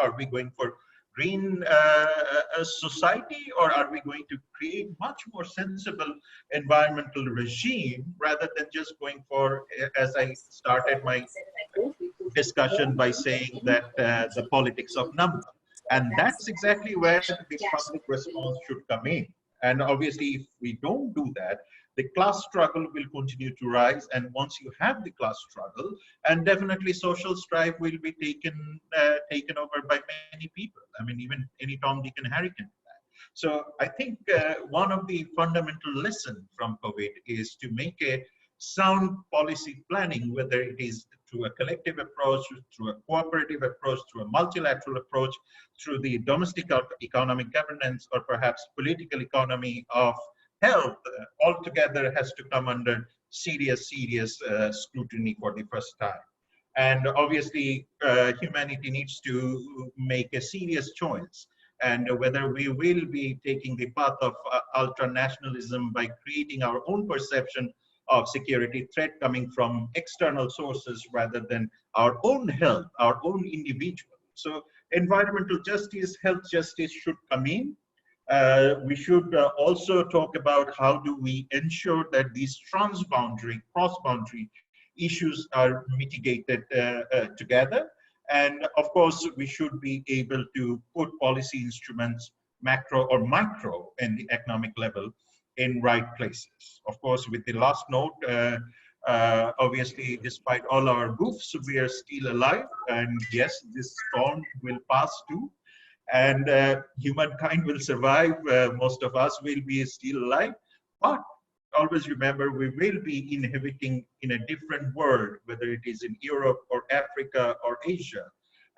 Are we going for green society, or are we going to create much more sensible environmental regime rather than just going for, as I started my discussion by saying that the politics of number. And that's exactly where the public response should come in. And obviously, if we don't do that, the class struggle will continue to rise. And once you have the class struggle, and definitely social strife will be taken over by many people. I mean, even any Tom, Dick, and Harry can do that. So I think one of the fundamental lessons from COVID is to make a sound policy planning, whether it is through a collective approach, through a cooperative approach, through a multilateral approach, through the domestic economic governance, or perhaps political economy of health, altogether has to come under serious scrutiny for the first time. And obviously, humanity needs to make a serious choice. And whether we will be taking the path of ultra-nationalism by creating our own perception of security threat coming from external sources rather than our own health, our own individual. So environmental justice, health justice should come in. We should also talk about how do we ensure that these transboundary, cross-boundary issues are mitigated together. And of course, we should be able to put policy instruments, macro or micro, in the economic level in right places. Of course, with the last note, obviously, despite all our goofs, we are still alive. And yes, this storm will pass too. And humankind will survive. Most of us will be still alive. But always remember, we will be inhabiting in a different world, whether it is in Europe or Africa or Asia.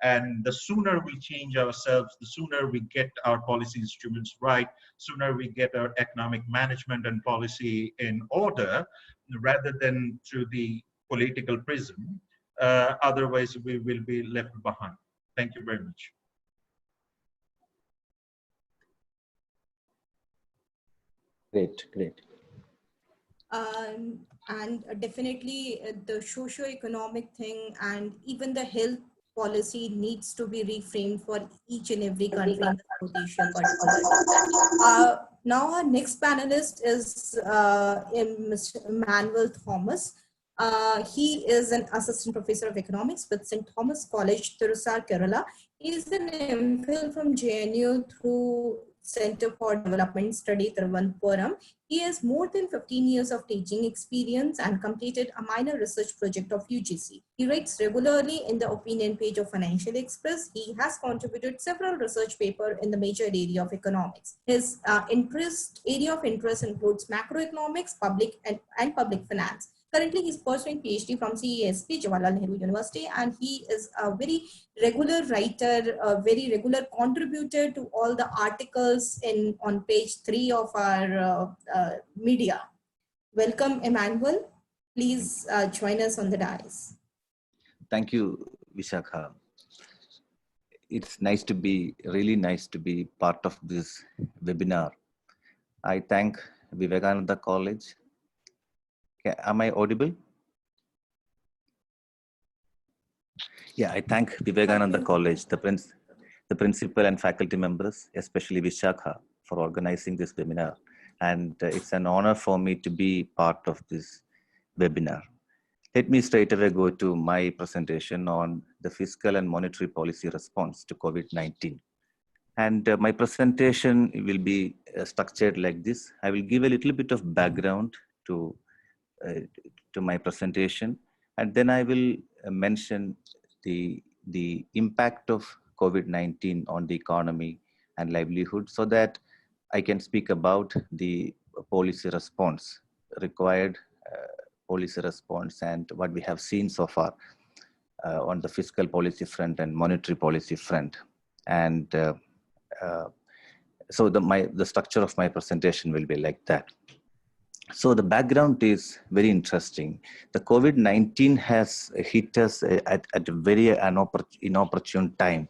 And the sooner we change ourselves, the sooner we get our policy instruments right, sooner we get our economic management and policy in order, rather than through the political prism. Otherwise, we will be left behind. Thank you very much. Great. And definitely the socio-economic thing and even the health policy needs to be reframed for each and every country in South Asia particularly. Now our next panelist is Mr. Emmanuel Thomas. He is an assistant professor of economics with St. Thomas College, Tirusar, Kerala. He is an MPhil from JNU through Center for Development Study, Thiruvananthapuram. He has more than 15 years of teaching experience and completed a minor research project of UGC. He writes regularly in the opinion page of Financial Express. He has contributed several research papers in the major area of economics. His area of interest includes macroeconomics, public and public finance. Currently, he's pursuing PhD from CESP, Jawaharlal Nehru University, and he is a very regular writer, a very regular contributor to all the articles on page 3 of our media. Welcome, Emmanuel. Please join us on the dais. Thank you, Vishakha. It's really nice to be part of this webinar. I thank Vivekananda College. Am I audible? Yeah, I thank Vivekananda College, the principal and faculty members, especially Vishakha, for organizing this webinar. And it's an honor for me to be part of this webinar. Let me straight away go to my presentation on the fiscal and monetary policy response to COVID-19. And my presentation will be structured like this. I will give a little bit of background to my presentation, and then I will mention the impact of COVID-19 on the economy and livelihood, so that I can speak about the policy response, required policy response, and what we have seen so far on the fiscal policy front and monetary policy front. And so the structure of my presentation will be like that. So the background is very interesting. The COVID-19 has hit us at a very inopportune time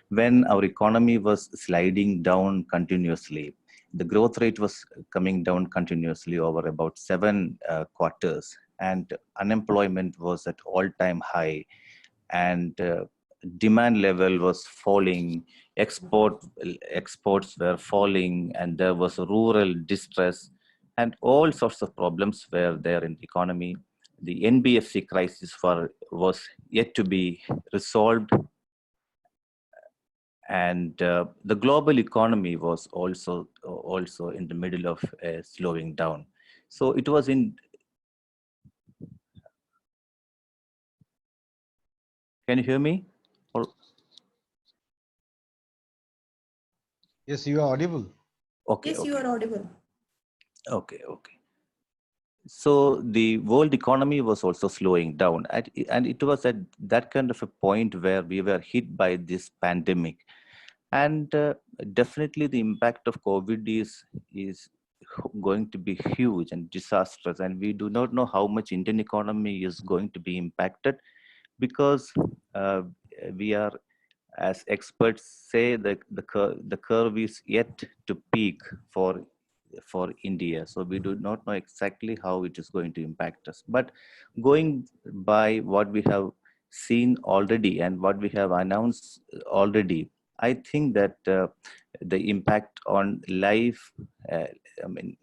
when our economy was sliding down continuously. The growth rate was coming down continuously over about 7 quarters, and unemployment was at all-time high, and demand level was falling, exports were falling, and there was rural distress, and all sorts of problems were there in the economy. The NBFC crisis was yet to be resolved, and the global economy was also in the middle of slowing down. So it was in. Can you hear me? Or Yes, you are audible. okay, Yes, you okay, are audible. okay. So the world economy was also slowing down, and it was at that kind of a point where we were hit by this pandemic, and definitely the impact of COVID is going to be huge and disastrous, and we do not know how much Indian economy is going to be impacted, because uh, we are, as experts say, the curve is yet to peak for India. So we do not know exactly how it is going to impact us. But going by what we have seen already and what we have announced already, I think that the impact on life, uh,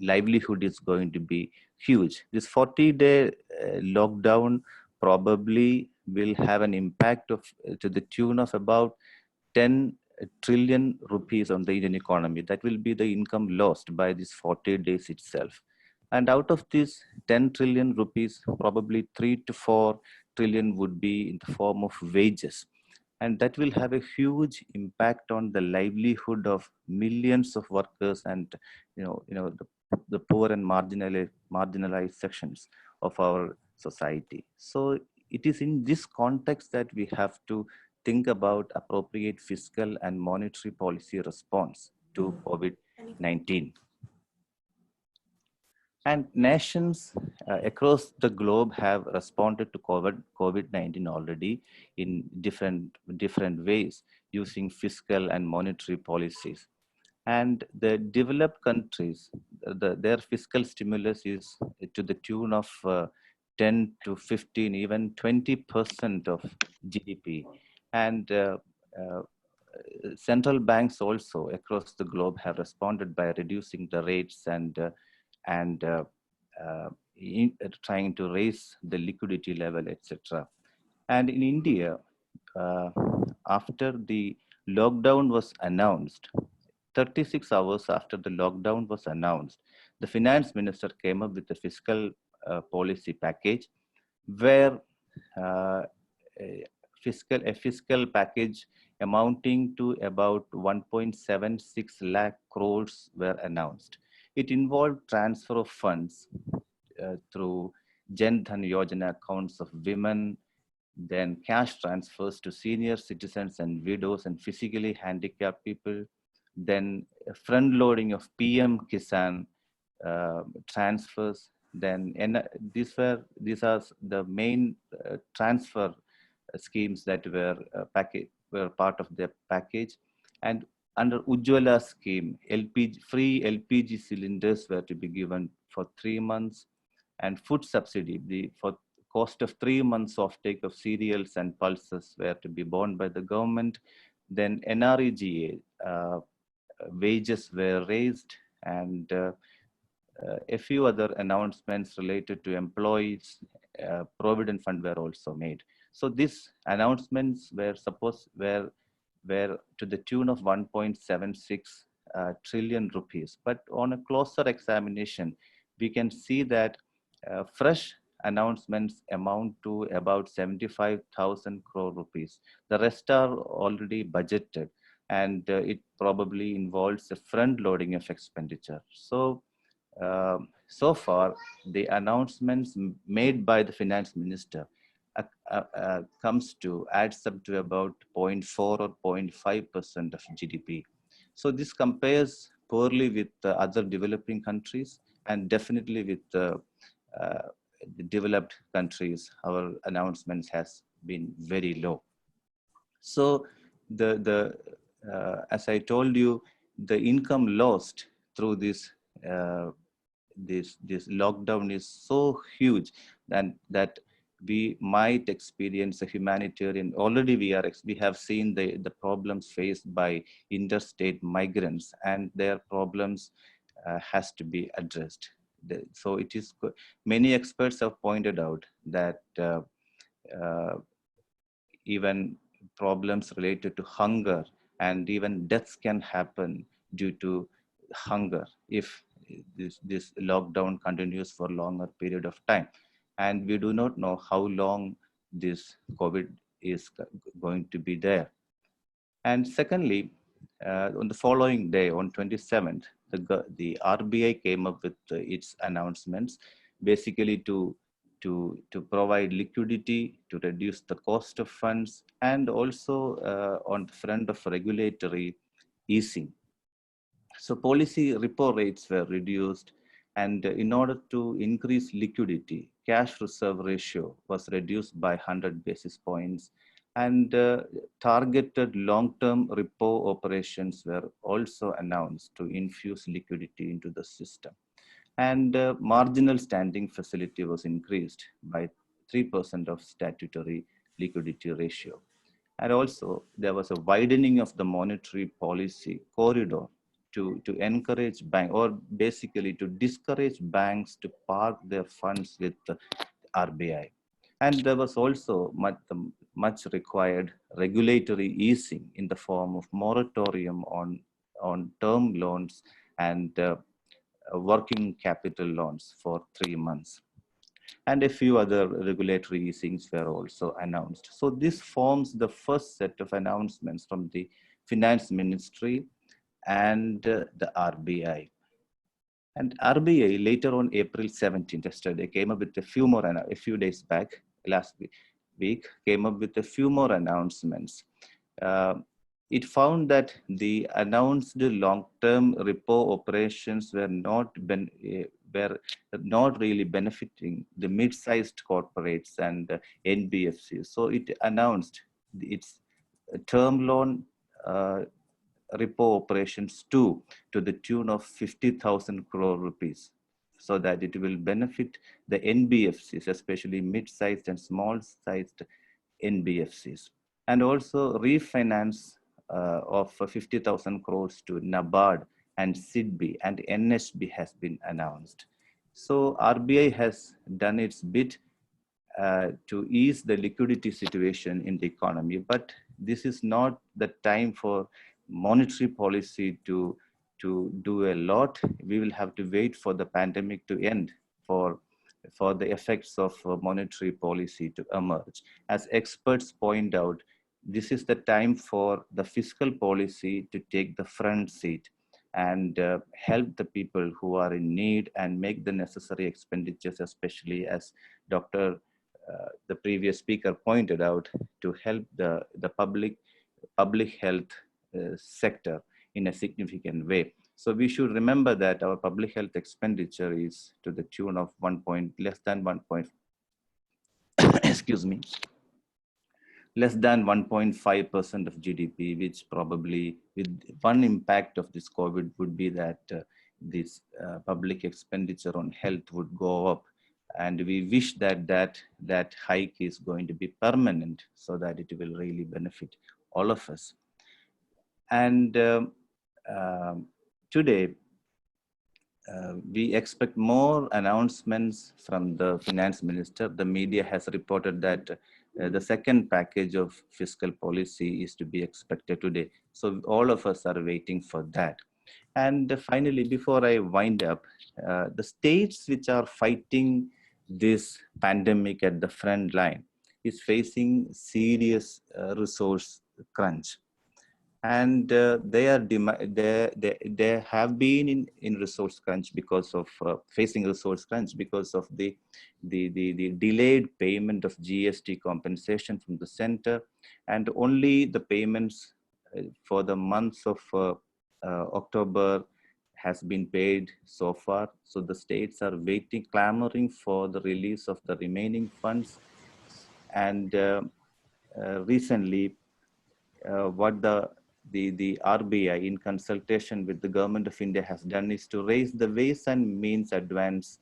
livelihood is going to be huge. This 40-day lockdown probably will have an impact of to the tune of about 10 trillion rupees on the Indian economy. That will be the income lost by these 40 days itself. And out of this 10 trillion rupees, probably 3 to 4 trillion would be in the form of wages. And that will have a huge impact on the livelihood of millions of workers and the poor and marginalized sections of our society. So it is in this context that we have to think about appropriate fiscal and monetary policy response to COVID-19. And nations across the globe have responded to COVID-19 already in different ways using fiscal and monetary policies. And the developed countries, their fiscal stimulus is to the tune of 10 to 15, even 20% of GDP. And central banks also across the globe have responded by reducing the rates and trying to raise the liquidity level, etc. And in India, uh, after the lockdown was announced, 36 hours after the lockdown was announced, the finance minister came up with a fiscal policy package where uh, a fiscal package amounting to about 1.76 lakh crores were announced. It involved transfer of funds through Jan Dhan Yojana accounts of women, then cash transfers to senior citizens and widows and physically handicapped people, then front loading of PM Kisan transfers. Then these are the main transfer schemes that were part of the package. And under Ujjwala scheme, free LPG cylinders were to be given for 3 months, and food subsidy for cost of 3 months of take of cereals and pulses were to be borne by the government. Then NREGA wages were raised, and a few other announcements related to employees provident fund were also made. So these announcements were to the tune of 1.76 trillion rupees. But on a closer examination, we can see that fresh announcements amount to about 75,000 crore rupees. The rest are already budgeted, and it probably involves a front loading of expenditure. So far, the announcements made by the finance minister adds up to about 0.4 or 0.5% of GDP. So this compares poorly with other developing countries, and definitely with the developed countries, our announcements has been very low. So as I told you, the income lost through this lockdown is so huge that we might experience a humanitarian, already we have seen the problems faced by interstate migrants, and their problems has to be addressed. So it is, many experts have pointed out that uh, even problems related to hunger and even deaths can happen due to hunger if this lockdown continues for longer period of time. And we do not know how long this COVID is going to be there. And secondly, on the following day, on 27th, the RBI came up with its announcements, basically to provide liquidity, to reduce the cost of funds, and also on the front of regulatory easing. So policy repo rates were reduced, and in order to increase liquidity, cash reserve ratio was reduced by 100 basis points, and targeted long-term repo operations were also announced to infuse liquidity into the system. And marginal standing facility was increased by 3% of statutory liquidity ratio. And also there was a widening of the monetary policy corridor to encourage bank, or basically to discourage banks to park their funds with the RBI. And there was also much required regulatory easing in the form of moratorium on term loans and working capital loans for 3 months. And a few other regulatory easings were also announced. So this forms the first set of announcements from the Finance Ministry and the RBI. And RBI later on April 17th, yesterday, came up with a few more, a few days back, last week, came up with a few more announcements. It found that the announced long-term repo operations were not really benefiting the mid-sized corporates and NBFCs. So it announced its term loan repo operations to the tune of 50,000 crore rupees, so that it will benefit the NBFCs, especially mid-sized and small-sized NBFCs, and also refinance of 50,000 crores to NABARD and SIDBI and NHB has been announced. So RBI has done its bit to ease the liquidity situation in the economy, but this is not the time for monetary policy to do a lot. We will have to wait for the pandemic to end for the effects of monetary policy to emerge. As experts point out, this is the time for the fiscal policy to take the front seat and help the people who are in need and make the necessary expenditures, especially as the previous speaker pointed out, to help the public health sector in a significant way. So we should remember that our public health expenditure is to the tune of less than 1.5% of GDP, which probably with one impact of this COVID would be that this public expenditure on health would go up. And we wish that that hike is going to be permanent, so that it will really benefit all of us. And today, we expect more announcements from the finance minister. The media has reported that the second package of fiscal policy is to be expected today. So all of us are waiting for that. And finally, before I wind up, the states which are fighting this pandemic at the front line is facing serious resource crunch. And they have been in resource crunch because of facing resource crunch because of the delayed payment of GST compensation from the center, and only the payments for the months of October has been paid so far. So the states are waiting, clamoring for the release of the remaining funds. And recently, what the RBI, in consultation with the government of India, has done is to raise the ways and means advance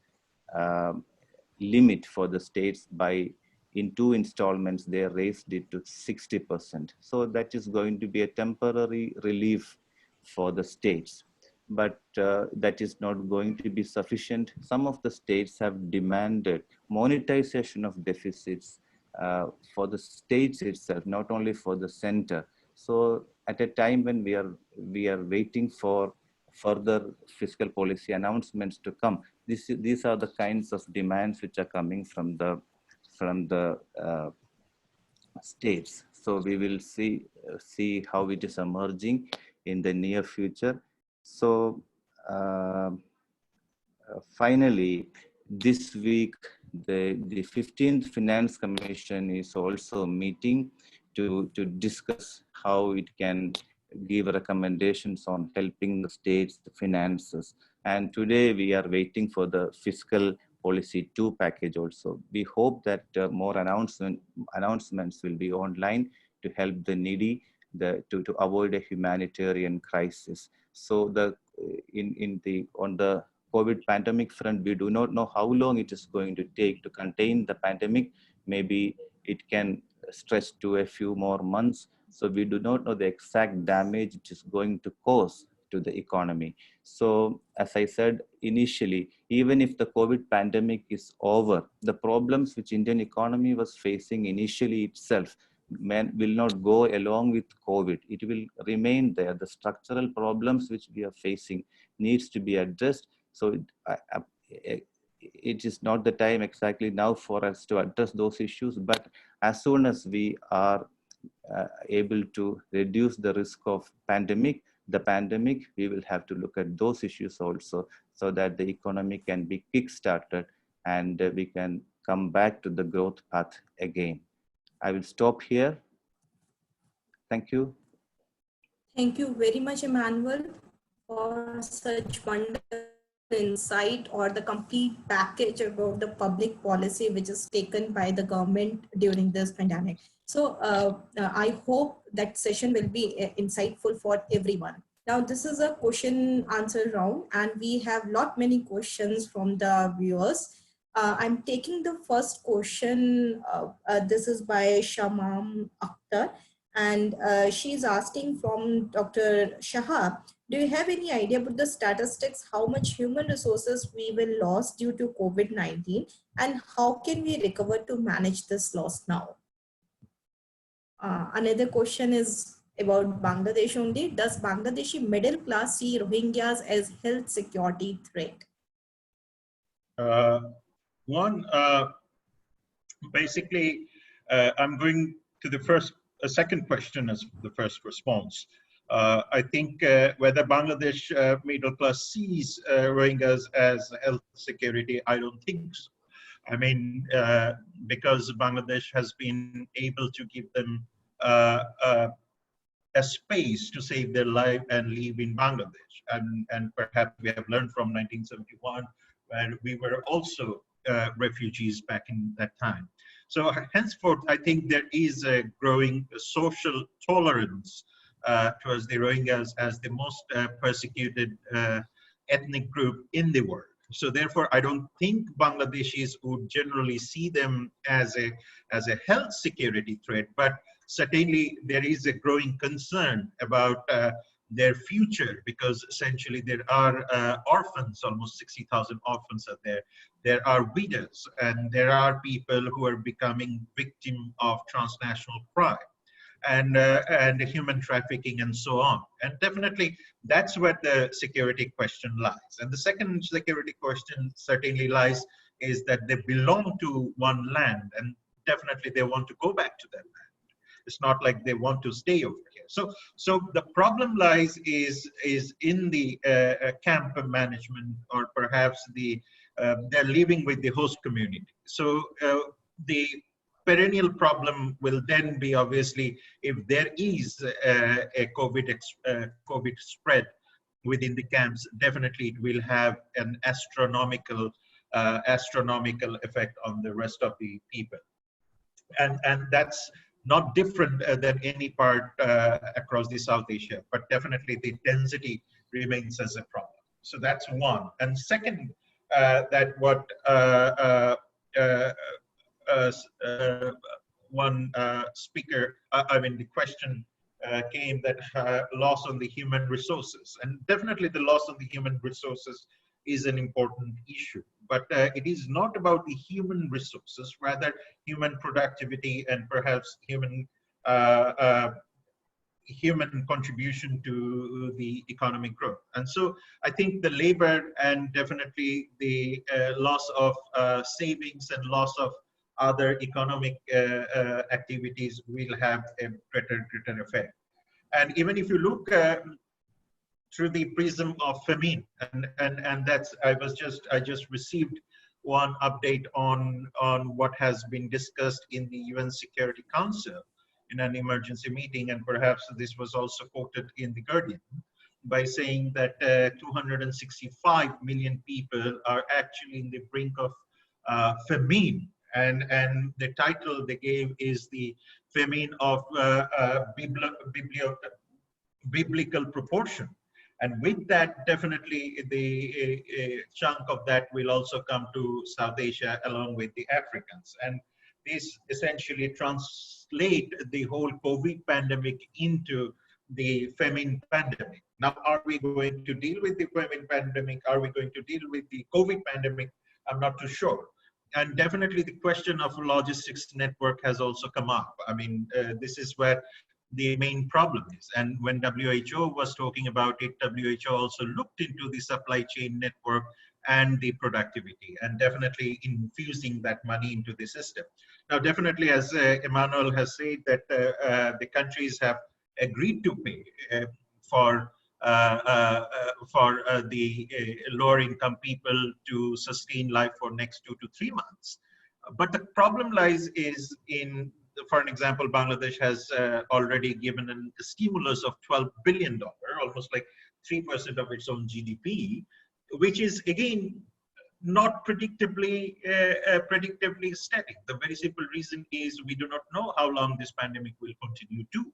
limit for the states by in 2 installments, they raised it to 60%. So that is going to be a temporary relief for the states. But that is not going to be sufficient. Some of the states have demanded monetization of deficits for the states itself, not only for the center. So at a time when we are waiting for further fiscal policy announcements to come, these are the kinds of demands which are coming from the states. So we will see how it is emerging in the near future. So finally, this week, the 15th Finance Commission is also meeting to discuss how it can give recommendations on helping the states, the finances. And today we are waiting for the fiscal policy 2 package also. We hope that more announcements will be online to help the needy, to avoid a humanitarian crisis. So on the COVID pandemic front, we do not know how long it is going to take to contain the pandemic. Maybe it can stretch to a few more months. So we do not know the exact damage it is going to cause to the economy. So as I said initially, even if the COVID pandemic is over, the problems which Indian economy was facing initially itself will not go along with COVID. It will remain there. The structural problems which we are facing needs to be addressed. So it is not the time exactly now for us to address those issues, but as soon as we are able to reduce the risk of the pandemic, we will have to look at those issues also, so that the economy can be kick-started and we can come back to the growth path again. I will stop here. Thank you. Thank you very much, Emmanuel, for such wonderful insight or the complete package about the public policy which is taken by the government during this pandemic. So I hope that session will be insightful for everyone. Now, this is a question answer round, and we have many questions from the viewers. I'm taking the first question. This is by Shamam Akhtar, and she's asking from Dr. Shahab, do you have any idea about the statistics, how much human resources we will lose due to COVID-19, and how can we recover to manage this loss now? Another question is about Bangladesh only. Does Bangladeshi middle class see Rohingyas as health security threat? Basically, I'm going to the second question as the first response. I think whether Bangladesh middle class sees Rohingyas as health security, I don't think so. I mean, because Bangladesh has been able to give them a space to save their life and live in Bangladesh. And perhaps we have learned from 1971, where we were also refugees back in that time. So henceforth, I think there is a growing social tolerance towards the Rohingyas as the most persecuted ethnic group in the world. So therefore, I don't think Bangladeshis would generally see them as a health security threat, but certainly there is a growing concern about their future, because essentially there are orphans, almost 60,000 orphans are there. There are widows, and there are people who are becoming victim of transnational crime and human trafficking and so on. And definitely that's where the security question lies. And the second security question certainly lies is that they belong to one land, and definitely they want to go back to that land. It's not like they want to stay over here. So the problem lies is in the camp management, or perhaps they're living with the host community. So the perennial problem will then be, obviously, if there is a COVID spread within the camps, definitely it will have an astronomical effect on the rest of the people. And that's not different than any part across the South Asia, but definitely the density remains as a problem. So that's one. And second, that what one speaker, I mean, the question came that loss on the human resources, and definitely the loss on the human resources is an important issue, but it is not about the human resources, rather human productivity and perhaps uh, uh, human contribution to the economic growth. And so I think the labor and definitely the loss of savings and loss of other economic activities will have a greater effect. And even if you look through the prism of famine, and that's I just received one update on what has been discussed in the UN Security Council in an emergency meeting, and perhaps this was also quoted in the Guardian by saying that 265 million people are actually in the brink of famine, and the title they gave is the famine of biblical proportion. And with that, definitely the chunk of that will also come to South Asia along with the Africans. And this essentially translate the whole COVID pandemic into the famine pandemic. Now, are we going to deal with the famine pandemic? Are we going to deal with the COVID pandemic? I'm not too sure. And definitely the question of logistics network has also come up. I mean, this is where the main problem is. And when WHO was talking about it, WHO also looked into the supply chain network and the productivity, and definitely infusing that money into the system. Now, definitely, as Emmanuel has said, that the countries have agreed to pay for the lower income people to sustain life for next 2 to 3 months. But the problem lies is in, for an example, Bangladesh has already given a stimulus of $12 billion, almost like 3% of its own GDP, which is again not predictably steady. The very simple reason is we do not know how long this pandemic will continue to.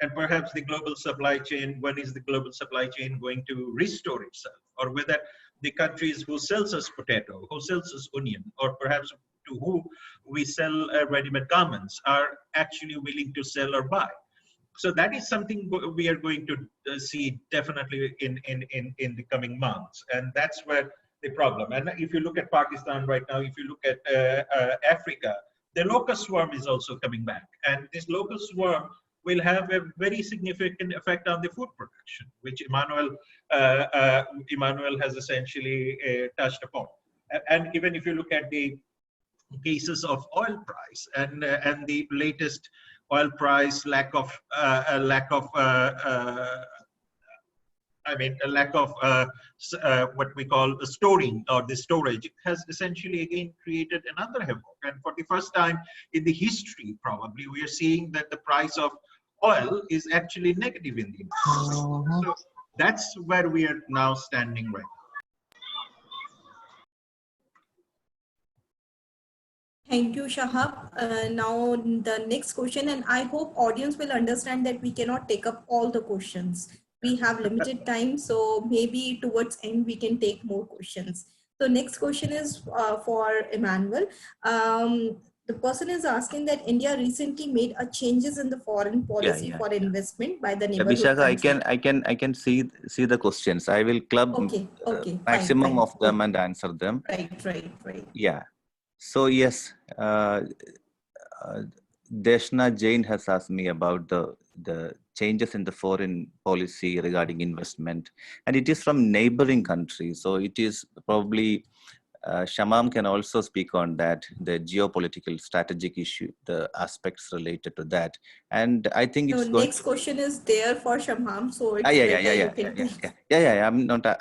And perhaps the global supply chain, when is the global supply chain going to restore itself? Or whether the countries who sells us potato, who sells us onion, or perhaps to who we sell ready-made garments are actually willing to sell or buy. So that is something we are going to see definitely in the coming months. And that's where the problem. And if you look at Pakistan right now, if you look at Africa, the locust swarm is also coming back. And this locust swarm will have a very significant effect on the food production, which Emmanuel has essentially touched upon. And even if you look at the cases of oil price and the latest oil price lack of what we call the storing or the storage, it has essentially again created another havoc. And for the first time in the history, probably, we are seeing that the price of oil is actually negative in the industry. So that's where we are now standing right now. Thank you, Shahab. Now the next question, and I hope audience will understand that we cannot take up all the questions. We have limited time, so maybe towards end we can take more questions. So next question is for Emmanuel. The person is asking that India recently made a changes in the foreign policy for investment by the neighborhood Vishaka, country. I can see the questions. I will club maximum of them and answer them. Right. Yeah. So yes, Deshna Jain has asked me about the changes in the foreign policy regarding investment, and it is from neighboring countries. So it is probably Shamam can also speak on that, the geopolitical strategic issue, the aspects related to that. And I think it's next question is there for Shamam, so it's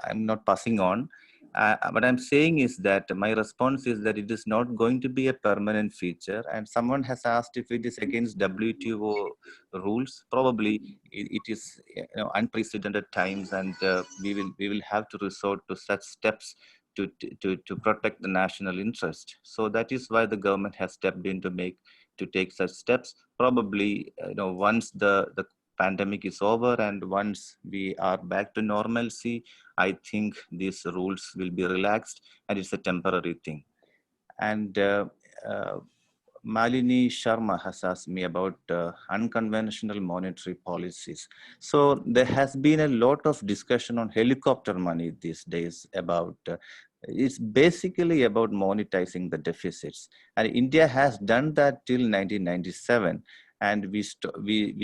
I'm not passing on. What I'm saying is that my response is that it is not going to be a permanent feature. And someone has asked if it is against WTO rules. Probably it is unprecedented times, and we will have to resort to such steps to protect the national interest. So that is why the government has stepped in to take such steps. Probably once the pandemic is over and once we are back to normalcy, I think these rules will be relaxed, and it's a temporary thing. And Malini Sharma has asked me about unconventional monetary policies. So there has been a lot of discussion on helicopter money these days about it's basically about monetizing the deficits. And India has done that till 1997. And we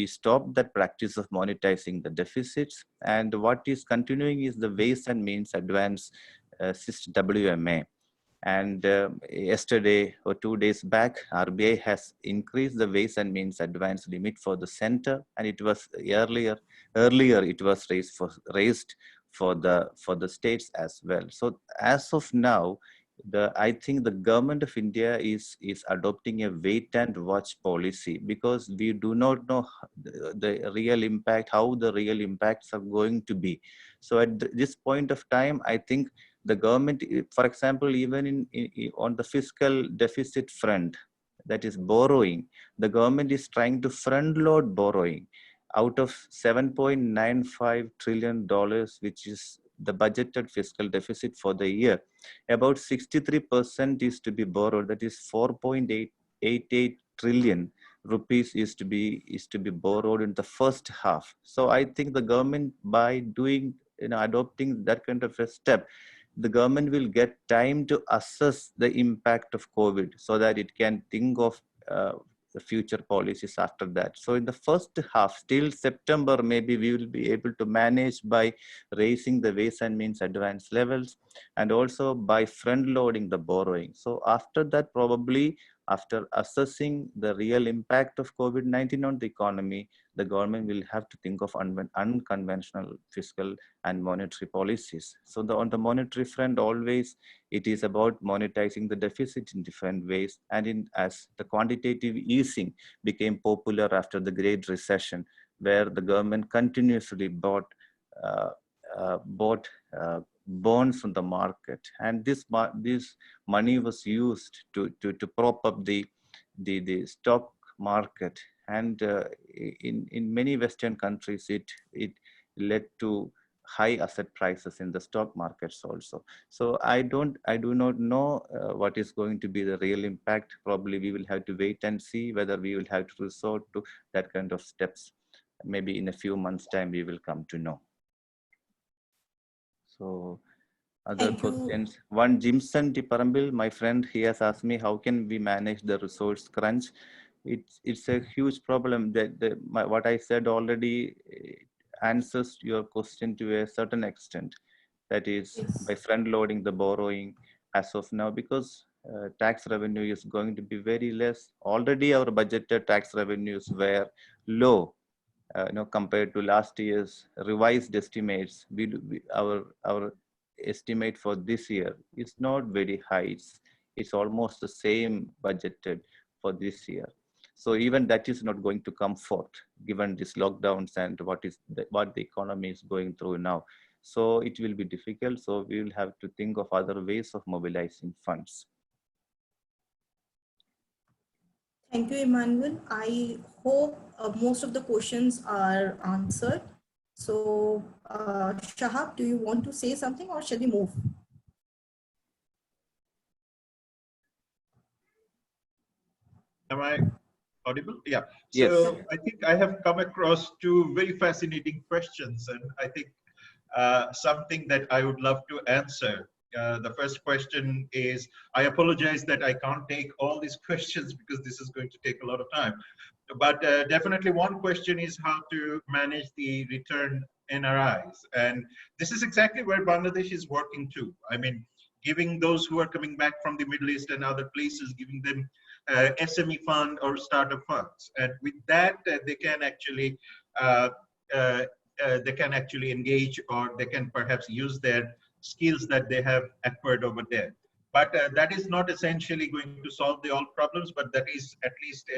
stopped that practice of monetizing the deficits. And what is continuing is the ways and means advance system, WMA. And yesterday or 2 days back, RBI has increased the ways and means advance limit for the center, and it was earlier it was raised for the states as well. So as of now, I think the government of India is adopting a wait and watch policy, because we do not know the real impact, how the real impacts are going to be. So at this point of time, I think the government, for example, even on the fiscal deficit front, that is borrowing, the government is trying to front load borrowing. Out of $7.95 trillion, which is the budgeted fiscal deficit for the year, about 63% is to be borrowed. That is 4.88 trillion rupees is to be borrowed in the first half. So I think the government, by doing, adopting that kind of a step, the government will get time to assess the impact of COVID, so that it can think of the future policies after that. So in the first half, till September, maybe we will be able to manage by raising the ways and means advance levels, and also by front loading the borrowing. So after that, probably after assessing the real impact of COVID-19 on the economy, the government will have to think of unconventional fiscal and monetary policies. So on the monetary front, always it is about monetizing the deficit in different ways. And as the quantitative easing became popular after the Great Recession, where the government continuously bought bonds on the market, and this money was used to prop up the stock market. And in many Western countries, it led to high asset prices in the stock markets also. So I do not know what is going to be the real impact. Probably we will have to wait and see whether we will have to resort to that kind of steps. Maybe in a few months' time, we will come to know. So other questions. One, Jimson Tiparambil, my friend, he has asked me, how can we manage the resource crunch? It's a huge problem. What I said already answers your question to a certain extent. That is by front loading the borrowing as of now, because tax revenue is going to be very less. Already our budgeted tax revenues were low. Compared to last year's revised estimates, our estimate for this year is not very high. It's almost the same budgeted for this year. So even that is not going to come forth, given these lockdowns and what the economy is going through now. So it will be difficult. So we will have to think of other ways of mobilizing funds. Thank you, Emmanuel. I hope most of the questions are answered. So, Shahab, do you want to say something, or shall we move? Am I audible? Yeah. Yes. So I think I have come across two very fascinating questions, and I think something that I would love to answer. The first question is, I apologize that I can't take all these questions because this is going to take a lot of time. But definitely one question is how to manage the return NRIs. And this is exactly where Bangladesh is working too. I mean, giving those who are coming back from the Middle East and other places, giving them SME fund or startup funds. And with that, they can actually engage, or they can perhaps use their skills that they have acquired over there. But that is not essentially going to solve all problems, but that is at least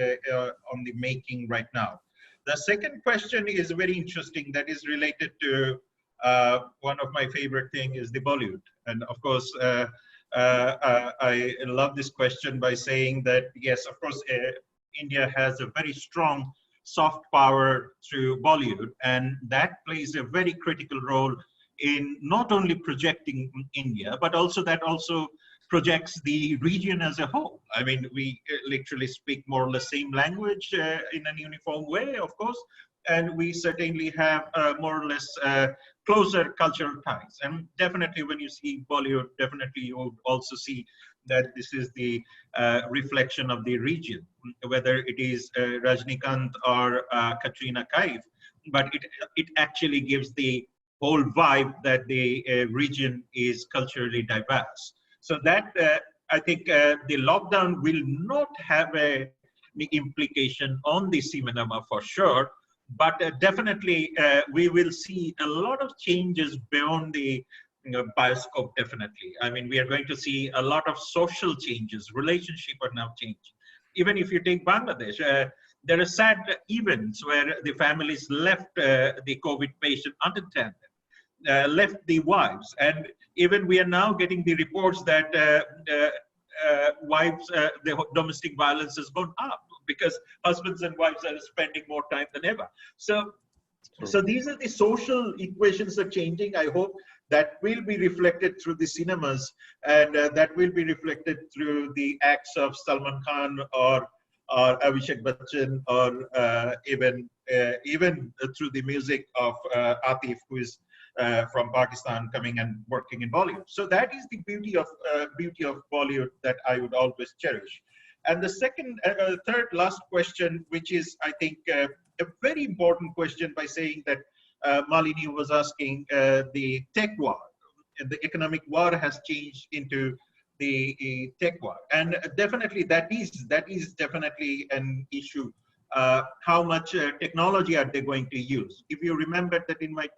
on the making right now. The second question is very interesting, that is related to one of my favorite things is the Bollywood. And of course, I love this question by saying that, yes, of course, India has a very strong soft power through Bollywood, and that plays a very critical role in not only projecting India, but also that also projects the region as a whole. I mean, we literally speak more or less same language in a uniform way, of course, and we certainly have more or less closer cultural ties. And definitely when you see Bollywood, definitely you would also see that this is the reflection of the region, whether it is Rajnikant or Katrina Kaif, but it actually gives the whole vibe that the region is culturally diverse. So that I think the lockdown will not have any implication on the cinema for sure, but definitely we will see a lot of changes beyond the bioscope. Definitely, I mean, we are going to see a lot of social changes. Relationship are now changing. Even if you take Bangladesh, there are sad events where the families left the COVID patient unattended, left the wives, and even we are now getting the reports that wives, the domestic violence has gone up because husbands and wives are spending more time than ever. So these are the social equations are changing. I hope that will be reflected through the cinemas, and that will be reflected through the acts of Salman Khan or Abhishek Bachchan, or even through the music of Atif, who is from Pakistan, coming and working in Bollywood. So that is the beauty of Bollywood that I would always cherish. And the third last question, which is I think a very important question, by saying that Malini was asking the tech war, and the economic war has changed into the tech war, and definitely that is definitely an issue. How much technology are they going to use? If you remember that in my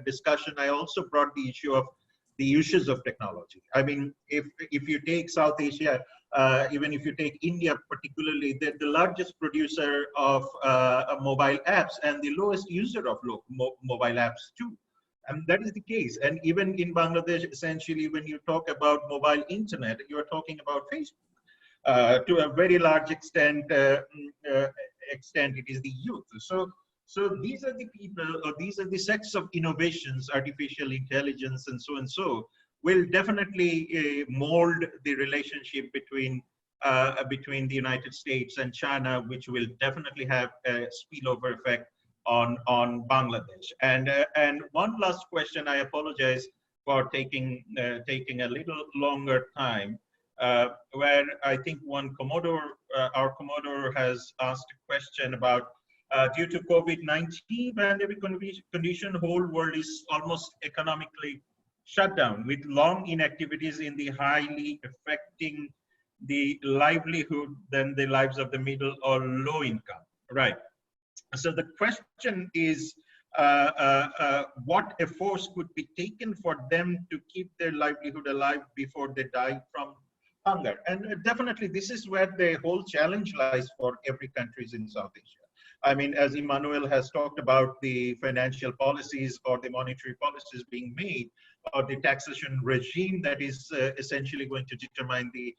discussion, I also brought the issue of the uses of technology. I mean, if you take South Asia, even if you take India particularly, they're the largest producer of mobile apps and the lowest user of mobile apps too. And that is the case. And even in Bangladesh, essentially, when you talk about mobile internet, you are talking about Facebook. To a very large extent, it is the youth. So these are the people, or these are the sets of innovations, artificial intelligence, and so, will definitely mold the relationship between the United States and China, which will definitely have a spillover effect on Bangladesh. And one last question. I apologize for taking a little longer time. Where I think our Commodore has asked a question about due to COVID-19 pandemic condition, whole world is almost economically shut down, with long inactivities in the highly affecting the livelihood than the lives of the middle or low income. Right. So the question is, what efforts could be taken for them to keep their livelihood alive before they die from hunger? And definitely this is where the whole challenge lies for every countries in South Asia. I mean, as Emmanuel has talked about the financial policies or the monetary policies being made, or the taxation regime that is essentially going to determine the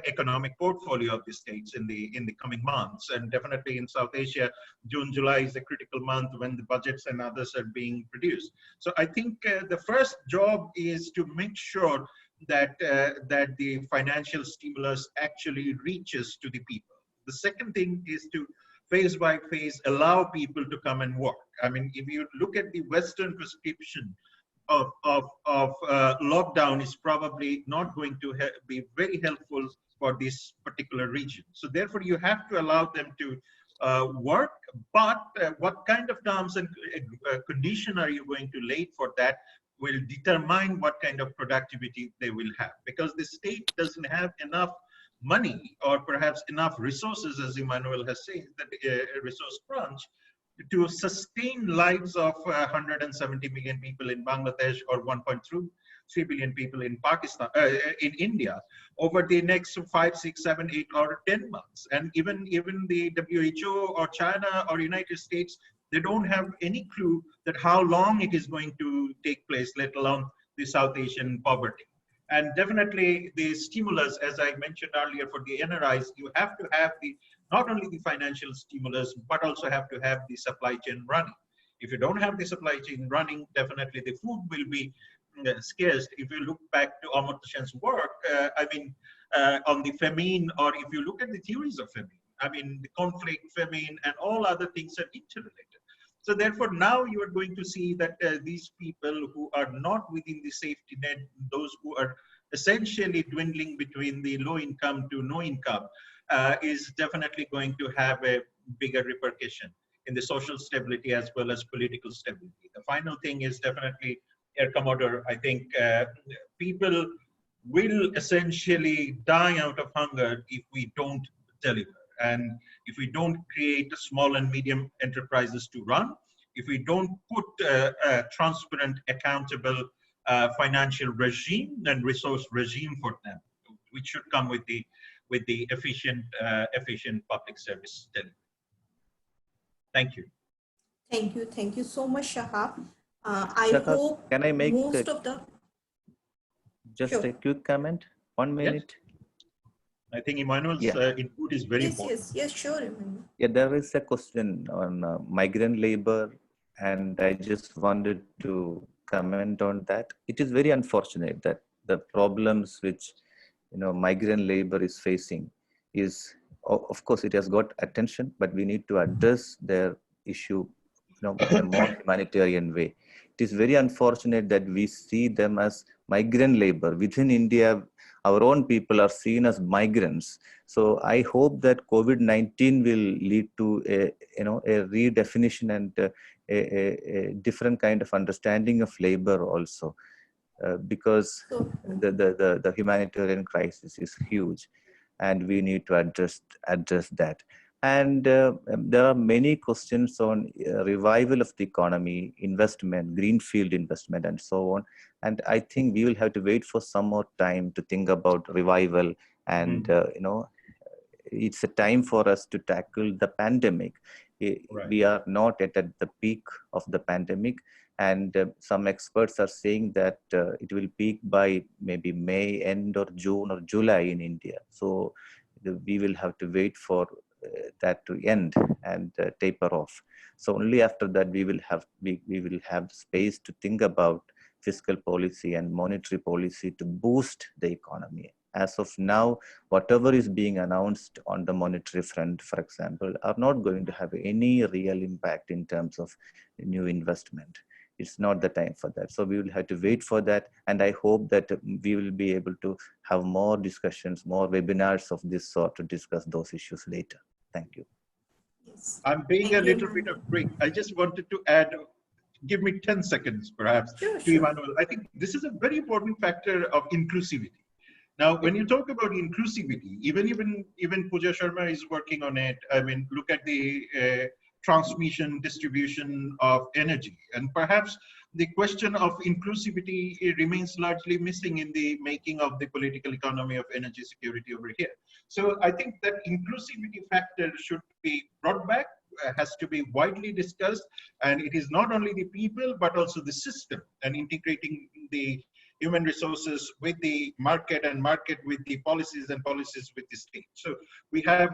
economic portfolio of the states in the coming months. And definitely in South Asia, June, July is a critical month when the budgets and others are being produced. So I think the first job is to make sure that the financial stimulus actually reaches to the people. The second thing is to phase by phase allow people to come and work. I mean, if you look at the Western prescription of lockdown, is probably not going to be very helpful for this particular region. So therefore, you have to allow them to work, but what kind of terms and condition are you going to lay for that will determine what kind of productivity they will have, because the state doesn't have enough money or perhaps enough resources, as Emmanuel has said, that resource crunch, to sustain lives of 170 million people in Bangladesh or 1.3 billion people in Pakistan, in India, over the next 5, 6, 7, 8, or 10 months. And even the WHO or China or United States, they don't have any clue that how long it is going to take place, let alone the South Asian poverty. And definitely the stimulus, as I mentioned earlier, for the NRIs, you have to have not only the financial stimulus, but also have to have the supply chain running. If you don't have the supply chain running, definitely the food will be scarce. If you look back to Amartya Sen's work, on the famine, or if you look at the theories of famine, the conflict, famine, and all other things are interrelated. So therefore, now you are going to see that these people who are not within the safety net, those who are essentially dwindling between the low income to no income, is definitely going to have a bigger repercussion in the social stability as well as political stability. The final thing is definitely, Air Commodore, I think people will essentially die out of hunger if we don't deliver. And if we don't create small and medium enterprises to run, if we don't put a transparent, accountable financial regime and resource regime for them, which should come with the efficient public service delivery. Thank you. Thank you so much, Shahab. I Shaka, hope can I make most of the just Sure. a quick comment? 1 minute. I think Emmanuel's input is very important. yes, sure. Emmanuel. Yeah, there is a question on migrant labor, and I just wanted to comment on that. It is very unfortunate that the problems which migrant labor is facing is, of course, it has got attention, but we need to address their issue, in a more humanitarian way. It is very unfortunate that we see them as migrant labor within India. Our own people are seen as migrants. So I hope that COVID-19 will lead to a redefinition and a different kind of understanding of labor also, because the humanitarian crisis is huge, and we need to address that. And there are many questions on revival of the economy, investment, greenfield investment, and so on. And I think we will have to wait for some more time to think about revival. And it's a time for us to tackle the pandemic. Right. We are not yet at the peak of the pandemic, and some experts are saying that it will peak by maybe May end or June or July in India. So we will have to wait for that to end and taper off. So only after that we will have space to think about fiscal policy and monetary policy to boost the economy. As of now, whatever is being announced on the monetary front, for example, are not going to have any real impact in terms of new investment. It's not the time for that. So we will have to wait for that. And I hope that we will be able to have more discussions, more webinars of this sort to discuss those issues later. Thank you. Yes. I'm paying Thank a you, little bit Emmanuel. of break. I just wanted to add, give me 10 seconds perhaps Sure. to Emmanuel. I think this is a very important factor of inclusivity. Now, when you talk about inclusivity, even Pooja Sharma is working on it. Look at the transmission, distribution of energy. And perhaps the question of inclusivity remains largely missing in the making of the political economy of energy security over here. So I think that inclusivity factor should be brought back, has to be widely discussed. And it is not only the people, but also the system, and integrating the human resources with the market, and market with the policies, and policies with the state. So we have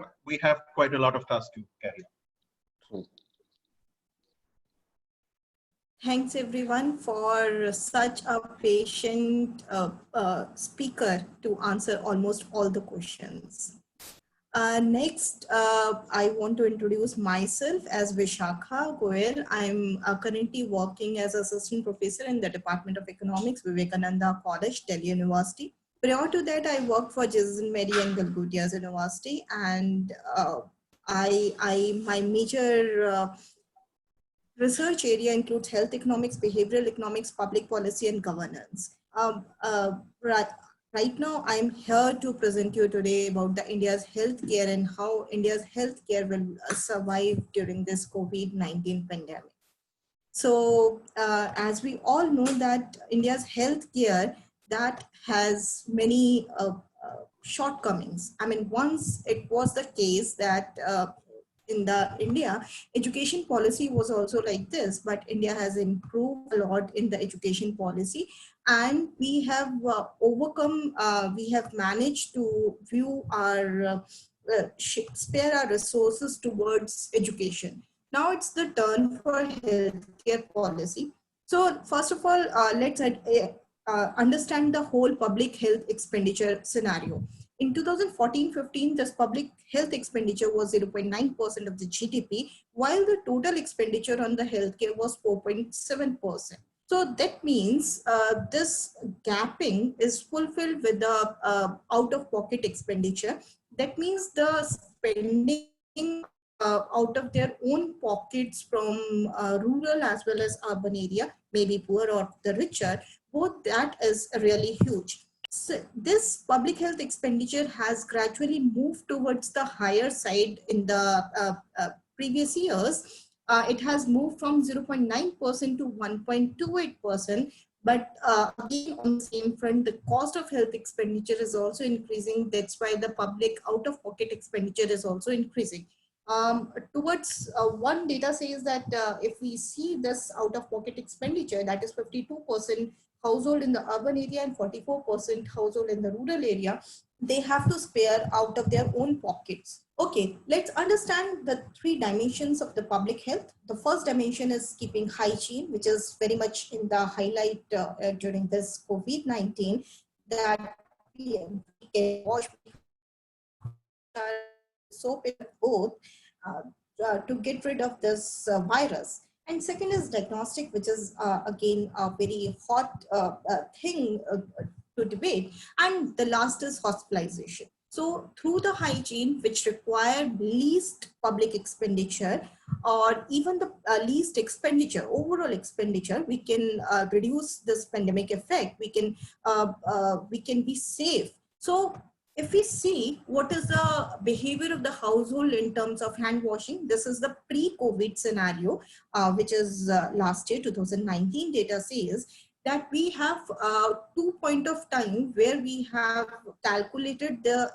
quite a lot of tasks to carry out. Thanks everyone for such a patient speaker to answer almost all the questions. Next, I want to introduce myself as Vishakha Goel. I'm currently working as assistant professor in the Department of Economics, Vivekananda College, Delhi University. Prior to that, I worked for Jason Mary and Galgutias University, and my major research area includes health economics, behavioral economics, public policy, and governance. Right now, I'm here to present you today about the India's healthcare and how India's healthcare will survive during this COVID-19 pandemic. So, as we all know that India's healthcare that has many shortcomings. Once it was the case that in India, education policy was also like this, but India has improved a lot in the education policy, and we have we have managed to view our spare our resources towards education. Now it's the turn for healthcare policy. So first of all, let's understand the whole public health expenditure scenario. In 2014-15, this public health expenditure was 0.9% of the GDP, while the total expenditure on the healthcare was 4.7%. So that means this gapping is fulfilled with the out-of-pocket expenditure. That means the spending out of their own pockets from rural as well as urban area, maybe poor or the richer, both that is really huge. So this public health expenditure has gradually moved towards the higher side in the previous years. It has moved from 0.9% to 1.28%. But again, on the same front, the cost of health expenditure is also increasing. That's why the public out-of-pocket expenditure is also increasing. Towards one data says that if we see this out-of-pocket expenditure, that is 52% household in the urban area and 44% household in the rural area, they have to spare out of their own pockets. Okay, let's understand the three dimensions of the public health. The first dimension is keeping hygiene, which is very much in the highlight during this COVID-19, that we can wash soap in both to get rid of this virus. And second is diagnostic, which is again a very hot thing to debate. And the last is hospitalization. So through the hygiene, which required least public expenditure or even the least expenditure, overall expenditure, we can reduce this pandemic effect. We can be safe. So if we see what is the behavior of the household in terms of hand washing, this is the pre-COVID scenario, which is last year, 2019 data says that we have 2 point of time where we have calculated the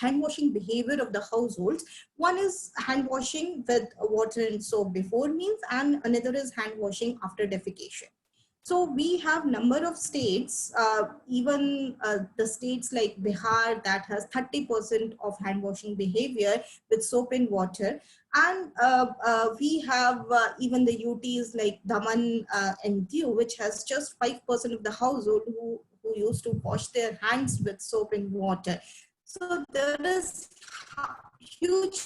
hand washing behavior of the households. One is hand washing with water and soap before meals, and another is hand washing after defecation. So we have number of states, even the states like Bihar that has 30% of hand washing behavior with soap and water. And we have even the UTs like Daman and Diu, which has just 5% of the household who used to wash their hands with soap and water. So there is huge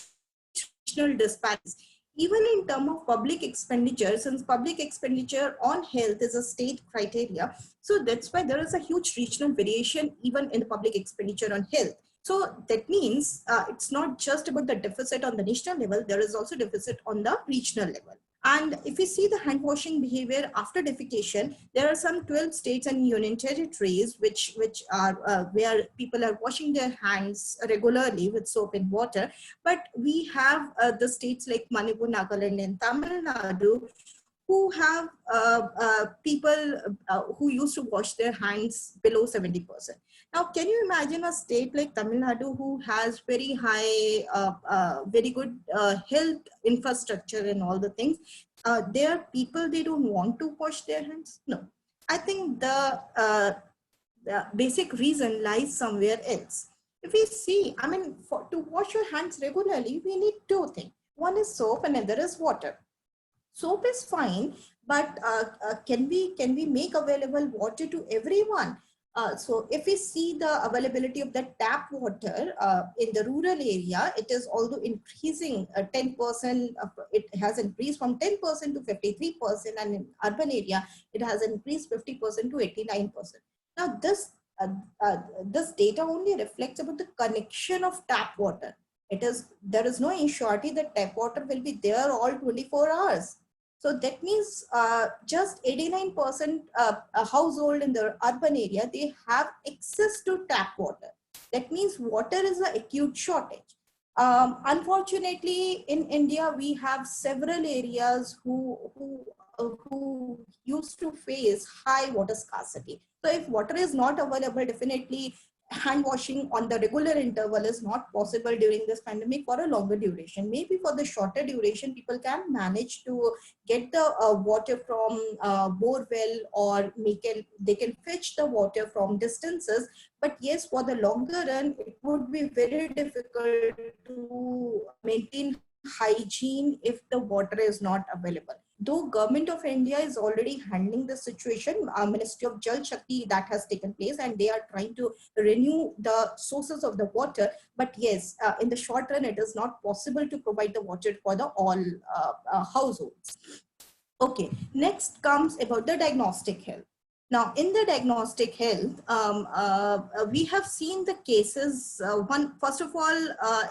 regional disparities. Even in terms of public expenditure, since public expenditure on health is a state criteria, so that's why there is a huge regional variation even in the public expenditure on health. So that means it's not just about the deficit on the national level, there is also deficit on the regional level. And if we see the hand washing behavior after defecation, there are some 12 states and union territories which are where people are washing their hands regularly with soap and water. But we have the states like Manipur, Nagaland, and Tamil Nadu who have people who used to wash their hands below 70%. Now, can you imagine a state like Tamil Nadu who has very high, very good health infrastructure and all the things? There are people, they don't want to wash their hands? No. I think the basic reason lies somewhere else. If we see, I mean, to wash your hands regularly, we need two things. One is soap and another is water. Soap is fine, but can we make available water to everyone? So if we see the availability of the tap water in the rural area, it is although increasing 10%, it has increased from 10% to 53%, and in urban area, it has increased 50% to 89%. Now this data only reflects about the connection of tap water. There is no ensurety that tap water will be there all 24 hours. So that means just 89% household in the urban area, they have access to tap water. That means water is an acute shortage. Unfortunately, in India, we have several areas who used to face high water scarcity. So if water is not available, definitely hand washing on the regular interval is not possible during this pandemic for a longer duration. Maybe for the shorter duration, people can manage to get the water from bore well, or they can fetch the water from distances. But yes, for the longer run, it would be very difficult to maintain hygiene if the water is not available. though Government of India is already handling the situation, Ministry of Jal Shakti that has taken place, and they are trying to renew the sources of the water. But yes, in the short run, it is not possible to provide the water for the all households. Okay, next comes about the diagnostic health. Now, in the diagnostic health, we have seen the cases. First of all,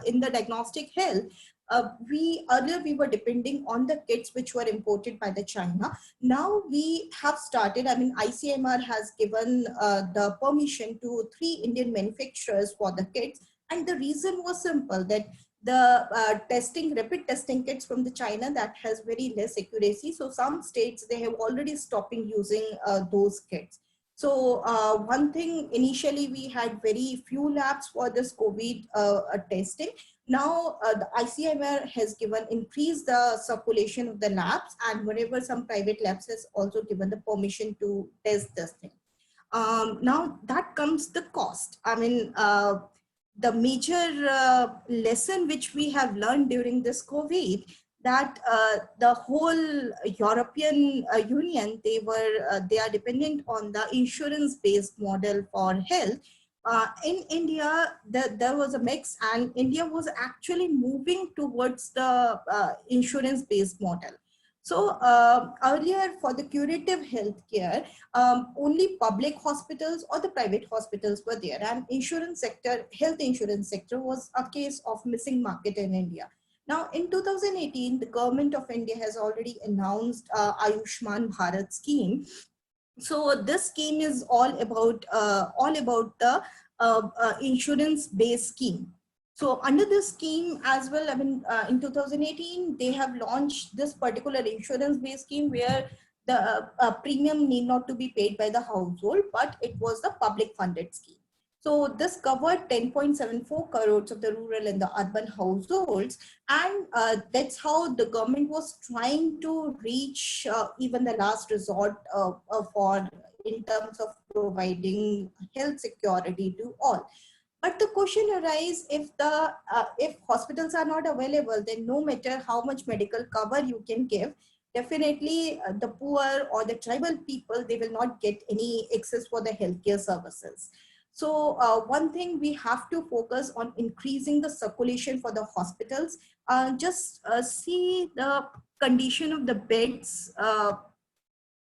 in the diagnostic health, earlier we were depending on the kits which were imported by the China. Now we have started. I mean, ICMR has given the permission to 3 Indian manufacturers for the kits, and the reason was simple, that the rapid testing kits from the China, that has very less accuracy. So some states, they have already stopping using those kits. So one thing, initially we had very few labs for this COVID testing. Now the ICMR has increased the circulation of the labs, and wherever some private labs has also given the permission to test this thing. Now that comes the cost. I mean, the major lesson which we have learned during this COVID, that the whole European Union, they are dependent on the insurance-based model for health. In India, there was a mix, and India was actually moving towards the insurance-based model. So earlier, for the curative healthcare, only public hospitals or the private hospitals were there, and health insurance sector was a case of missing market in India. Now, in 2018, the Government of India has already announced Ayushman Bharat scheme. So this scheme is all about the insurance-based scheme. So under this scheme as well, I mean, in 2018, they have launched this particular insurance-based scheme where the premium need not to be paid by the household, but it was the public funded scheme. So this covered 10.74 crores of the rural and the urban households. And that's how the government was trying to reach even the last resort for in terms of providing health security to all. But the question arises, if hospitals are not available, then no matter how much medical cover you can give, definitely the poor or the tribal people, they will not get any access for the healthcare services. So one thing we have to focus on increasing the circulation for the hospitals. Just see the condition of the beds.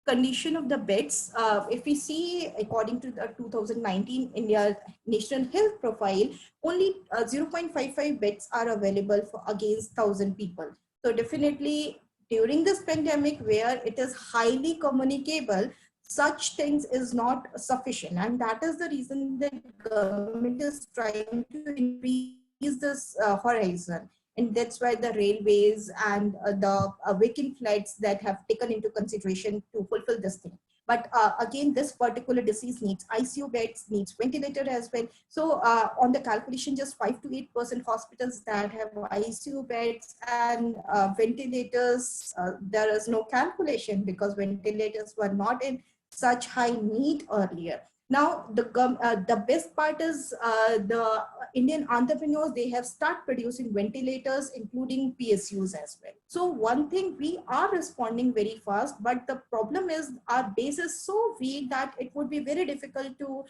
If we see, according to the 2019 India National Health Profile, only 0.55 beds are available for against 1,000 people. So definitely during this pandemic, where it is highly communicable, such things is not sufficient, and that is the reason the government is trying to increase this horizon. And that's why the railways and the vacant flats that have taken into consideration to fulfill this thing. But again, this particular disease needs ICU beds, needs ventilator as well. So on the calculation, just 5 to 8% hospitals that have ICU beds and ventilators, there is no calculation because ventilators were not in such high need earlier. Now, the best part is the Indian entrepreneurs, they have started producing ventilators, including PSUs as well. So one thing, we are responding very fast, but the problem is our base is so weak that it would be very difficult to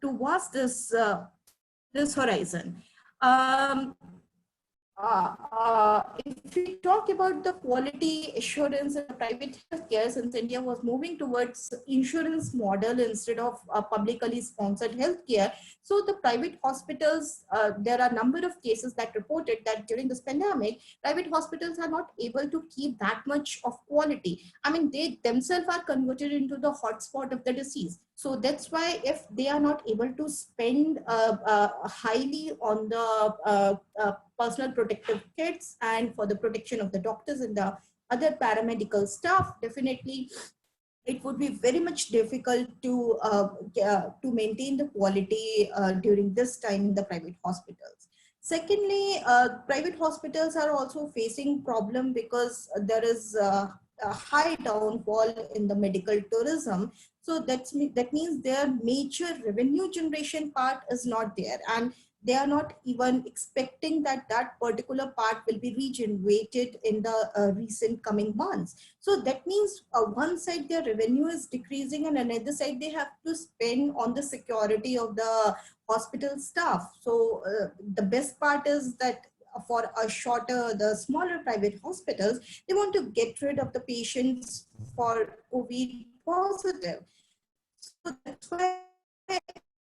vast this horizon. If we talk about the quality assurance in the private healthcare, since India was moving towards insurance model instead of publicly sponsored healthcare, so the private hospitals, there are a number of cases that reported that during this pandemic, private hospitals are not able to keep that much of quality. I mean, they themselves are converted into the hotspot of the disease. So that's why if they are not able to spend highly on the personal protective kits and for the protection of the doctors and the other paramedical staff, definitely it would be very much difficult to maintain the quality during this time in the private hospitals. Secondly, private hospitals are also facing problem because there is a high downfall in the medical tourism. So that means their major revenue generation part is not there. And they are not even expecting that that particular part will be regenerated in the recent coming months. So that means one side their revenue is decreasing, and another side they have to spend on the security of the hospital staff. So the best part is that for a shorter, the smaller private hospitals, they want to get rid of the patients for COVID positive. So that's why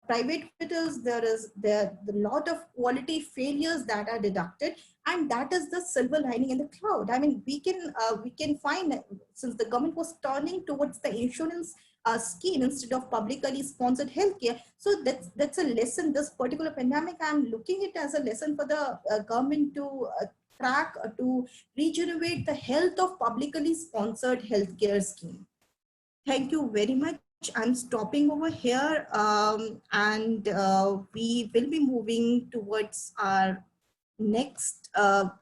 private hospitals, there a lot of quality failures that are deducted, and that is the silver lining in the cloud. I mean, we can find, since the government was turning towards the insurance scheme instead of publicly sponsored healthcare. So that's a lesson. This particular pandemic, I'm looking it as a lesson for the government to track to regenerate the health of publicly sponsored healthcare scheme. Thank you very much. I'm stopping over here, and we will be moving towards our next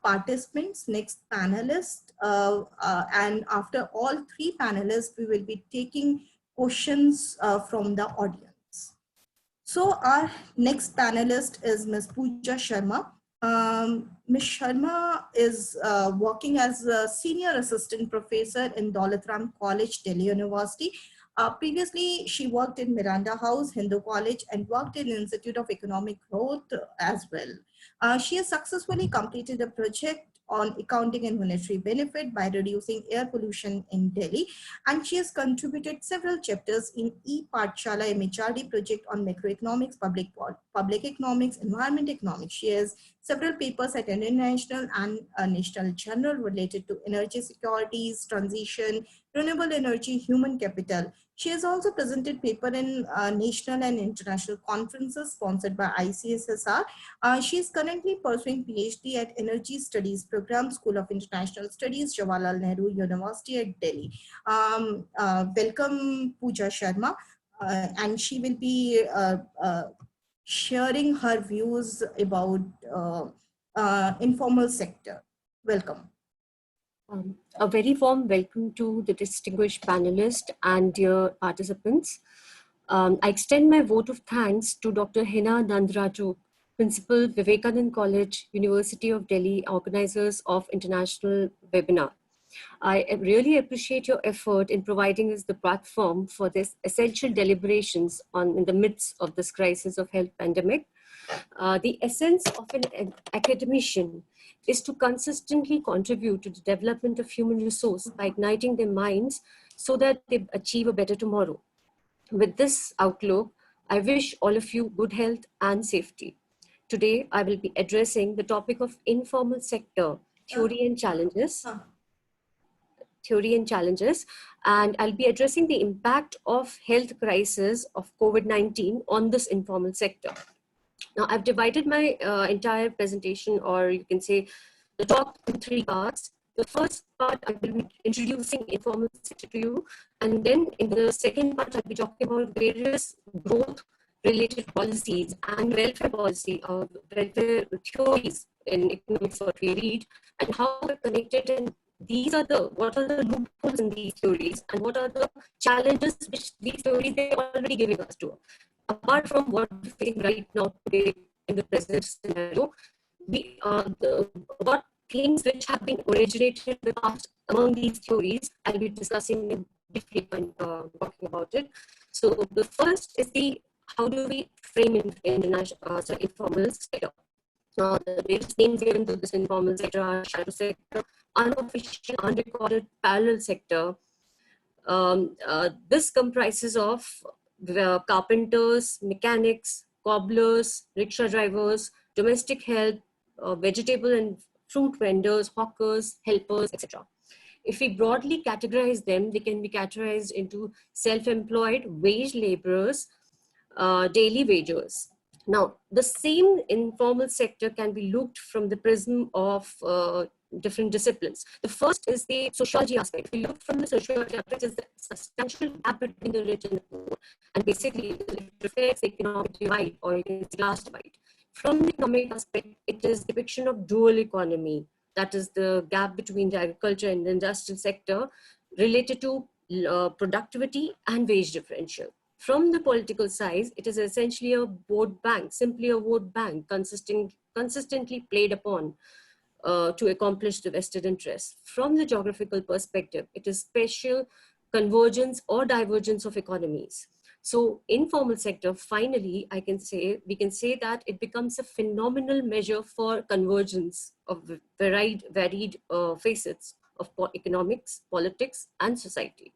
participants, next panelist. And after all three panelists, we will be taking questions from the audience. So our next panelist is Ms. Pooja Sharma. Ms. Sharma is working as a senior assistant professor in Daulatram College, Delhi University. Previously, she worked in Miranda House, Hindu College, and worked in Institute of Economic Growth as well. She has successfully completed a project on accounting and monetary benefit by reducing air pollution in Delhi. And she has contributed several chapters in E-Pathshala MHRD project on macroeconomics, public economics, environment economics. She has several papers at international and national journal related to energy securities, transition, renewable energy, human capital. She has also presented paper in national and international conferences sponsored by ICSSR. She is currently pursuing PhD at Energy Studies Program, School of International Studies, Jawaharlal Nehru University at Delhi. Welcome, Pooja Sharma, and she will be sharing her views about informal sector. Welcome. A very warm welcome to the distinguished panelists and dear participants. I extend my vote of thanks to Dr. Hina Nandraju, Principal, Vivekananda College, University of Delhi, organizers of international webinar. I really appreciate your effort in providing us the platform for this essential deliberations in the midst of this crisis of health pandemic. The essence of an academician is to consistently contribute to the development of human resource by igniting their minds so that they achieve a better tomorrow. With this outlook, I wish all of you good health and safety. Today, I will be addressing the topic of informal sector, theory and challenges. And I'll be addressing the impact of health crisis of COVID-19 on this informal sector. Now, I've divided my entire presentation, or you can say the talk, in three parts. The first part, I will be introducing informal sector to you. And then in the second part, I'll be talking about various growth-related policies and welfare policy, welfare theories in economics, what we read, and how they're connected, and what are the loopholes in these theories, and what are the challenges which these theories they're already giving us to. Apart from what we're facing right now today in the present scenario, what things which have been originated in the past among these theories, I'll be discussing briefly when talking about it. So the first is how do we frame informal sector? The various names given to this informal sector are shadow sector, unofficial, unrecorded, parallel sector. This comprises of the carpenters, mechanics, cobblers, rickshaw drivers, domestic help, vegetable and fruit vendors, hawkers, helpers, etc. If we broadly categorize them, they can be categorized into self-employed, wage laborers, daily wagers. Now, the same informal sector can be looked from the prism of different disciplines. The first is the sociology aspect. If we look from the sociology aspect, is the substantial gap between the rich and the poor, and basically it reflects the economic divide, or you can say class divide. From the economic aspect, it is depiction of dual economy, that is the gap between the agriculture and the industrial sector related to productivity and wage differential. From the political side, it is essentially a vote bank, simply a vote bank consistently played upon to accomplish the vested interests. From the geographical perspective, it is spatial convergence or divergence of economies. So informal sector, finally, we can say that it becomes a phenomenal measure for convergence of varied facets of economics, politics, and society.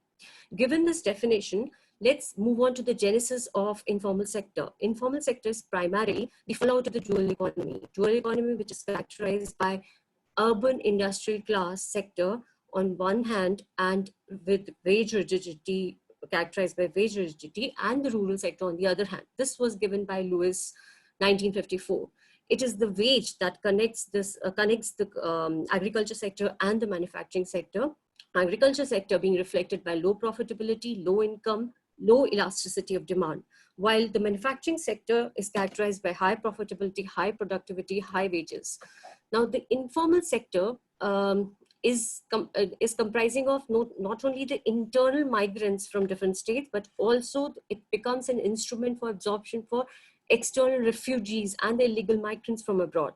Given this definition, let's move on to the genesis of informal sector. Informal sector is primarily the fallout of the dual economy which is characterized by urban industrial class sector on one hand and with wage rigidity, characterized by wage rigidity, and the rural sector on the other hand. This was given by Lewis, 1954. It is the wage that connects the agriculture sector and the manufacturing sector. Agriculture sector being reflected by low profitability, low income, low elasticity of demand, while the manufacturing sector is characterized by high profitability, high productivity, high wages. Now, the informal sector is comprising of not only the internal migrants from different states, but also it becomes an instrument for absorption for external refugees and the illegal migrants from abroad.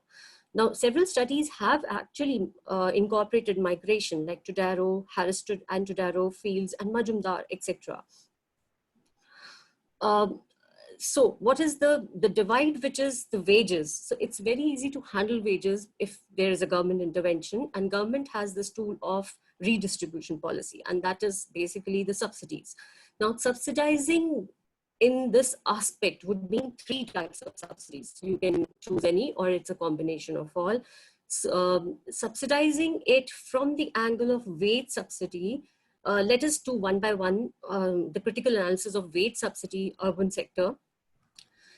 Now, several studies have actually incorporated migration, like Todaro, Harriston and Todaro, Fields and Majumdar, etc. So what is the divide, which is the wages? So it's very easy to handle wages if there is a government intervention, and government has this tool of redistribution policy, and that is basically the subsidies. Now, subsidizing in this aspect would mean three types of subsidies. You can choose any, or it's a combination of all. So, subsidizing it from the angle of wage subsidy, let us do one by one the critical analysis of wage subsidy, urban sector.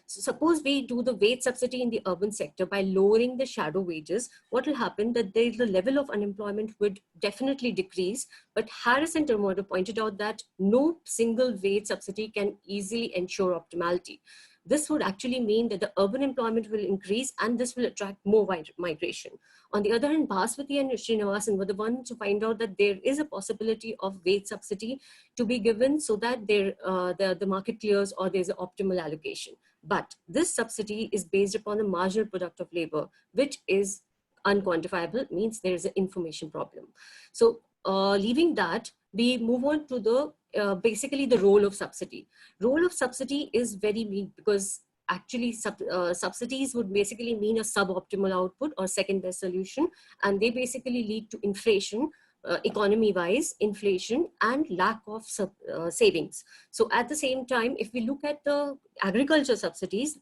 So suppose we do the wage subsidy in the urban sector by lowering the shadow wages. What will happen that the level of unemployment would definitely decrease. But Harris and Termodo pointed out that no single wage subsidy can easily ensure optimality. This would actually mean that the urban employment will increase and this will attract more migration. On the other hand, Bhaswati and Srinivasan were the ones to find out that there is a possibility of wage subsidy to be given so that the market clears or there's an optimal allocation. But this subsidy is based upon a marginal product of labor, which is unquantifiable, means there is an information problem. So leaving that, we move on to the basically the role of subsidy. Role of subsidy is very mean because actually subsidies would basically mean a suboptimal output or second best solution, and they basically lead to inflation, economy-wise, inflation and lack of savings. So at the same time, if we look at the agriculture subsidies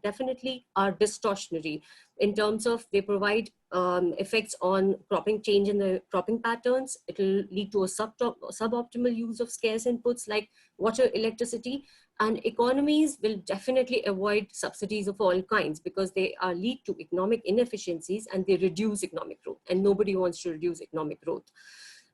definitely are distortionary in terms of they provide effects on cropping, change in the cropping patterns. It will lead to a suboptimal use of scarce inputs like water, electricity, and economies will definitely avoid subsidies of all kinds because they lead to economic inefficiencies and they reduce economic growth, and nobody wants to reduce economic growth.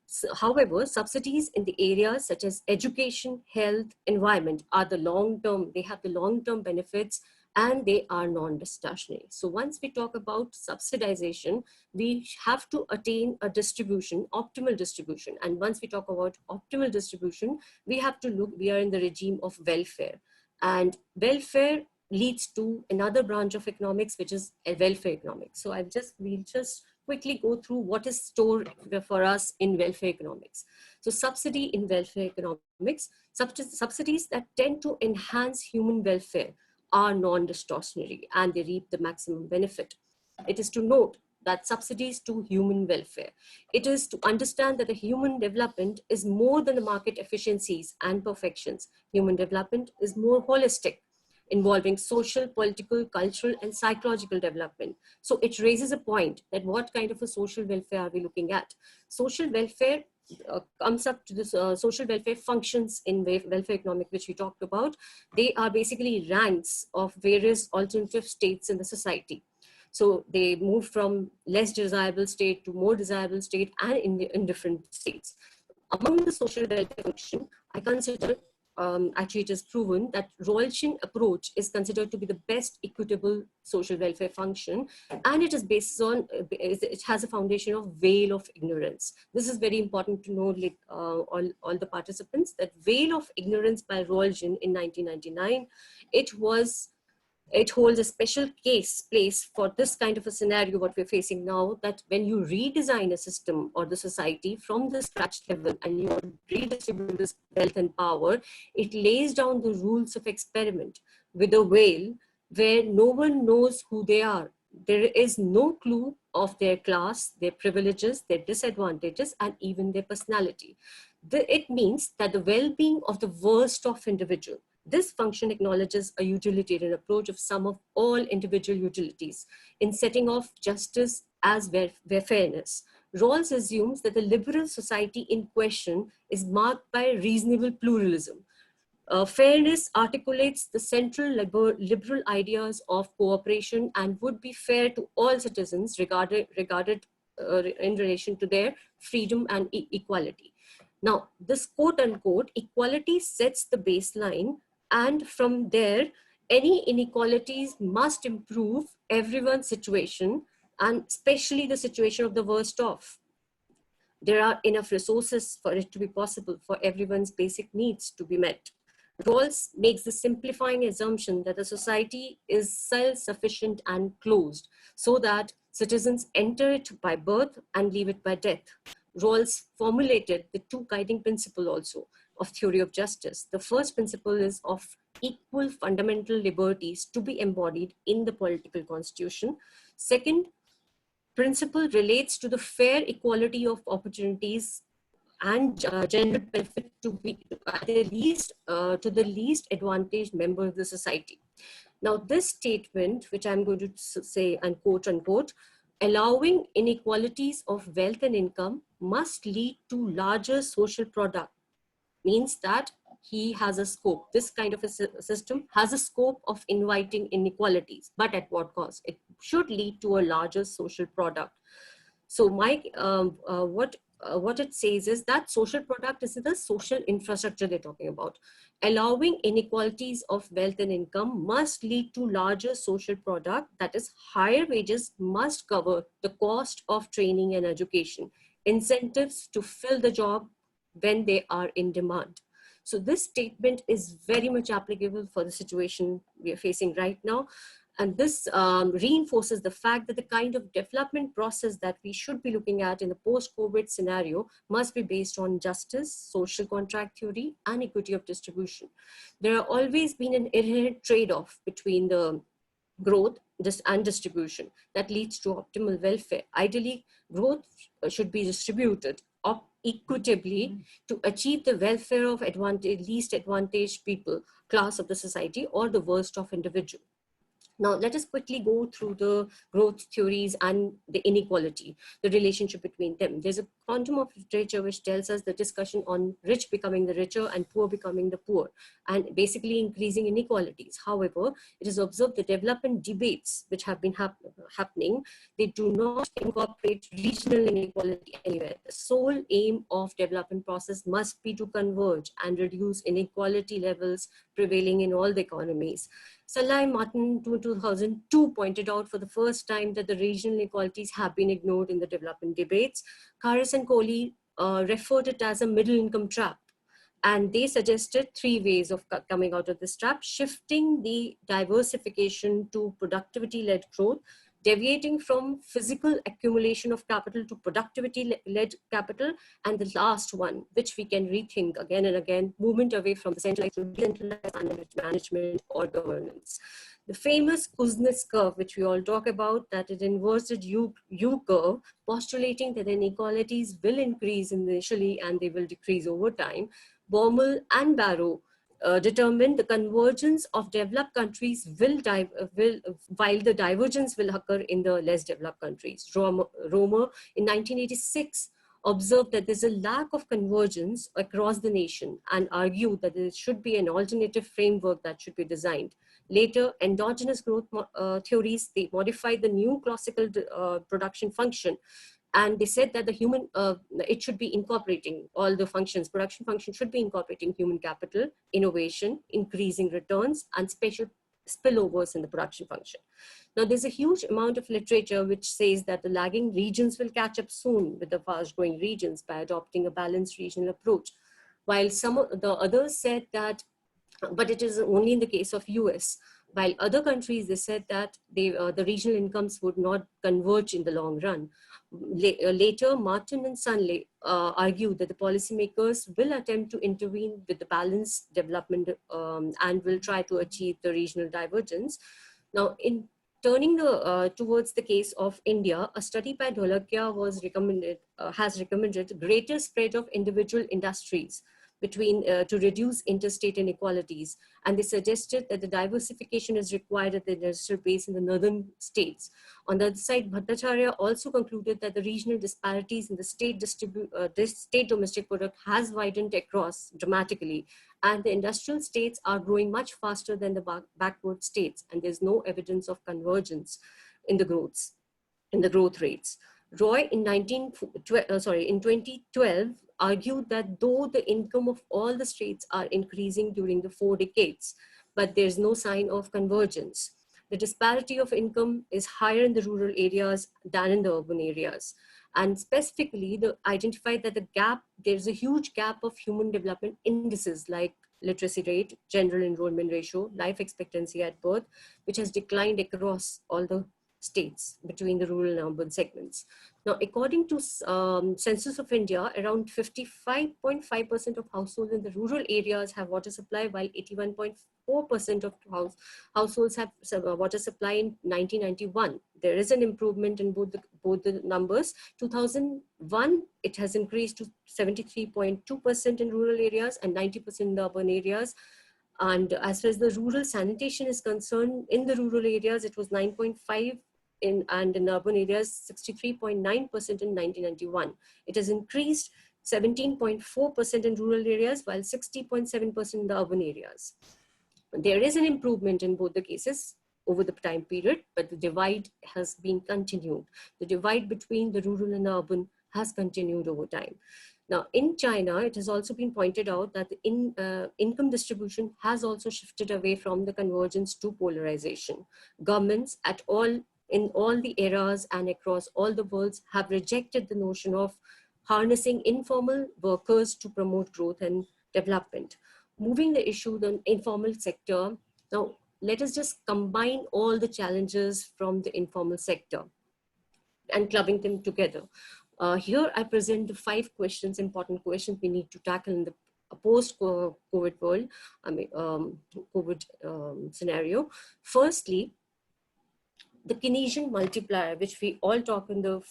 So, however, subsidies in the areas such as education, health, environment are the long-term, they have the long-term benefits and they are non-distortionary. So once we talk about subsidization, we have to attain a distribution, optimal distribution. And once we talk about optimal distribution, we have to look, we are in the regime of welfare. And welfare leads to another branch of economics, which is welfare economics. So we'll just quickly go through what is stored for us in welfare economics. So subsidy in welfare economics, subsidies that tend to enhance human welfare are non-distortionary and they reap the maximum benefit. It is to note that subsidies to human welfare. It is to understand that the human development is more than the market efficiencies and perfections. Human development is more holistic, involving social, political, cultural, and psychological development. So it raises a point that what kind of a social welfare are we looking at? Social welfare comes up to this social welfare functions in welfare economic, which we talked about. They are basically ranks of various alternative states in the society. So they move from less desirable state to more desirable state and in different states. Among the social welfare function, I consider actually it is proven that Rawlsian approach is considered to be the best equitable social welfare function, and it is based on, it has a foundation of veil of ignorance. This is very important to know, like all the participants, that veil of ignorance by Rawlsian in 1999, it holds a special place for this kind of a scenario, what we're facing now, that when you redesign a system or the society from the scratch level and you redistribute this wealth and power, it lays down the rules of experiment with a veil where no one knows who they are. There is no clue of their class, their privileges, their disadvantages, and even their personality. It means that the well-being of the worst of individual. This function acknowledges a utilitarian approach of sum of all individual utilities in setting off justice as where fairness. Rawls assumes that the liberal society in question is marked by reasonable pluralism. Fairness articulates the central liberal ideas of cooperation and would be fair to all citizens regarded in relation to their freedom and equality. Now, this quote unquote equality sets the baseline, and from there, any inequalities must improve everyone's situation, and especially the situation of the worst off. There are enough resources for it to be possible for everyone's basic needs to be met. Rawls makes the simplifying assumption that a society is self-sufficient and closed, so that citizens enter it by birth and leave it by death. Rawls formulated the two guiding principles also of theory of justice. The first principle is of equal fundamental liberties to be embodied in the political constitution. Second principle relates to the fair equality of opportunities and general benefit to the least advantaged member of the society. Now, this statement, which I'm going to say and quote unquote, allowing inequalities of wealth and income must lead to larger social product, means that he has a scope. This kind of a system has a scope of inviting inequalities, but at what cost? It should lead to a larger social product. So what it says is that social product is the social infrastructure they're talking about. Allowing inequalities of wealth and income must lead to larger social product, that is, higher wages must cover the cost of training and education, incentives to fill the job when they are in demand. So this statement is very much applicable for the situation we are facing right now. And this reinforces the fact that the kind of development process that we should be looking at in the post-COVID scenario must be based on justice, social contract theory, and equity of distribution. There has always been an inherent trade-off between the growth and distribution that leads to optimal welfare. Ideally, growth should be distributed equitably to achieve the welfare of least advantaged people, class of the society, or the worst of individual. Now, let us quickly go through the growth theories and the inequality, the relationship between them. There's a quantum of literature which tells us the discussion on rich becoming the richer and poor becoming the poor, and basically increasing inequalities. However, it is observed the development debates which have been happening, they do not incorporate regional inequality anywhere. The sole aim of development process must be to converge and reduce inequality levels prevailing in all the economies. Salai Martin, 2002, pointed out for the first time that the regional inequalities have been ignored in the development debates. Karas and Kohli referred it as a middle income trap. And they suggested three ways of coming out of this trap: shifting the diversification to productivity-led growth, deviating from physical accumulation of capital to productivity-led capital, and the last one, which we can rethink again and again, movement away from the centralized to decentralized management or governance. The famous Kuznets curve, which we all talk about, that it inverted U curve, postulating that inequalities will increase initially and they will decrease over time. Baumol and Barrow determined the convergence of developed countries while the divergence will occur in the less developed countries. Romer in 1986 observed that there's a lack of convergence across the nation and argued that there should be an alternative framework that should be designed. Later, endogenous growth theories, they modified the new classical production function And they said that the it should be incorporating all the functions, production function should be incorporating human capital, innovation, increasing returns, and special spillovers in the production function. Now, there's a huge amount of literature which says that the lagging regions will catch up soon with the fast growing regions by adopting a balanced regional approach. While some of the others said that, but it is only in the case of US. While other countries, they said that the regional incomes would not converge in the long run. Later, Martin and Sunley argued that the policymakers will attempt to intervene with the balanced development and will try to achieve the regional divergence. Now, in turning towards the case of India, a study by Dholakia has recommended greater spread of individual industries to reduce interstate inequalities. And they suggested that the diversification is required at the industrial base in the northern states. On the other side, Bhattacharya also concluded that the regional disparities in the state domestic product has widened across dramatically, and the industrial states are growing much faster than the backward states, and there's no evidence of convergence in the growth rates. Roy in 2012 argued that though the income of all the states are increasing during the 4 decades, but there's no sign of convergence. The disparity of income is higher in the rural areas than in the urban areas. And specifically, they identified that there's a huge gap of human development indices like literacy rate, general enrollment ratio, life expectancy at birth, which has declined across all the states between the rural and urban segments. Now, according to Census of India, around 55.5% of households in the rural areas have water supply, while 81.4% of households have water supply in 1991. There is an improvement in both the numbers. 2001, it has increased to 73.2% in rural areas and 90% in the urban areas. And as far as the rural sanitation is concerned, in the rural areas, it was 9.5%. And in urban areas, 63.9% in 1991. It has increased 17.4% in rural areas, while 60.7% in the urban areas. There is an improvement in both the cases over the time period, but the divide has been continued. The divide between the rural and urban has continued over time. Now, in China, it has also been pointed out that the income distribution has also shifted away from the convergence to polarization. Governments in all the eras and across all the worlds have rejected the notion of harnessing informal workers to promote growth and development. Moving the issue, the informal sector. Now, let us just combine all the challenges from the informal sector and clubbing them together. Here I present the 5 important questions we need to tackle in the post-COVID world, COVID scenario. Firstly, the Keynesian multiplier, which we all talk in the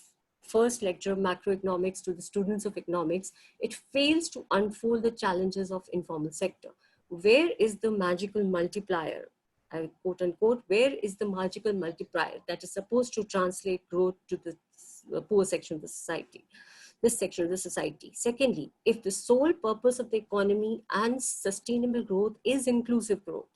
first lecture of macroeconomics to the students of economics, it fails to unfold the challenges of informal sector. Where is the magical multiplier? I quote unquote, where is the magical multiplier that is supposed to translate growth to the poor section of the society? This section of the society. Secondly, if the sole purpose of the economy and sustainable growth is inclusive growth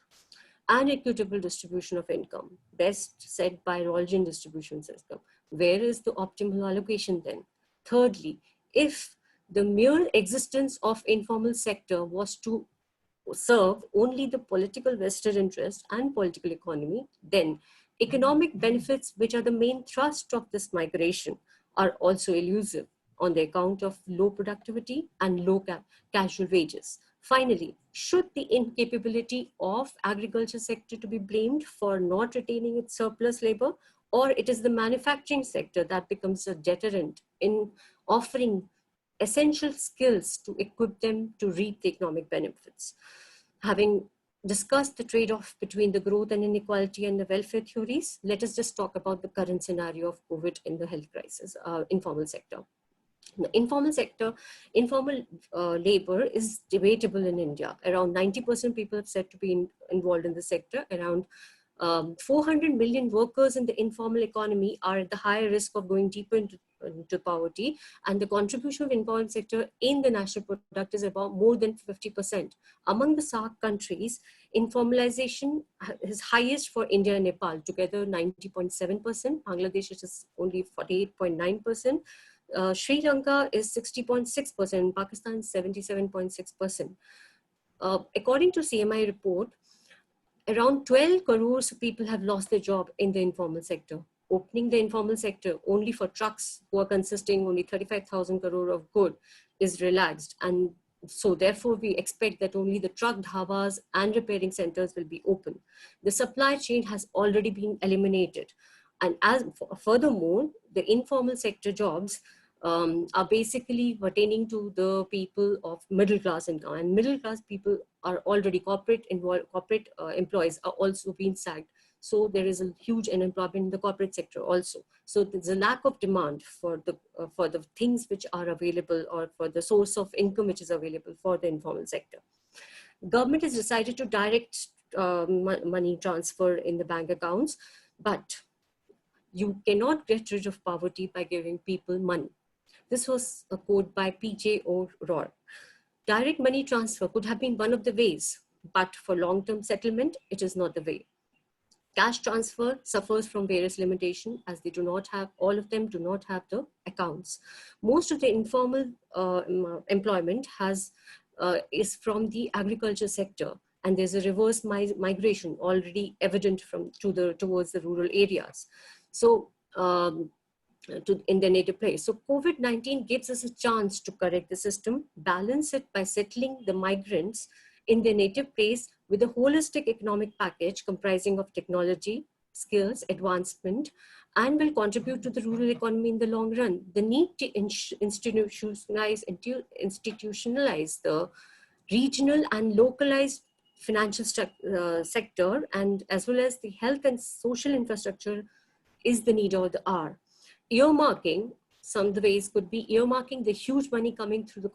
and equitable distribution of income, best said by Rolgian distribution system, where is the optimal allocation then? Thirdly, if the mere existence of informal sector was to serve only the political vested interest and political economy, then economic benefits, which are the main thrust of this migration, are also elusive on the account of low productivity and low casual wages. Finally, should the incapability of agriculture sector to be blamed for not retaining its surplus labor, or it is the manufacturing sector that becomes a deterrent in offering essential skills to equip them to reap the economic benefits? Having discussed the trade-off between the growth and inequality and the welfare theories, let us just talk about the current scenario of COVID in the health crisis, informal sector. The informal sector, informal labor is debatable in India. Around 90% people have said to be involved in the sector. Around 400 million workers in the informal economy are at the higher risk of going deeper into poverty, and the contribution of informal sector in the national product is about more than 50%. Among the SAARC countries, informalization is highest for India and Nepal, together 90.7%. Bangladesh is only 48.9%. Sri Lanka is 60.6%, Pakistan 77.6%. According to CMI report, around 12 crores of people have lost their job in the informal sector. Opening the informal sector only for trucks who are consisting only 35,000 crore of good is relaxed. And so therefore we expect that only the truck dhabas and repairing centers will be open. The supply chain has already been eliminated. And furthermore, the informal sector jobs are basically pertaining to the people of middle class income, and middle class people are already corporate employees are also being sacked. So there is a huge unemployment in the corporate sector also. So there's a lack of demand for the things which are available, or for the source of income which is available for the informal sector. Government has decided to direct money transfer in the bank accounts, but you cannot get rid of poverty by giving people money. This was a quote by P.J. O'Rourke. Direct money transfer could have been one of the ways, but for long-term settlement, it is not the way. Cash transfer suffers from various limitations, as they do not have, all of them do not have the accounts. Most of the informal employment is from the agriculture sector, and there's a reverse migration already evident towards the rural areas. So in their native place. So COVID-19 gives us a chance to correct the system, balance it by settling the migrants in their native place with a holistic economic package comprising of technology, skills, advancement, and will contribute to the rural economy in the long run. The need to institutionalize the regional and localized financial sector, and as well as the health and social infrastructure, is the need of the hour. Earmarking, some of the ways could be earmarking the huge money coming through the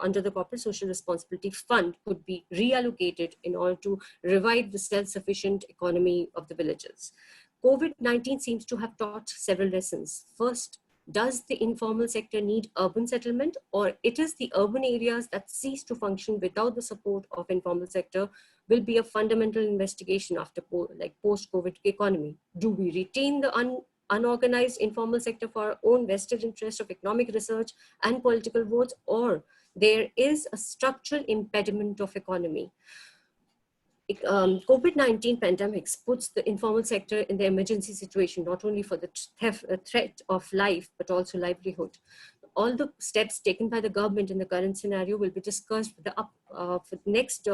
under the corporate social responsibility fund could be reallocated in order to revive the self-sufficient economy of the villages. COVID-19 seems to have taught several lessons. First, does the informal sector need urban settlement, or it is the urban areas that cease to function without the support of informal sector will be a fundamental investigation after post-COVID economy. Do we retain the unorganized informal sector for our own vested interest of economic research and political votes, or there is a structural impediment of economy? COVID-19 pandemics puts the informal sector in the emergency situation, not only for the threat of life, but also livelihood. All the steps taken by the government in the current scenario will be discussed for the next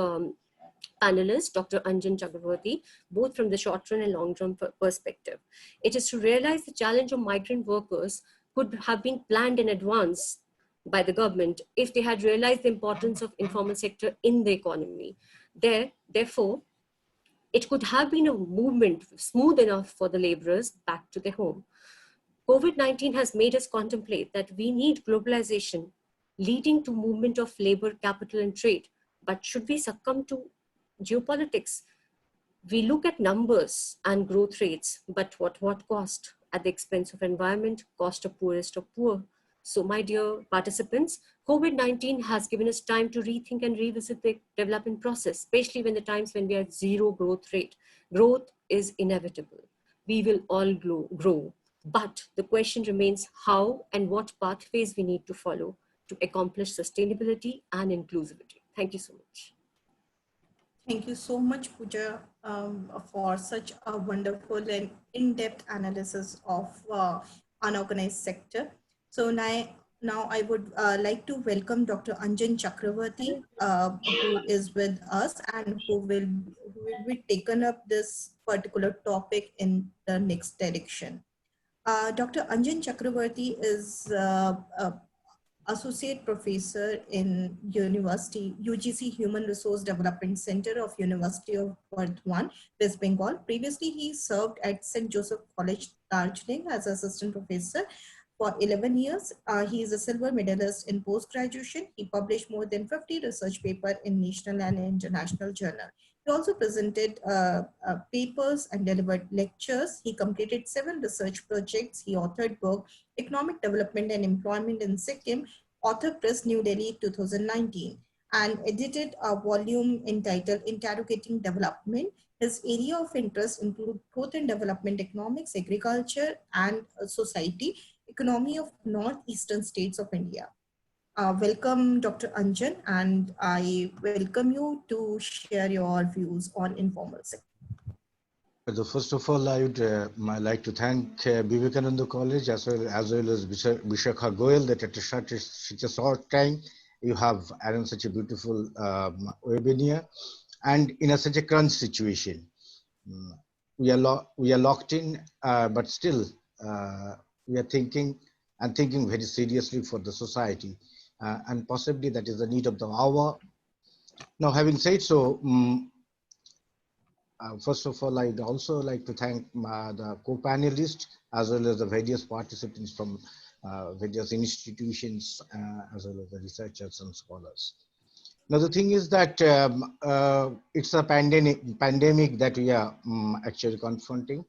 panelist, Dr. Anjan Chakravarti, both from the short-run and long-term perspective. It is to realize the challenge of migrant workers could have been planned in advance by the government if they had realized the importance of informal sector in the economy. Therefore, it could have been a movement smooth enough for the laborers back to their home. COVID-19 has made us contemplate that we need globalization leading to movement of labor, capital, and trade. But should we succumb to geopolitics? We look at numbers and growth rates, but what cost? At the expense of environment, cost of poorest of poor. So my dear participants, COVID-19 has given us time to rethink and revisit the development process, especially when the times when we are at zero growth rate. Growth is inevitable. We will all grow. But the question remains how and what pathways we need to follow to accomplish sustainability and inclusivity. Thank you so much. Thank you so much, Pooja, for such a wonderful and in-depth analysis of unorganized sector. So now I would like to welcome Dr. Anjan Chakravarti, who is with us and who will be taken up this particular topic in the next direction. Dr. Anjan Chakravarti is Associate Professor in UGC Human Resource Development Center of University of Burdwan, West Bengal. Previously, he served at St. Joseph College, Darjeeling as Assistant Professor for 11 years. He is a silver medalist in post-graduation. He published more than 50 research papers in national and international journals. He also presented papers and delivered lectures. He completed 7 research projects. He authored book, Economic Development and Employment in Sikkim, Author Press, New Delhi, 2019, and edited a volume entitled Interrogating Development, His area of interest include growth and development economics, agriculture, and society, economy of northeastern states of India. Welcome, Dr. Anjan, and I welcome you to share your views on informal sector. So first of all, I would like to thank Vivekananda College as well as Vishakha Goyal that at such a short time you have arranged such a beautiful webinar, and in such a crunch situation. We are locked in, but still we are thinking very seriously for the society, and possibly that is the need of the hour. Now, having said so, first of all, I'd also like to thank the co-panelists as well as the various participants from various institutions as well as the researchers and scholars. Now, the thing is that it's a pandemic that we are actually confronting,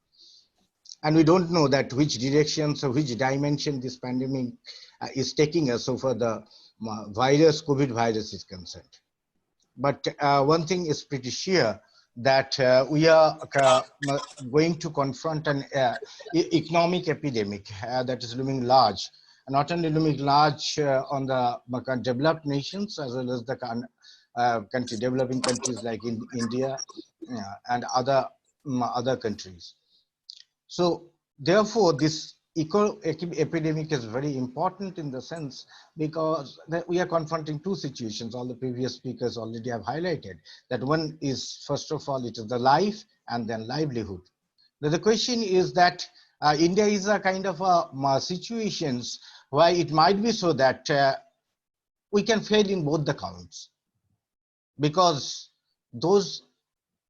and we don't know that which directions or which dimension this pandemic is taking us so far the COVID virus is concerned. But one thing is pretty sure, that we are going to confront an economic epidemic that is looming large, and not only looming large on the developed nations as well as the developing countries like in India and other countries. So therefore, this epidemic is very important in the sense because we are confronting two situations. All the previous speakers already have highlighted that one is, first of all, it is the life and then livelihood. Now the question is that India is a kind of a situations where it might be so that we can fail in both the counts, because those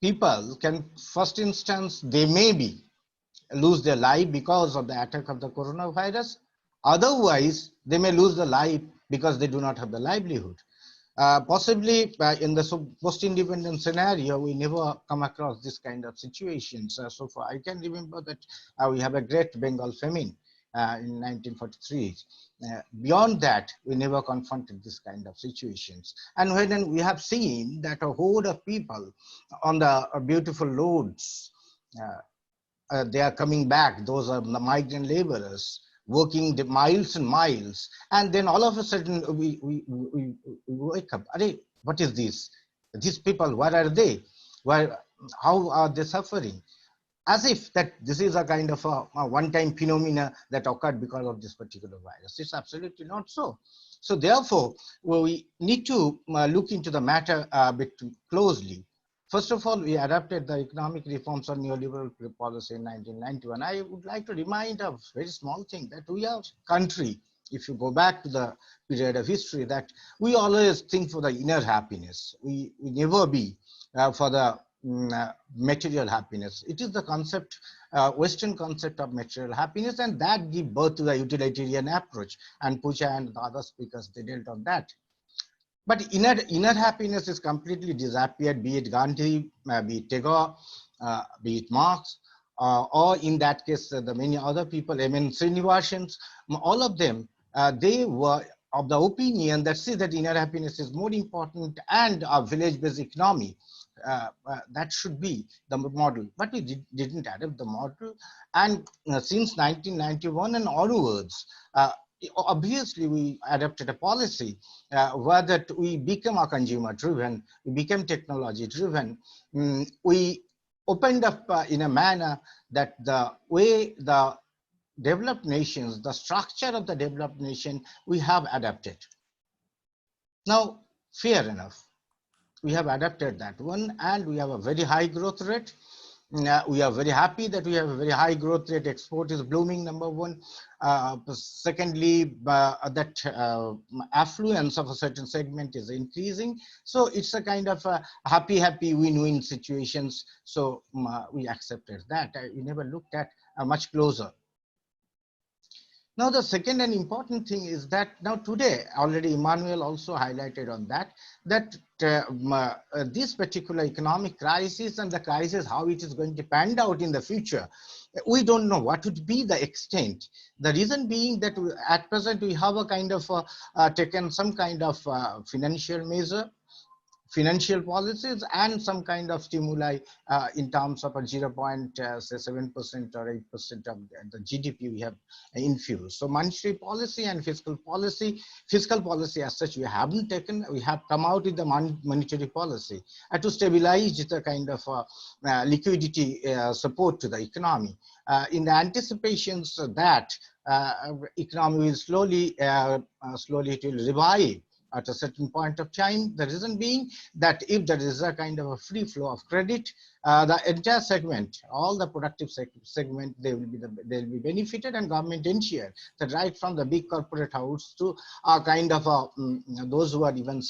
people can, first instance, they may be lose their life because of the attack of the coronavirus. Otherwise, they may lose the life because they do not have the livelihood. Possibly in the post-independent scenario, we never come across this kind of situations. So far, I can remember that we have a great Bengal famine in 1943. Beyond that, we never confronted this kind of situations. And when we have seen that a horde of people on the beautiful roads, they are coming back, those are the migrant laborers working the miles and miles, and then all of a sudden we wake up. What is this? These people, where are they? How are they suffering? As if that this is a kind of a one-time phenomena that occurred because of this particular virus. It's absolutely not so. So therefore, we need to look into the matter a bit closely. First of all, we adopted the economic reforms on neoliberal policy in 1991. I would like to remind a very small thing, that we are a country, if you go back to the period of history, that we always think for the inner happiness. We never be for the material happiness. It is the concept, Western concept of material happiness, and that give birth to the utilitarian approach. And Pucha and the other speakers, they dealt on that. But inner happiness is completely disappeared, be it Gandhi, be it Tagore, be it Marx, or in that case, the many other people, I mean, Srinivasans, all of them, they were of the opinion that that inner happiness is more important, and a village-based economy, that should be the model. But we didn't adopt the model. And since 1991 and onwards, obviously we adopted a policy where that we become a consumer driven, we became technology driven. We opened up in a manner that the way the developed nations, the structure of the developed nation, we have adapted. Now, fair enough, we have adapted that one, and we have a very high growth rate. We are very happy that we have a very high growth rate. Export is blooming, number one. Secondly, that affluence of a certain segment is increasing. So it's a kind of a happy win-win situations. So we accepted that. We never looked at much closer. Now, the second and important thing is that now today, already Emmanuel also highlighted on that, this particular economic crisis and the crisis, how it is going to pan out in the future, we don't know what would be the extent. The reason being that at present we have a kind of taken some kind of financial measure financial policies and some kind of stimuli in terms of a 0.7% or 8% of the GDP we have infused. So monetary policy and fiscal policy as such we haven't taken. We have come out with the monetary policy to stabilize the kind of liquidity support to the economy in the anticipations that economy will slowly it will revive at a certain point of time. The reason being that if there is a kind of a free flow of credit, the entire segment, all the productive segment, they will be benefited, and government ensure that right from the big corporate house to kind of those who are even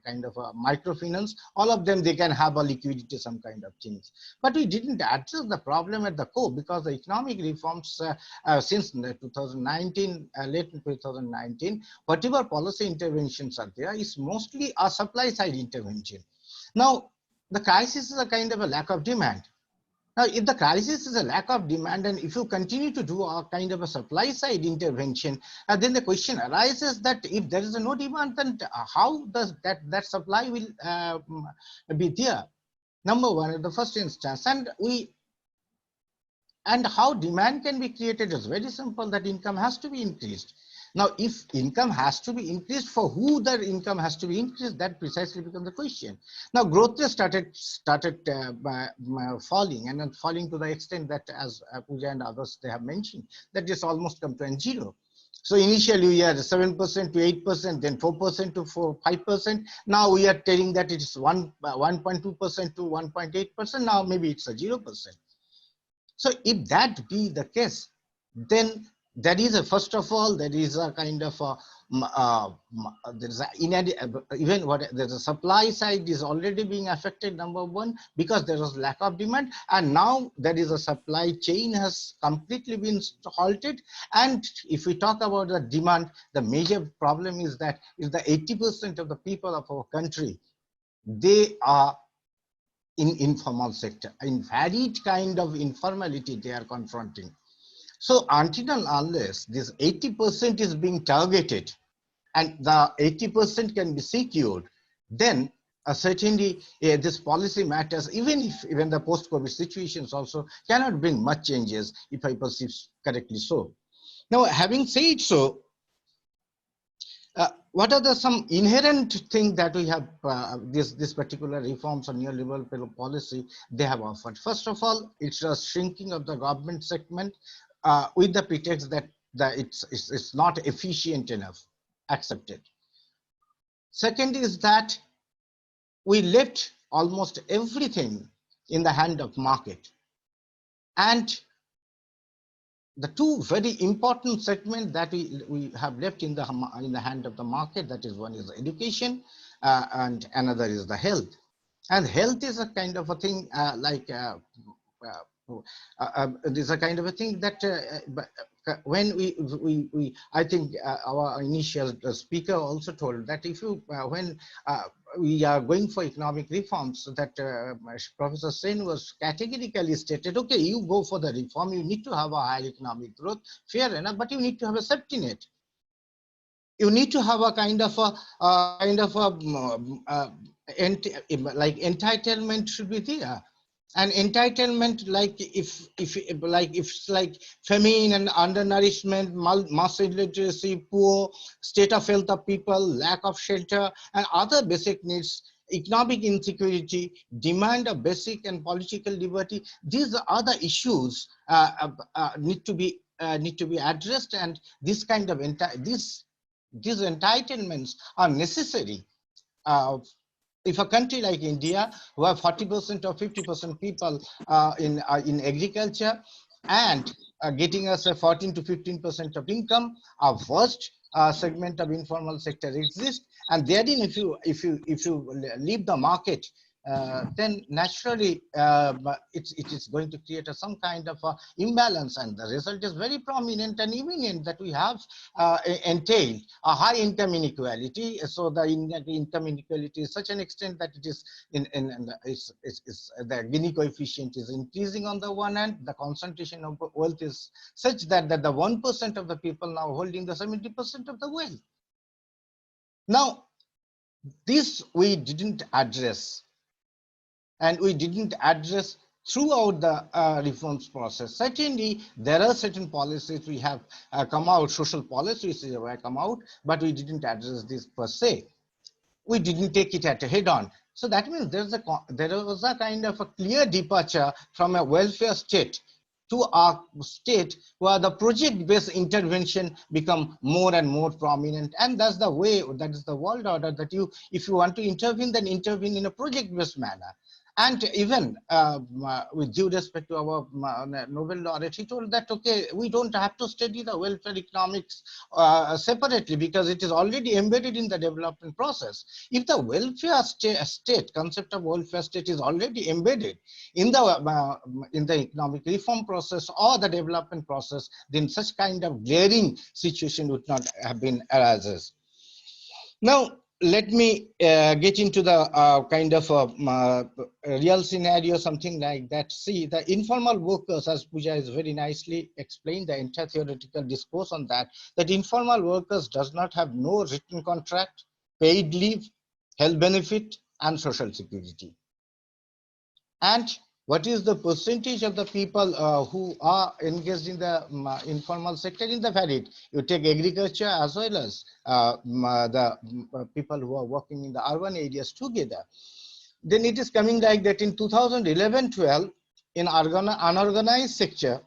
kind of a microfinance, all of them, they can have a liquidity, some kind of things. But we didn't address the problem at the core, because the economic reforms since 2019, late 2019, whatever policy interventions are there is mostly a supply side intervention. Now, the crisis is a kind of a lack of demand. Now, if the crisis is a lack of demand, and if you continue to do a kind of a supply side intervention, then the question arises that if there is no demand, then how does that supply will be there? Number one, in the first instance, and how demand can be created is very simple, that income has to be increased. Now, if income has to be increased, for who the income has to be increased, that precisely becomes the question. Now, growth rate started falling, and then falling to the extent that, as Pooja and others, they have mentioned, that it's almost come to zero. So initially we had 7% to 8%, then 4% to 5%. Now we are telling that it is 1.2% to 1.8%. Now maybe it's a 0%. So if that be the case, then there is a, first of all, there is a kind of there's a supply side is already being affected, number one, because there was lack of demand, and now there is a supply chain has completely been halted. And if we talk about the demand, the major problem is that is the 80% of the people of our country, they are in informal sector, in varied kind of informality they are confronting. So until and unless this 80% is being targeted and the 80% can be secured, then certainly this policy matters, even if the post-COVID situations also cannot bring much changes, if I perceive correctly so. Now, having said so, what are some inherent things that we have this particular reforms on neoliberal policy they have offered? First of all, it's a shrinking of the government segment with the pretext that it's not efficient enough, accepted. Second is that we left almost everything in the hand of market, and the two very important segments that we have left in the hand of the market, that is, one is education and another is the health. And health is a kind of a thing is a kind of a thing that when I think our initial speaker also told that if you when we are going for economic reforms, that Professor Sen was categorically stated, okay, you go for the reform, you need to have a higher economic growth, fair enough, but you need to have a safety net. You need to have a kind of like entitlement should be there. An entitlement, like if famine and undernourishment, mass illiteracy, poor state of health of people, lack of shelter, and other basic needs, economic insecurity, demand of basic and political liberty. These are the issues need to be addressed, and this kind of these entitlements are necessary. If a country like India, who have 40% or 50% people in agriculture and getting us a 14 to 15% of income, a vast segment of informal sector exists, and therein, if you leave the market, then naturally it is going to create some kind of imbalance, and the result is very prominent and imminent, that we have entailed a high income inequality. So the income inequality is such an extent that it is the Gini coefficient is increasing on the one hand, the concentration of wealth is such that the 1% of the people now holding the 70% of the wealth. Now, This we didn't address, and we didn't address throughout the reforms process. Certainly, there are certain policies we have come out, social policies have come out, but we didn't address this per se. We didn't take it at a head-on. So that means there was a kind of a clear departure from a welfare state to a state where the project-based intervention become more and more prominent, and that's the way, that is the world order, that if you want to intervene, then intervene in a project-based manner. And even with due respect to our Nobel laureate, he told that, okay, we don't have to study the welfare economics separately because it is already embedded in the development process. If the welfare state, concept of welfare state is already embedded in the economic reform process or the development process, then such kind of glaring situation would not have been arises. Now, let me get into the kind of real scenario, something like that. See, the informal workers, as Pooja has very nicely explained, the entire theoretical discourse on that, that informal workers does not have no written contract, paid leave, health benefit, and social security. And what is the percentage of the people who are engaged in the informal sector in the varied? You take agriculture as well as the people who are working in the urban areas together. Then it is coming like that in 2011-12, in unorganized sector,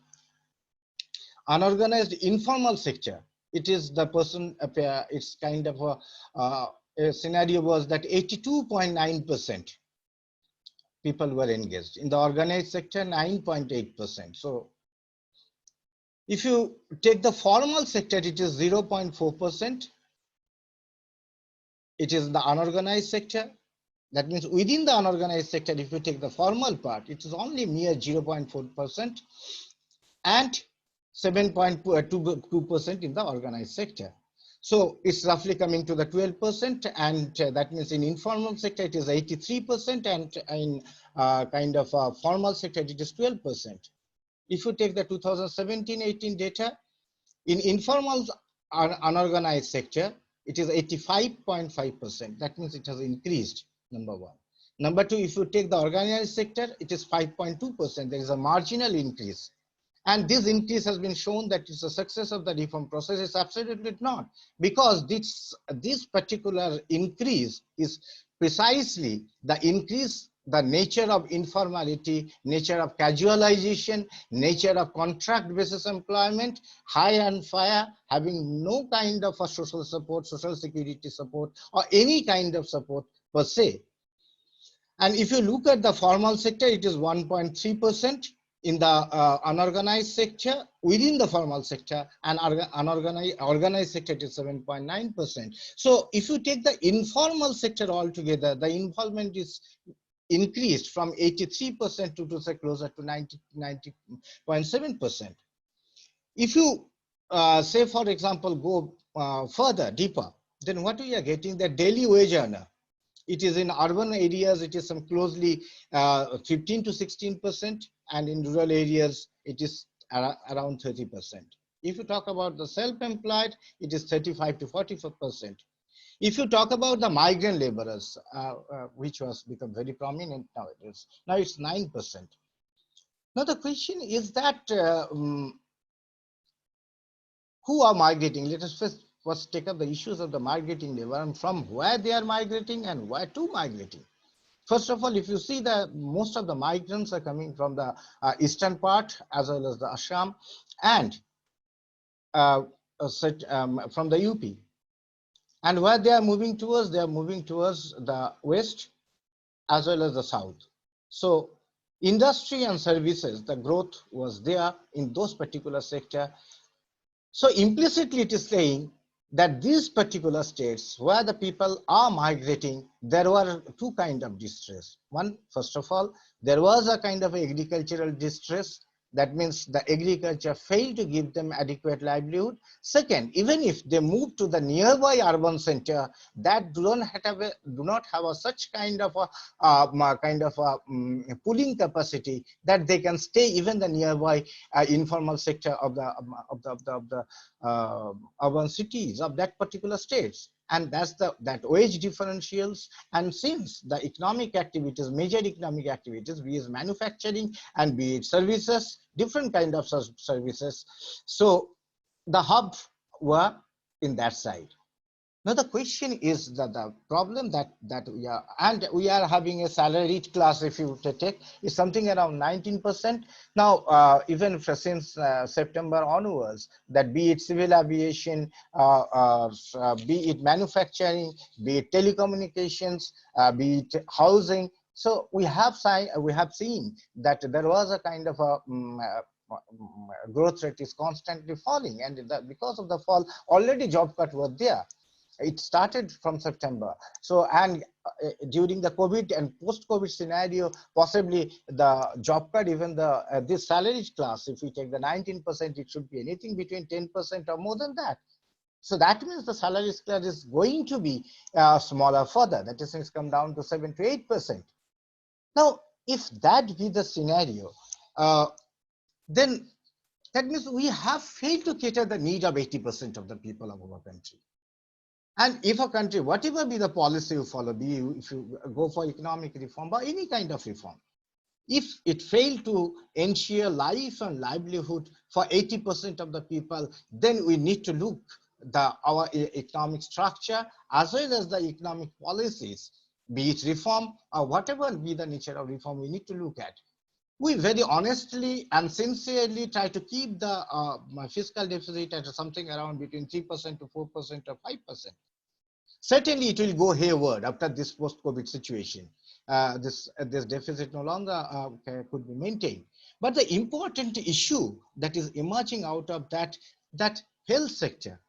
unorganized informal sector, it is the person, it's kind of a scenario was that 82.9%. people were engaged. In the organized sector, 9.8%. So if you take the formal sector, it is 0.4%. It is the unorganized sector. That means within the unorganized sector, if you take the formal part, it is only mere 0.4% and 7.2% in the organized sector. So it's roughly coming to the 12%, and that means in informal sector it is 83%, and in kind of formal sector it is 12%. If you take the 2017-18 data, in informal unorganized sector, it is 85.5%. That means it has increased, number one. Number two, if you take the organized sector, it is 5.2%. There is a marginal increase. And this increase has been shown that it's a success of the reform process. It's absolutely not, because this particular increase is precisely the increase, the nature of informality, nature of casualization, nature of contract basis employment, high and fire, having no kind of a social support, social security support, or any kind of support per se. And if you look at the formal sector, it is 1.3%. In the unorganized sector, within the formal sector, and organized sector, it is 7.9%. So if you take the informal sector altogether, the involvement is increased from 83% to say closer to 90.7%. If you say, for example, go further, deeper, then what we are getting, the daily wage earner. It is in urban areas, it is some closely 15 to 16%, and in rural areas, it is around 30%. If you talk about the self-employed, it is 35 to 44%. If you talk about the migrant laborers, which was become very prominent nowadays, now it's 9%. Now the question is that who are migrating? Let us first take up the issues of the migrating labor and from where they are migrating and where to migrating. First of all, if you see that most of the migrants are coming from the eastern part as well as the Assam and from the UP. And where they are moving towards, they are moving towards the west as well as the south. So industry and services, the growth was there in those particular sector. So implicitly it is saying that these particular states where the people are migrating, there were two kinds of distress. One, first of all, there was a kind of agricultural distress. That means the agriculture failed to give them adequate livelihood. Second, even if they move to the nearby urban center, that do not have a such kind of a pooling capacity that they can stay even the nearby informal sector of the urban cities of that particular states. And that's that wage differentials. And since the economic activities, major economic activities, be it manufacturing and be it services, different kind of services, so the hub were in that side. Now the question is that the problem that we are having a salaried class, if you take, is something around 19%. Now even since September onwards, that be it civil aviation, be it manufacturing, be it telecommunications, be it housing. So we have seen that there was a kind of a growth rate is constantly falling, and because of the fall, already job cut was there. It started from September. So, and during the COVID and post-COVID scenario, possibly the job cut, even the this salaried class, if we take the 19%, it should be anything between 10% or more than that. So that means the salary class is going to be smaller further. That is, it's come down to 7 to 8%. Now, if that be the scenario, then that means we have failed to cater the need of 80% of the people of our country. And if a country, whatever be the policy you follow, be if you go for economic reform or any kind of reform, if it failed to ensure life and livelihood for 80% of the people, then we need to look our economic structure as well as the economic policies, be it reform or whatever be the nature of reform, we need to look at. We very honestly and sincerely try to keep the fiscal deficit at something around between 3% to 4% or 5%. Certainly, it will go hayward after this post-COVID situation. This deficit no longer could be maintained. But the important issue that is emerging out of that health sector.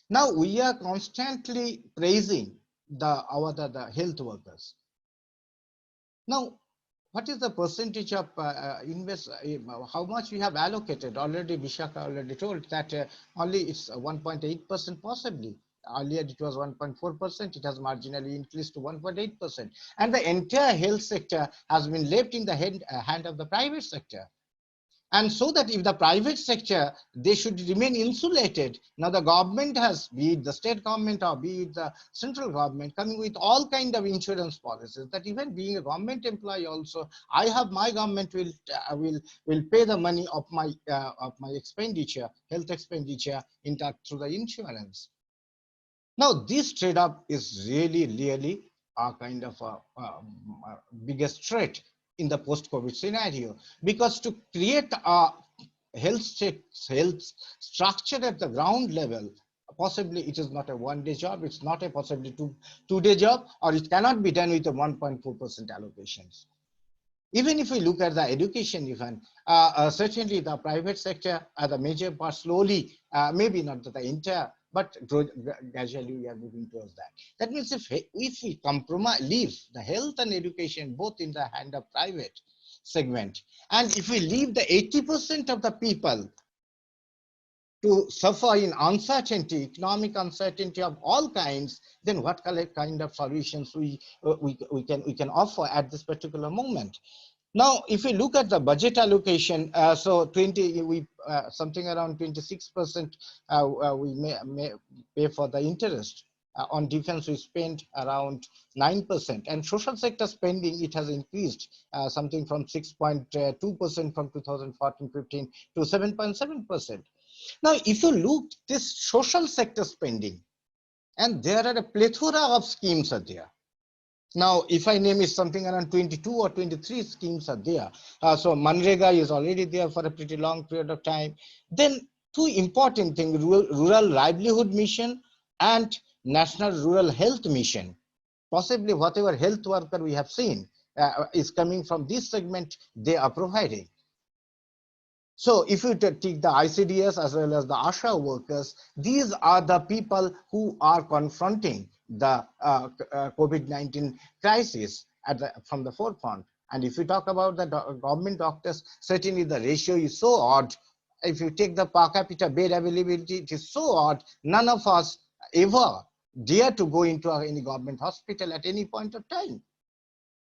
Now we are constantly praising the health workers. Now, what is the percentage of how much we have allocated? Already Vishaka already told that only it's 1.8% possibly. Earlier it was 1.4%, it has marginally increased to 1.8%. And the entire health sector has been left in the hand of the private sector. And so that if the private sector, they should remain insulated. Now the government has, be it the state government or be it the central government, coming with all kind of insurance policies, that even being a government employee also, I have my government will pay the money of my expenditure, health expenditure through the insurance. Now this trade-off is really a kind of a biggest threat in the post-COVID scenario, because to create a health structure at the ground level, possibly it is not a one-day job, it's not a possibly two-day job, or it cannot be done with a 1.4% allocations. Even if we look at the education, even certainly the private sector, the major part slowly, maybe not the entire, but gradually we are moving towards that. That means if we leave the health and education both in the hand of private segment, and if we leave the 80% of the people to suffer in uncertainty, economic uncertainty of all kinds, then what kind of solutions we can offer at this particular moment? Now, if we look at the budget allocation, so something around 26% we may pay for the interest. On defense, we spend around 9%, and social sector spending, it has increased something from 6.2% from 2014-15 to 7.7%. Now, if you look this social sector spending, and there are a plethora of schemes are there. Now, if I name it, something around 22 or 23 schemes are there. So Manrega is already there for a pretty long period of time. Then two important things, rural livelihood mission and national rural health mission. Possibly whatever health worker we have seen is coming from this segment, they are providing. So if you take the ICDS as well as the ASHA workers, these are the people who are confronting the COVID-19 crisis from the forefront. And if you talk about the government doctors, certainly the ratio is so odd. If you take the per capita bed availability, it is so odd. None of us ever dare to go into any government hospital at any point of time.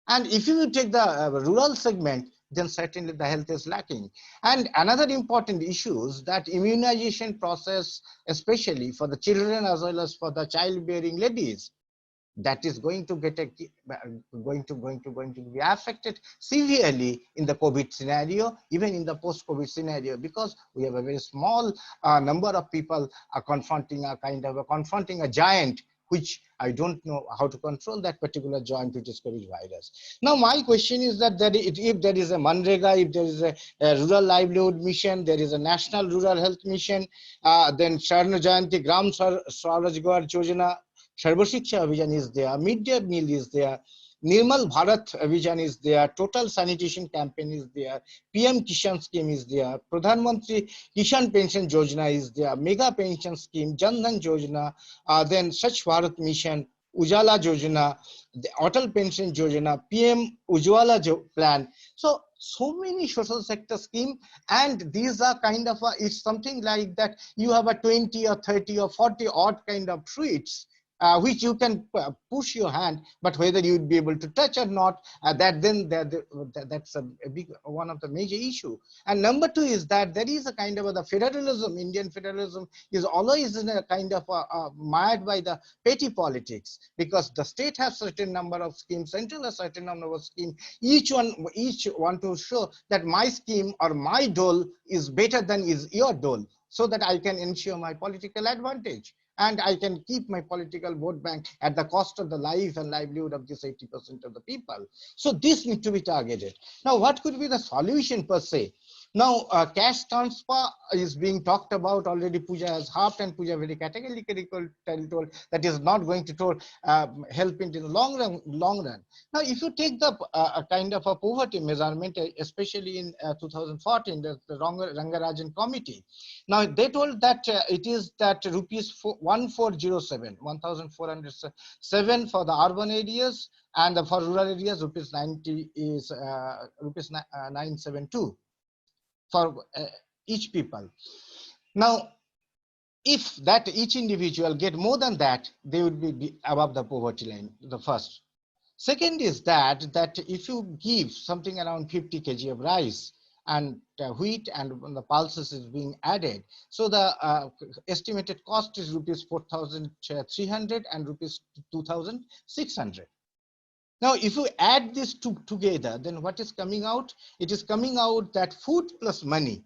And if you take the rural segment, then certainly the health is lacking. And another important issue is that immunization process, especially for the children as well as for the childbearing ladies, that is going to get going to be affected severely in the COVID scenario, even in the post-COVID scenario, because we have a very small number of people are confronting a giant, which I don't know how to control that particular giant, which is COVID virus. Now, my question is that if there is a Manrega, if there is a rural livelihood mission, there is a national rural health mission, then Sharna Jayanti Gram Swarajgar Yojana, Sarva Shiksha Abhiyan is there, midday meal is there, Nirmal Bharat Abhiyan is there, total sanitation campaign is there, PM Kishan scheme is there, Pradhan Mantri Kishan Pension Yojana is there, Mega Pension Scheme, Jan Dhan Yojana, then Swachh Bharat Mission, Ujala Yojana, the Atal Pension Yojana, PM Ujwala Plan. So many social sector schemes, and these are it's something like that you have a 20 or 30 or 40 odd kind of treats, which you can push your hand, but whether you'd be able to touch or not, that's a big one of the major issue. And number two is that there is a kind of the federalism, Indian federalism is always in a kind of mired by the petty politics, because the state has certain number of schemes, central has certain number of schemes, each want to show that my scheme or my dole is better than is your dole, so that I can ensure my political advantage. And I can keep my political vote bank at the cost of the life and livelihood of this 80% of the people. So this needs to be targeted. Now, what could be the solution per se? Now, cash transfer is being talked about already. Pooja has harped, and Pooja very categorically told that is not going to help in the long run. Now, if you take the kind of a poverty measurement, especially in 2014, the Rangarajan committee, now they told that it is that rupees 1407 for the urban areas, and for rural areas rupees 90 is rupees 972 for each people. Now, if that each individual get more than that, they would be above the poverty line, the first. Second is that if you give something around 50 kg of rice and wheat and the pulses is being added, so the estimated cost is rupees 4,300 and rupees 2,600. Now, if you add these two together, then what is coming out? It is coming out that food plus money,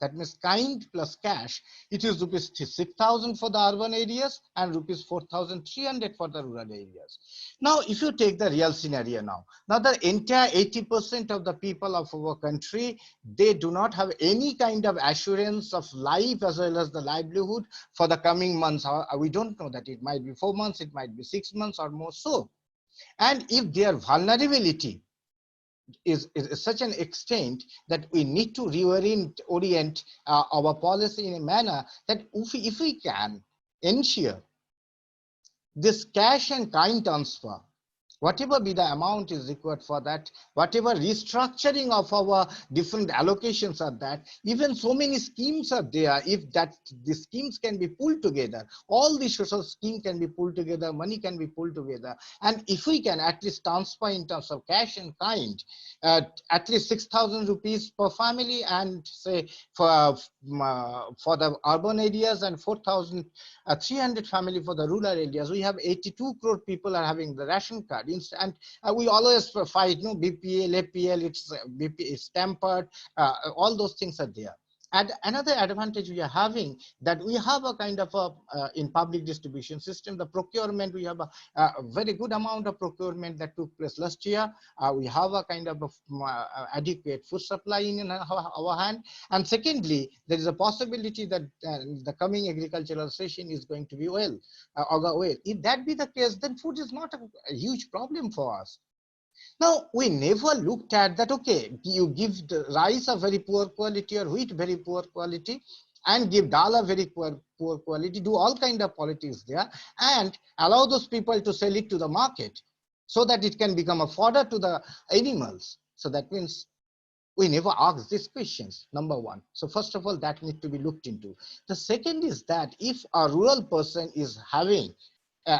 that means kind plus cash, it is rupees 6,000 for the urban areas and rupees 4,300 for the rural areas. Now, if you take the real scenario now the entire 80% of the people of our country, they do not have any kind of assurance of life as well as the livelihood for the coming months. We don't know that it might be 4 months, it might be 6 months or more so. And if their vulnerability is such an extent that we need to reorient our policy in a manner that if we can ensure this cash and kind transfer, whatever be the amount is required for that, whatever restructuring of our different allocations are that, even so many schemes are there, if that the schemes can be pulled together, all the social schemes can be pulled together, money can be pulled together, and if we can at least transfer in terms of cash and kind, at least 6,000 rupees per family, and say for the urban areas, and 4,300 family for the rural areas, we have 82 crore people are having the ration card. And we always fight, BPL, APL, BP is tempered, all those things are there. And another advantage we are having, that we have a kind of in public distribution system, the procurement, we have a very good amount of procurement that took place last year. We have a kind of adequate food supply in our hand. And secondly, there is a possibility that the coming agricultural session is going to be well. If that be the case, then food is not a huge problem for us. Now, we never looked at that, okay, you give the rice a very poor quality or wheat very poor quality, and give dal a very poor quality, do all kind of politics there, and allow those people to sell it to the market so that it can become a fodder to the animals. So that means we never asked these questions, number one. So first of all, that needs to be looked into. The second is that if a rural person is having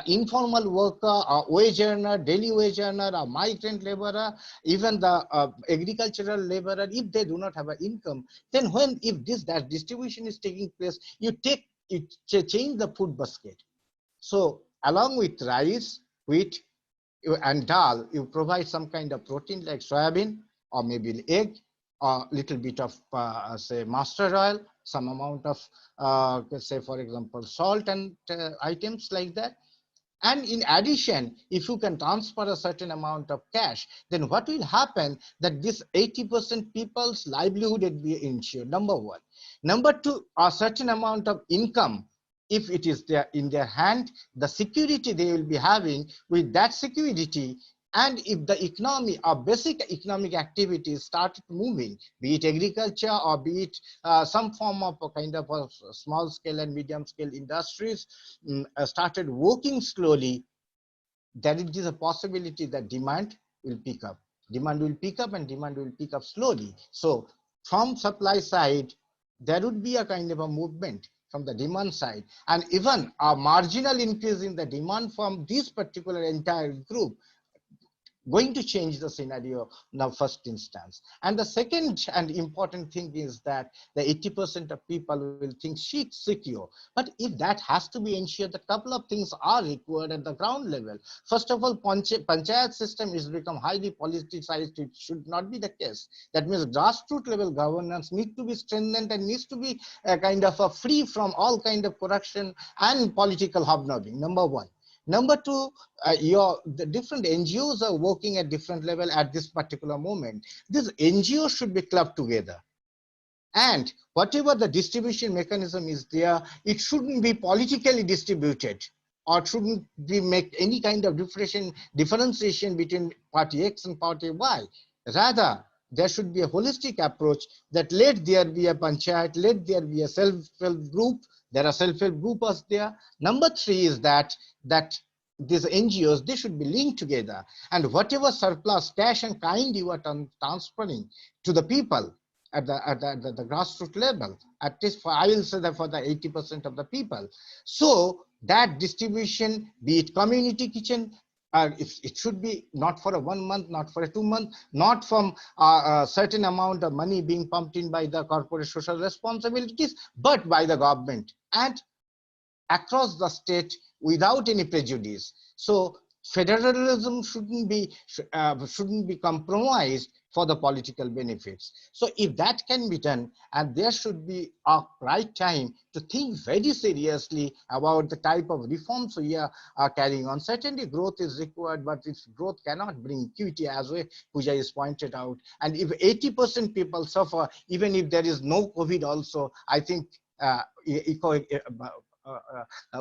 informal worker, a wage earner, daily wage earner, a migrant laborer, even the agricultural laborer, if they do not have an income, then if that distribution is taking place, you change the food basket. So along with rice, wheat, and dal, you provide some kind of protein like soybean or maybe egg, or little bit of say mustard oil, some amount of say for example salt and items like that. And in addition, if you can transfer a certain amount of cash, then what will happen that this 80% people's livelihood will be ensured, number one. Number two, a certain amount of income, if it is there in their hand, the security they will be having, with that security, and if the economy or basic economic activities started moving, be it agriculture or be it some form of a kind of a small scale and medium scale industries started working slowly, there is a possibility that demand will pick up. Demand will pick up and demand will pick up slowly. So from supply side, there would be a kind of a movement from the demand side, and even a marginal increase in the demand from this particular entire group going to change the scenario in the first instance. And the second and important thing is that the 80% of people will think secure. But if that has to be ensured, a couple of things are required at the ground level. First of all, panchayat system is become highly politicized. It should not be the case. That means grassroots level governance needs to be strengthened and needs to be kind of free from all kind of corruption and political hobnobbing, number one. Number two, the different NGOs are working at different level at this particular moment. These NGOs should be clubbed together. And whatever the distribution mechanism is there, it shouldn't be politically distributed, or shouldn't be make any kind of differentiation between party X and party Y. Rather, there should be a holistic approach that let there be a panchayat, let there be a self-help group. There are self-help groups there. Number three is that these NGOs, they should be linked together, and whatever surplus cash and kind you are transferring to the people at the grassroots level, at least for, I will say that for the 80% of the people. So that distribution, be it community kitchen, it should be not for a 1 month, not for a 2 month, not from a certain amount of money being pumped in by the corporate social responsibilities, but by the government and across the state without any prejudice. So federalism shouldn't be compromised for the political benefits. So if that can be done, and there should be a right time to think very seriously about the type of reforms we are carrying on. Certainly growth is required, but this growth cannot bring equity, as Pooja is pointed out. And if 80% people suffer, even if there is no COVID also, I think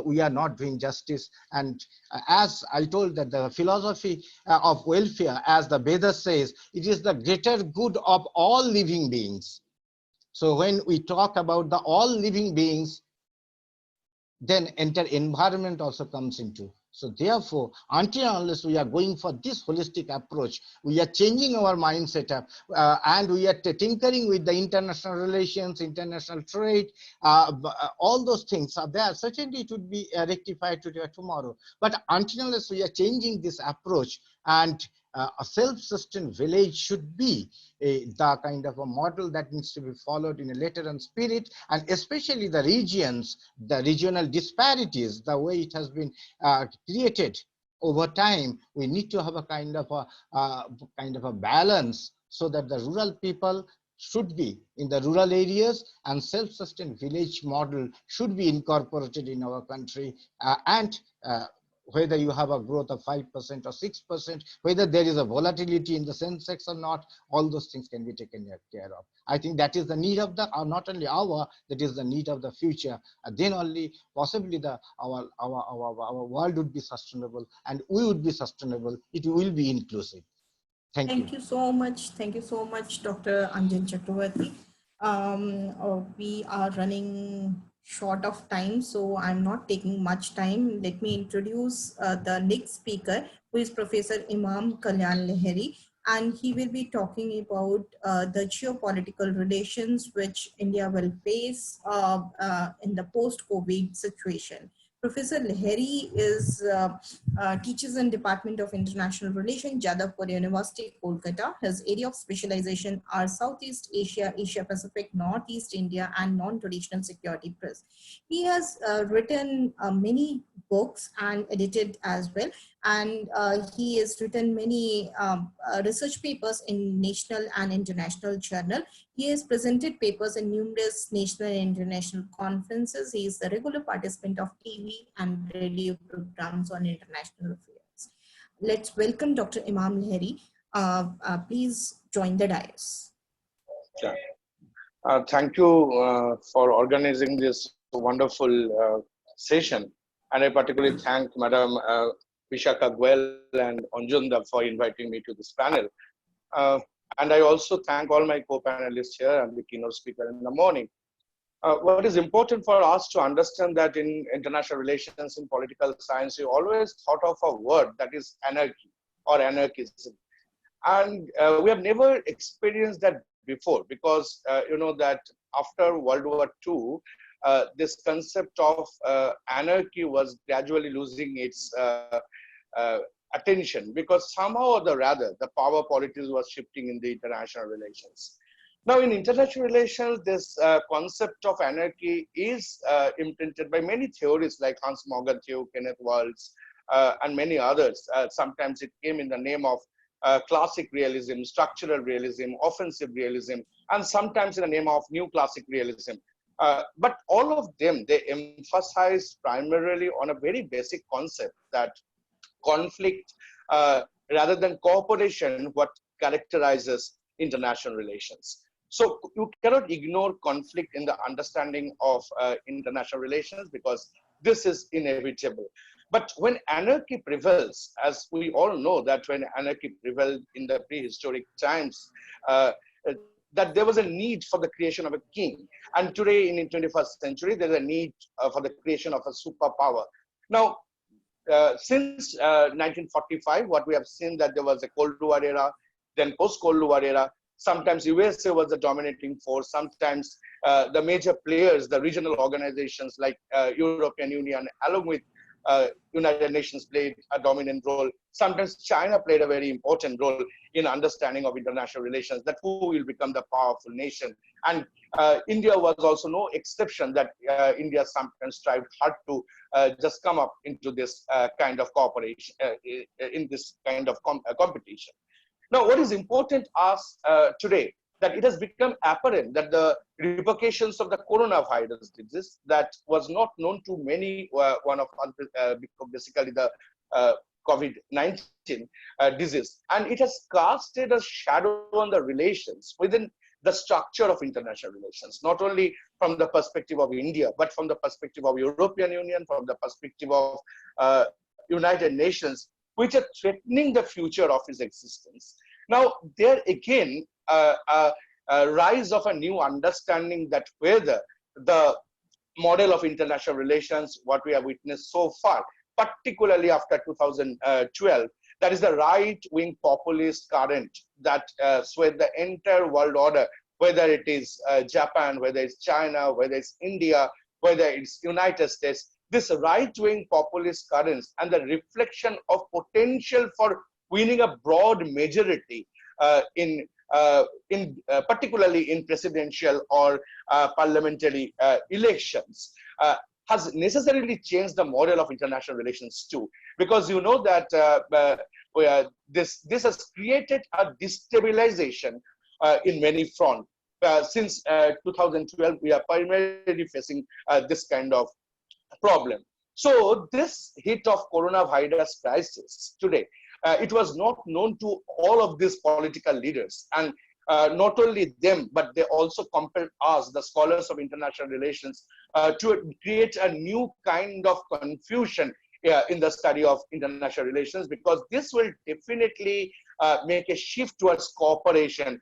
we are not doing justice. And as I told, that the philosophy of welfare, as the Vedas says, it is the greater good of all living beings. So when we talk about the all living beings, then entire environment also comes into. So therefore, until and unless we are going for this holistic approach, we are changing our mindset up, and we are tinkering with the international relations, international trade, all those things are there. Certainly it would be rectified today or tomorrow. But until and unless we are changing this approach, and a self-sustained village should be the kind of a model that needs to be followed in a letter and spirit, and especially the regions, the regional disparities, the way it has been created over time. We need to have a kind of a balance, so that the rural people should be in the rural areas, and self-sustained village model should be incorporated in our country, and whether you have a growth of 5% or 6%, whether there is a volatility in the Sensex or not, all those things can be taken care of. I think that is the need of the, not only that is the need of the future. And then only possibly our world would be sustainable, and we would be sustainable. It will be inclusive. Thank you so much. Thank you so much, Dr. Anjan Chakravarti. We are running short of time, so I'm not taking much time. Let me introduce the next speaker, who is Professor Imam Kalyan Lahiri, and he will be talking about the geopolitical relations which India will face in the post-COVID situation. Professor Lahiri teaches in Department of International Relations, Jadavpur University, Kolkata. His area of specialization are Southeast Asia, Asia Pacific, Northeast India, and non-traditional security press. He has written many books and edited as well. And he has written many research papers in national and international journal. He has presented papers in numerous national and international conferences. He is the regular participant of TV and radio programs on international affairs. Let's welcome Dr. Imam Lahiri. Please join the dais. Yeah. Thank you for organizing this wonderful session. And I particularly thank Madam Vishaka Goel and Anjunda for inviting me to this panel. And I also thank all my co-panelists here and the keynote speaker in the morning. What is important for us to understand that in international relations, in political science, you always thought of a word that is anarchy or anarchism. And we have never experienced that before because you know that after World War II, this concept of anarchy was gradually losing its attention because somehow or the rather the power politics was shifting in the international relations. Now in international relations, this concept of anarchy is imprinted by many theories like Hans Morgenthau, Kenneth Waltz, and many others. Sometimes it came in the name of classic realism, structural realism, offensive realism, and sometimes in the name of new classic realism. But all of them, they emphasize primarily on a very basic concept that conflict rather than cooperation, what characterizes international relations. So you cannot ignore conflict in the understanding of international relations because this is inevitable. But when anarchy prevails, as we all know that when anarchy prevailed in the prehistoric times, that there was a need for the creation of a king. And today in the 21st century, there's a need for the creation of a superpower. Now, since 1945, what we have seen that there was a Cold War era, then post-Cold War era. Sometimes USA was the dominating force. Sometimes the major players, the regional organizations like European Union, along with United Nations played a dominant role. Sometimes China played a very important role in understanding of international relations, that who will become the powerful nation. And India was also no exception, that India sometimes strived hard to just come up into this kind of cooperation, in this kind of competition. Now, what is important us today, that it has become apparent that the repercussions of the coronavirus disease that was not known to many, one of basically the COVID-19 disease, and it has casted a shadow on the relations within the structure of international relations, not only from the perspective of India, but from the perspective of European Union, from the perspective of United Nations, which are threatening the future of its existence. Now, there again, a rise of a new understanding that whether the model of international relations, what we have witnessed so far, particularly after 2012, that is the right-wing populist current that swayed the entire world order, whether it is Japan, whether it's China, whether it's India, whether it's United States. This right-wing populist currents and the reflection of potential for winning a broad majority particularly in presidential or parliamentary elections has necessarily changed the model of international relations too, because you know that this has created a destabilization in many fronts. Since 2012, we are primarily facing this kind of problem. So this hit of coronavirus crisis today, it was not known to all of these political leaders, and not only them, but they also compelled us, the scholars of international relations, to create a new kind of confusion in the study of international relations, because this will definitely make a shift towards cooperation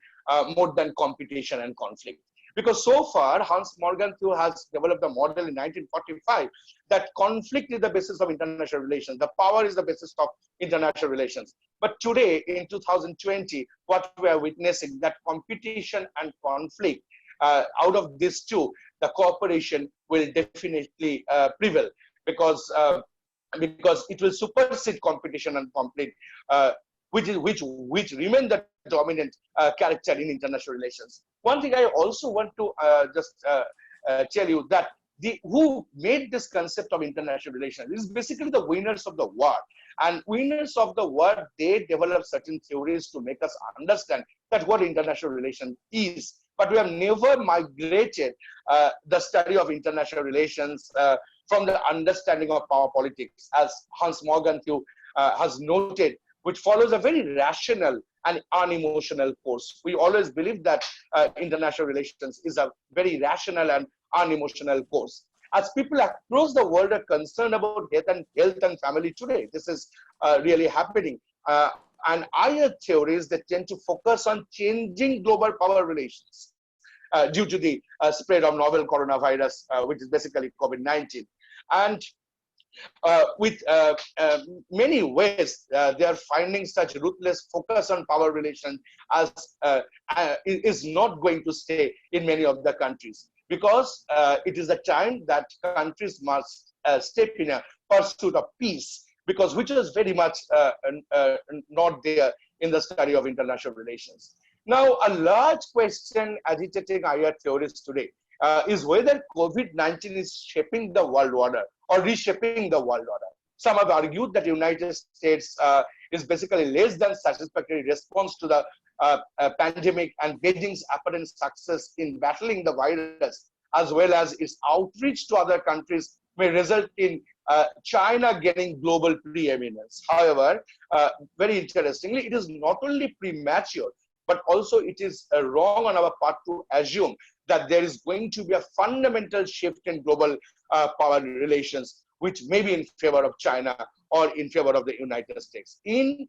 more than competition and conflict. Because so far, Hans Morgenthau has developed a model in 1945 that conflict is the basis of international relations. The power is the basis of international relations. But today, in 2020, what we are witnessing, that competition and conflict, out of these two, the cooperation will definitely prevail. because it will supersede competition and complete, which remain the dominant character in international relations. One thing I also want to tell you that who made this concept of international relations is basically the winners of the war. And winners of the war, they develop certain theories to make us understand that what international relation is. But we have never migrated the study of international relations from the understanding of power politics, as Hans Morgenthau has noted, which follows a very rational and unemotional course. We always believe that international relations is a very rational and unemotional course. As people across the world are concerned about health and family today, this is really happening. And higher theories that tend to focus on changing global power relations due to the spread of novel coronavirus, which is basically COVID-19. And with many ways, they are finding such ruthless focus on power relations as is not going to stay in many of the countries, because it is a time that countries must step in a pursuit of peace, because which is very much not there in the study of international relations. Now, a large question agitating higher theories today is whether COVID-19 is shaping the world order or reshaping the world order. Some have argued that the United States is basically less than satisfactory response to the pandemic, and Beijing's apparent success in battling the virus, as well as its outreach to other countries, may result in China gaining global preeminence. However, very interestingly, it is not only premature, but also it is wrong on our part to assume that there is going to be a fundamental shift in global power relations, which may be in favor of China or in favor of the United States. In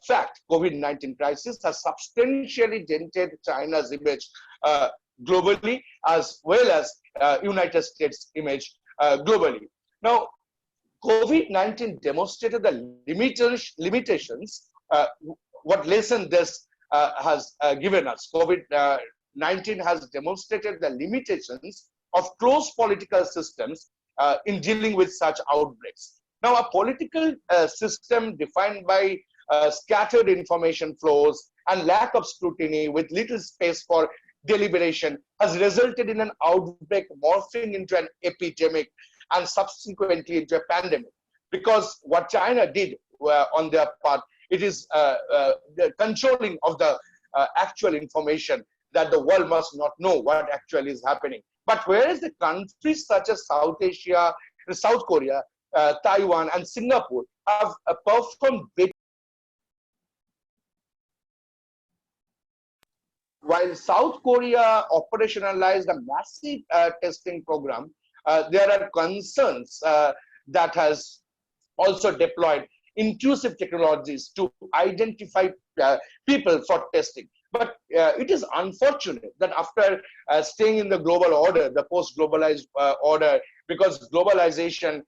fact, COVID-19 crisis has substantially dented China's image globally, as well as United States image globally. Now, COVID-19 demonstrated the limitations, what lesson this has given us. COVID-19 has demonstrated the limitations of closed political systems in dealing with such outbreaks. Now, a political system defined by scattered information flows and lack of scrutiny with little space for deliberation has resulted in an outbreak morphing into an epidemic and subsequently into a pandemic. Because what China did on their part, it is the controlling of the actual information that the world must not know what actually is happening. But whereas the countries such as South Asia, South Korea, Taiwan, and Singapore have performed better, while South Korea operationalized a massive testing program, there are concerns that has also deployed intrusive technologies to identify people for testing. But it is unfortunate that after staying in the global order, the post-globalized order, because globalization,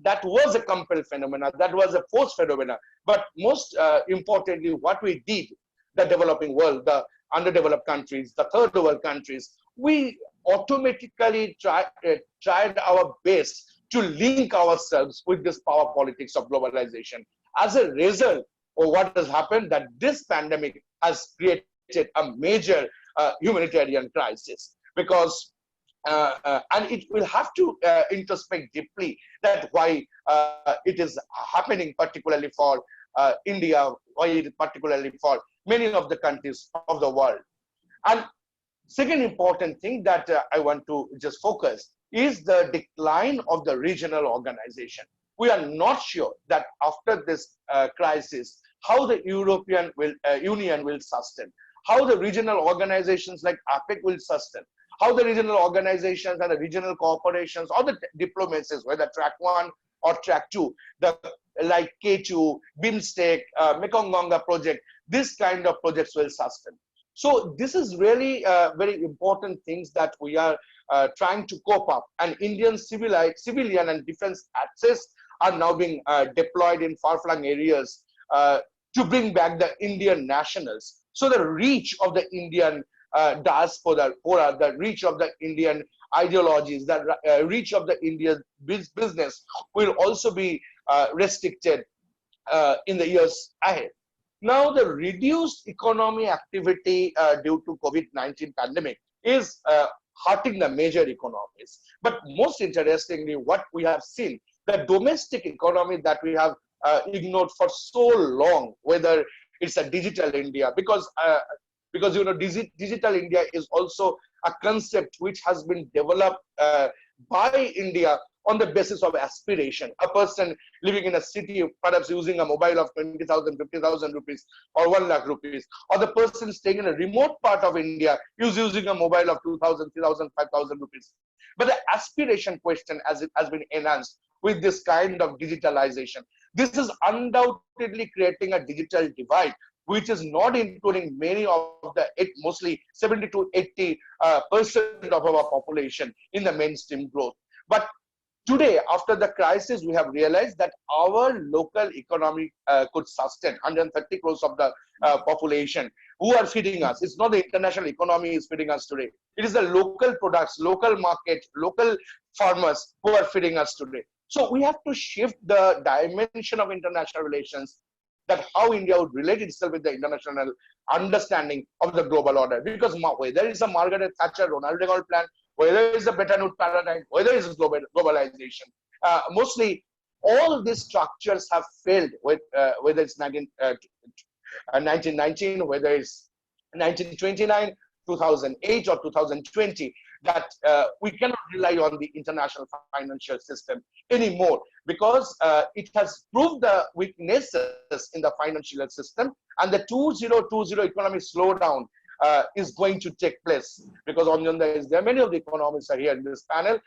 that was a compelled phenomena, that was a forced phenomena. But most importantly, what we did, the developing world, the underdeveloped countries, the third world countries, we automatically tried our best to link ourselves with this power politics of globalization. As a result of what has happened, that this pandemic has created a major humanitarian crisis, because and it will have to introspect deeply that why it is happening, particularly for India, why particularly for many of the countries of the world. And second important thing that I want to just focus is the decline of the regional organization. We are not sure that after this crisis, how the European Union will sustain, how the regional organizations like APEC will sustain, how the regional organizations and the regional corporations or the diplomacies, whether track 1 or track 2, like K2, BIMSTEC, Mekong Gonga project, this kind of projects will sustain. So this is really very important things that we are trying to cope up, and Indian civilian and defense assets are now being deployed in far-flung areas to bring back the Indian nationals. So the reach of the Indian diaspora, the reach of the Indian ideologies, the reach of the Indian business will also be restricted in the years ahead. Now, the reduced economy activity due to COVID-19 pandemic is hurting the major economies. But most interestingly, what we have seen, the domestic economy that we have ignored for so long, whether it's a digital India, because you know, digital India is also a concept which has been developed by India on the basis of aspiration. A person living in a city, perhaps using a mobile of 20,000, 50,000 rupees or 1 lakh rupees, or the person staying in a remote part of India is using a mobile of 2,000, 3,000, 5,000 rupees. But the aspiration question, as it has been enhanced with this kind of digitalization, this is undoubtedly creating a digital divide, which is not including many of the mostly 70 to 80% of our population in the mainstream growth. But today, after the crisis, we have realized that our local economy could sustain 130 crores of the population who are feeding us. It's not the international economy is feeding us today. It is the local products, local market, local farmers who are feeding us today. So we have to shift the dimension of international relations, that how India would relate itself with the international understanding of the global order. Because whether it's a Margaret Thatcher, Ronald Reagan plan, whether it's a Bretton Woods paradigm, whether it's globalization, mostly all these structures have failed, with whether it's 1919, whether it's 1929, 2008, or 2020, that we cannot rely on the international financial system anymore, because it has proved the weaknesses in the financial system, and the 2020 economic slowdown is going to take place. Because there many of the economists are here in this panel,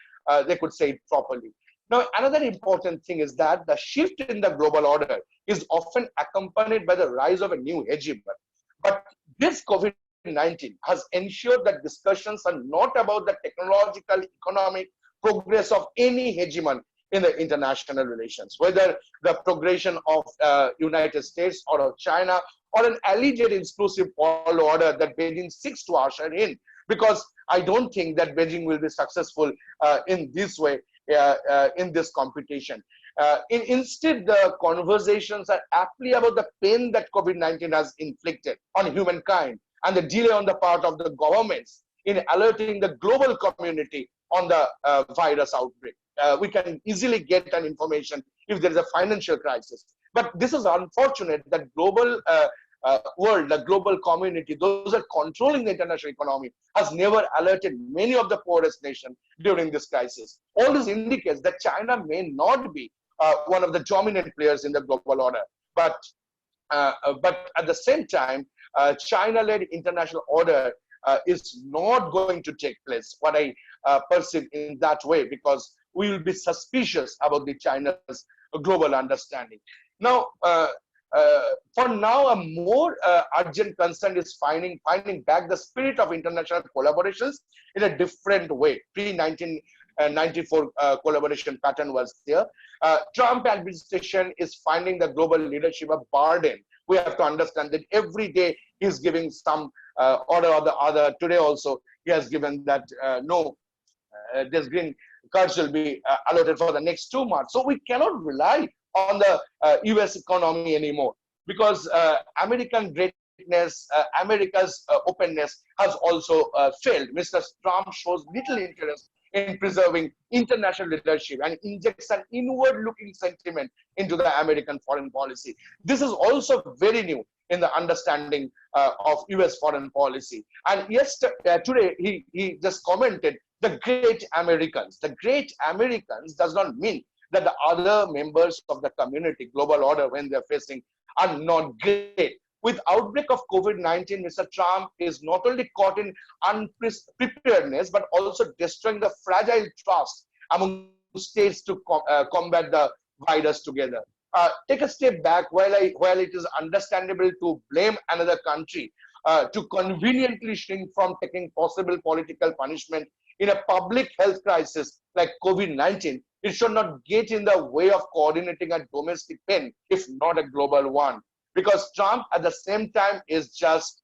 they could say it properly. Now, another important thing is that the shift in the global order is often accompanied by the rise of a new hegemon. But this COVID-19 has ensured that discussions are not about the technological, economic progress of any hegemon in the international relations, whether the progression of United States or of China, or an alleged exclusive world order that Beijing seeks to usher in. Because I don't think that Beijing will be successful in this way, in this competition. Instead, the conversations are aptly about the pain that COVID-19 has inflicted on humankind, and the delay on the part of the governments in alerting the global community on the virus outbreak. We can easily get an information if there is a financial crisis. But this is unfortunate that global world, the global community, those are controlling the international economy, has never alerted many of the poorest nations during this crisis. All this indicates that China may not be one of the dominant players in the global order. But at the same time, China-led international order is not going to take place, what I perceive in that way, because we will be suspicious about the China's global understanding. Now, for now, a more urgent concern is finding back the spirit of international collaborations in a different way. Pre-1994 collaboration pattern was there. Trump administration is finding the global leadership a burden. We have to understand that every day he's giving some order or the other. Today also he has given that this green cards will be allotted for the next 2 months. So we cannot rely on the US economy anymore, because American greatness, America's openness has also failed. Mr. Trump shows little interest in preserving international leadership and injects an inward-looking sentiment into the American foreign policy. This is also very new in the understanding of US foreign policy. And today he just commented the great Americans. The great Americans does not mean that the other members of the community, global order, when they're facing, are not great. With outbreak of COVID-19, Mr. Trump is not only caught in unpreparedness, but also destroying the fragile trust among states to combat the virus together. Take a step back. While it is understandable to blame another country to conveniently shrink from taking possible political punishment in a public health crisis like COVID-19, it should not get in the way of coordinating a domestic pain, if not a global one. Because Trump, at the same time, is just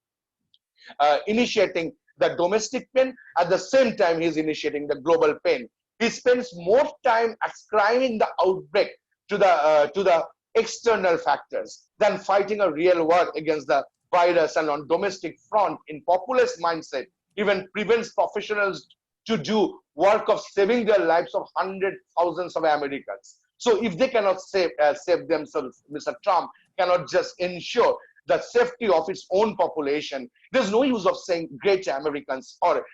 initiating the domestic pain. At the same time, he's initiating the global pain. He spends more time ascribing the outbreak to the external factors than fighting a real war against the virus. And on domestic front, in populist mindset, even prevents professionals to do work of saving their lives of hundreds, thousands of Americans. So if they cannot save themselves, Mr. Trump cannot just ensure the safety of its own population. There's no use of saying great Americans or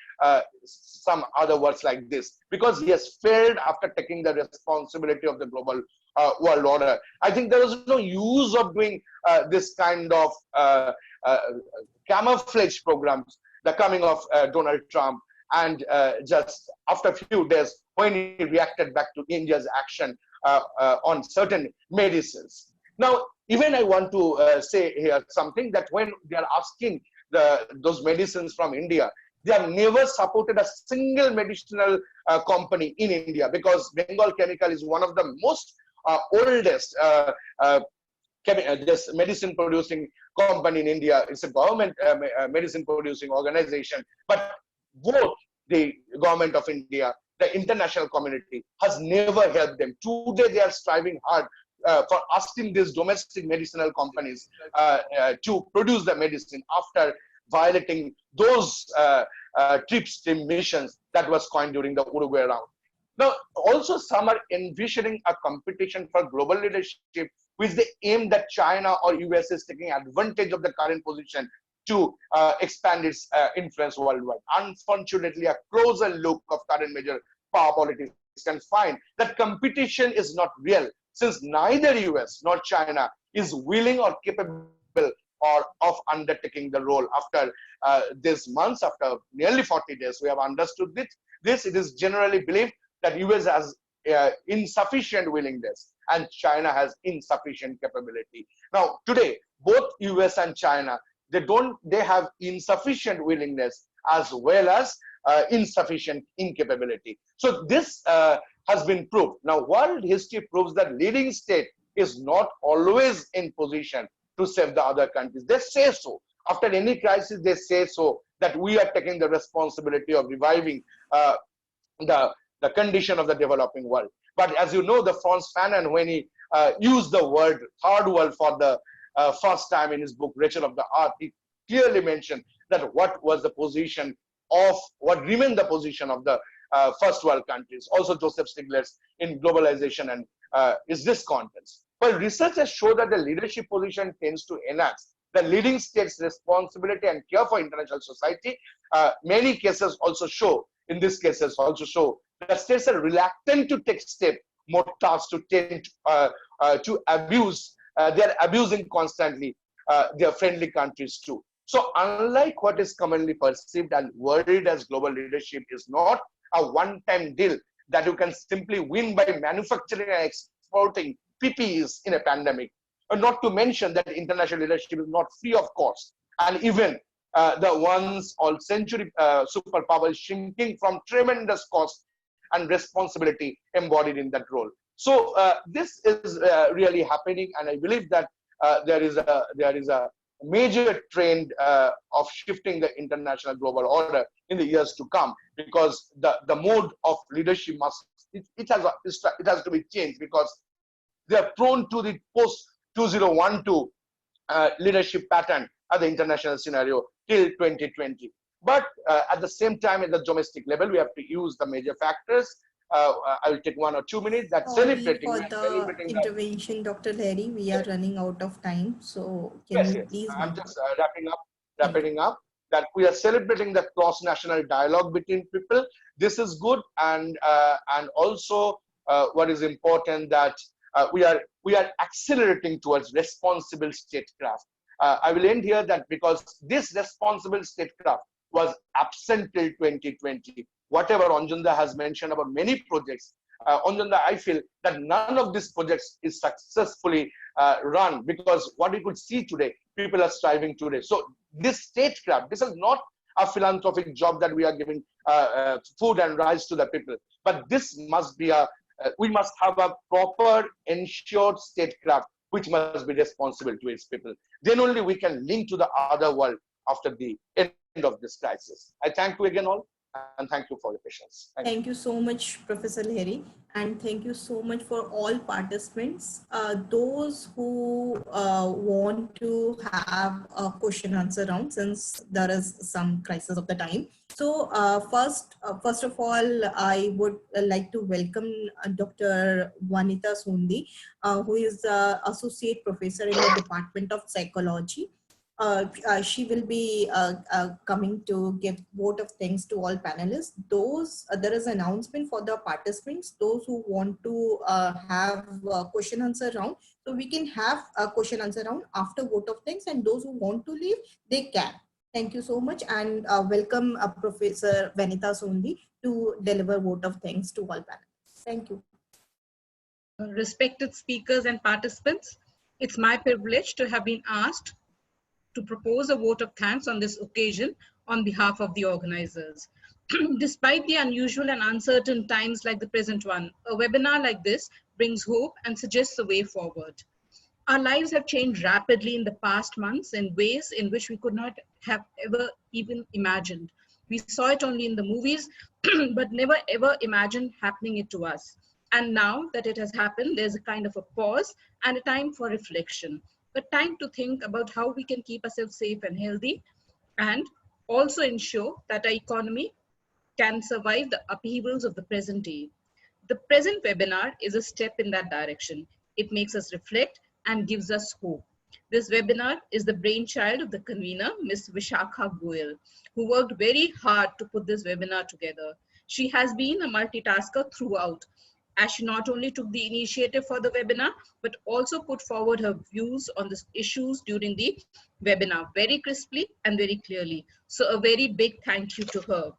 some other words like this, because he has failed after taking the responsibility of the global world order. I think there is no use of doing this kind of camouflage programs, the coming of Donald Trump, and just after a few days when he reacted back to India's action on certain medicines. Now, even I want to say here something, that when they are asking those medicines from India, they have never supported a single medicinal company in India, because Bengal Chemical is one of the most oldest this medicine producing company in India. It's a government medicine producing organization, but both the government of India, the international community has never helped them. Today they are striving hard for asking these domestic medicinal companies to produce the medicine after violating those TRIPS missions that was coined during the Uruguay round. Now, also some are envisioning a competition for global leadership with the aim that China or US is taking advantage of the current position to expand its influence worldwide. Unfortunately, a closer look of current major power politics can find that competition is not real, since neither US nor China is willing or capable of undertaking the role. After these months, after nearly 40 days, we have understood this. It is generally believed that US has insufficient willingness and China has insufficient capability. Now, today, both US and China, they have insufficient willingness as well as insufficient incapability. So this has been proved. Now, world history proves that leading state is not always in position to save the other countries. They say so. After any crisis, they say so, that we are taking the responsibility of reviving the condition of the developing world. But as you know, the Frantz Fanon, when he used the word third world for the first time in his book, Rachel of the Earth, he clearly mentioned that what remained the position of the first world countries. Also Joseph Stiglitz in Globalization and is this contents. But researchers show that the leadership position tends to enhance the leading state's responsibility and care for international society. Many cases also show, in these cases also show, that states are reluctant to take steps more tasks to tend to abuse. They're abusing constantly their friendly countries too. So unlike what is commonly perceived and worried as global leadership is not a one-time deal that you can simply win by manufacturing and exporting PPEs in a pandemic. And not to mention that international leadership is not free of cost. And even the once all-century superpower is shrinking from tremendous cost and responsibility embodied in that role. So this is really happening, and I believe that there is a major trend of shifting the international global order in the years to come, because the mode of leadership has to be changed, because they are prone to the post-2012 leadership pattern at the international scenario till 2020. But at the same time, at the domestic level, we have to use the major factors. I will take 1 or 2 minutes. That's celebrating. For the intervention, Dr. Larry, we are running out of time. So can you please? I'm just wrapping up that we are celebrating the cross-national dialogue between people. This is good, and also what is important, that we are accelerating towards responsible statecraft. I will end here that because this responsible statecraft was absent till 2020. Whatever Anjanda has mentioned about many projects, Anjanda, I feel that none of these projects is successfully run, because what we could see today, people are striving today. So this statecraft, this is not a philanthropic job that we are giving food and rice to the people, but this must be we must have a proper ensured statecraft which must be responsible to its people. Then only we can link to the other world after the end of this crisis. I thank you again all, and thank you for your patience. Thank you so much, Professor Lahiri, and thank you so much for all participants. Those who want to have a question answer round, since there is some crisis of the time. So first of all, I would like to welcome Dr. Vanita Sundi, who is Associate Professor in the Department of Psychology. She will be coming to give vote of thanks to all panelists. There is an announcement for the participants, those who want to have a question answer round. So we can have a question answer round after vote of thanks, and those who want to leave, they can. Thank you so much, and welcome Professor Vanita Sundi to deliver vote of thanks to all panelists. Thank you. Respected speakers and participants, it's my privilege to have been asked to propose a vote of thanks on this occasion on behalf of the organizers. Despite the unusual and uncertain times like the present one, a webinar like this brings hope and suggests a way forward. Our lives have changed rapidly in the past months in ways in which we could not have ever even imagined. We saw it only in the movies, but never ever imagined happening it to us. And now that it has happened, there's a kind of a pause and a time for reflection. A time to think about how we can keep ourselves safe and healthy, and also ensure that our economy can survive the upheavals of the present day. The present webinar is a step in that direction. It makes us reflect and gives us hope. This webinar is the brainchild of the convener, Ms. Vishakha Goyal, who worked very hard to put this webinar together. She has been a multitasker throughout, as she not only took the initiative for the webinar, but also put forward her views on the issues during the webinar very crisply and very clearly. So a very big thank you to her.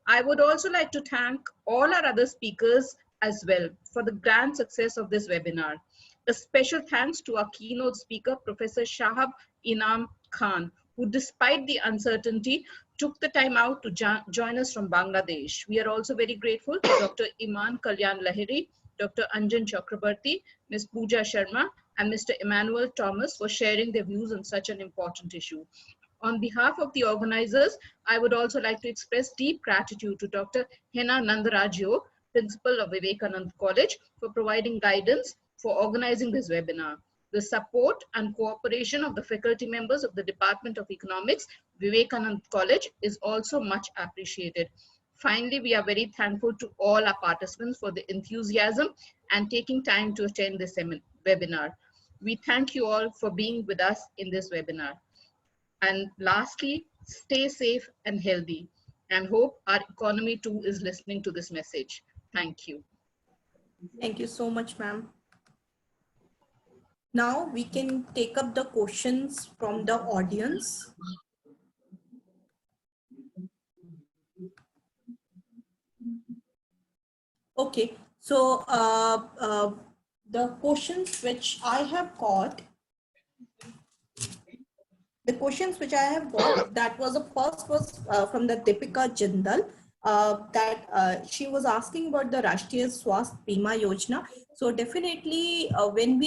I would also like to thank all our other speakers as well for the grand success of this webinar. A special thanks to our keynote speaker, Professor Shahab Inam Khan, who despite the uncertainty, took the time out to join us from Bangladesh. We are also very grateful to Dr. Iman Kalyan Lahiri, Dr. Anjan Chakrabarti, Ms. Pooja Sharma, and Mr. Emmanuel Thomas for sharing their views on such an important issue. On behalf of the organizers, I would also like to express deep gratitude to Dr. Hena Nandarajyo, Principal of Vivekananda College, for providing guidance for organizing this webinar. The support and cooperation of the faculty members of the Department of Economics, Vivekananda College, is also much appreciated. Finally, we are very thankful to all our participants for the enthusiasm and taking time to attend this webinar. We thank you all for being with us in this webinar. And lastly, stay safe and healthy, and hope our economy too is listening to this message. Thank you. Thank you so much, ma'am. Now we can take up the questions from the audience. Okay, so the questions which I have got, that was the first was from the Deepika Jindal, that she was asking about the Rashtriya Swasthya Bima Yojana. So definitely when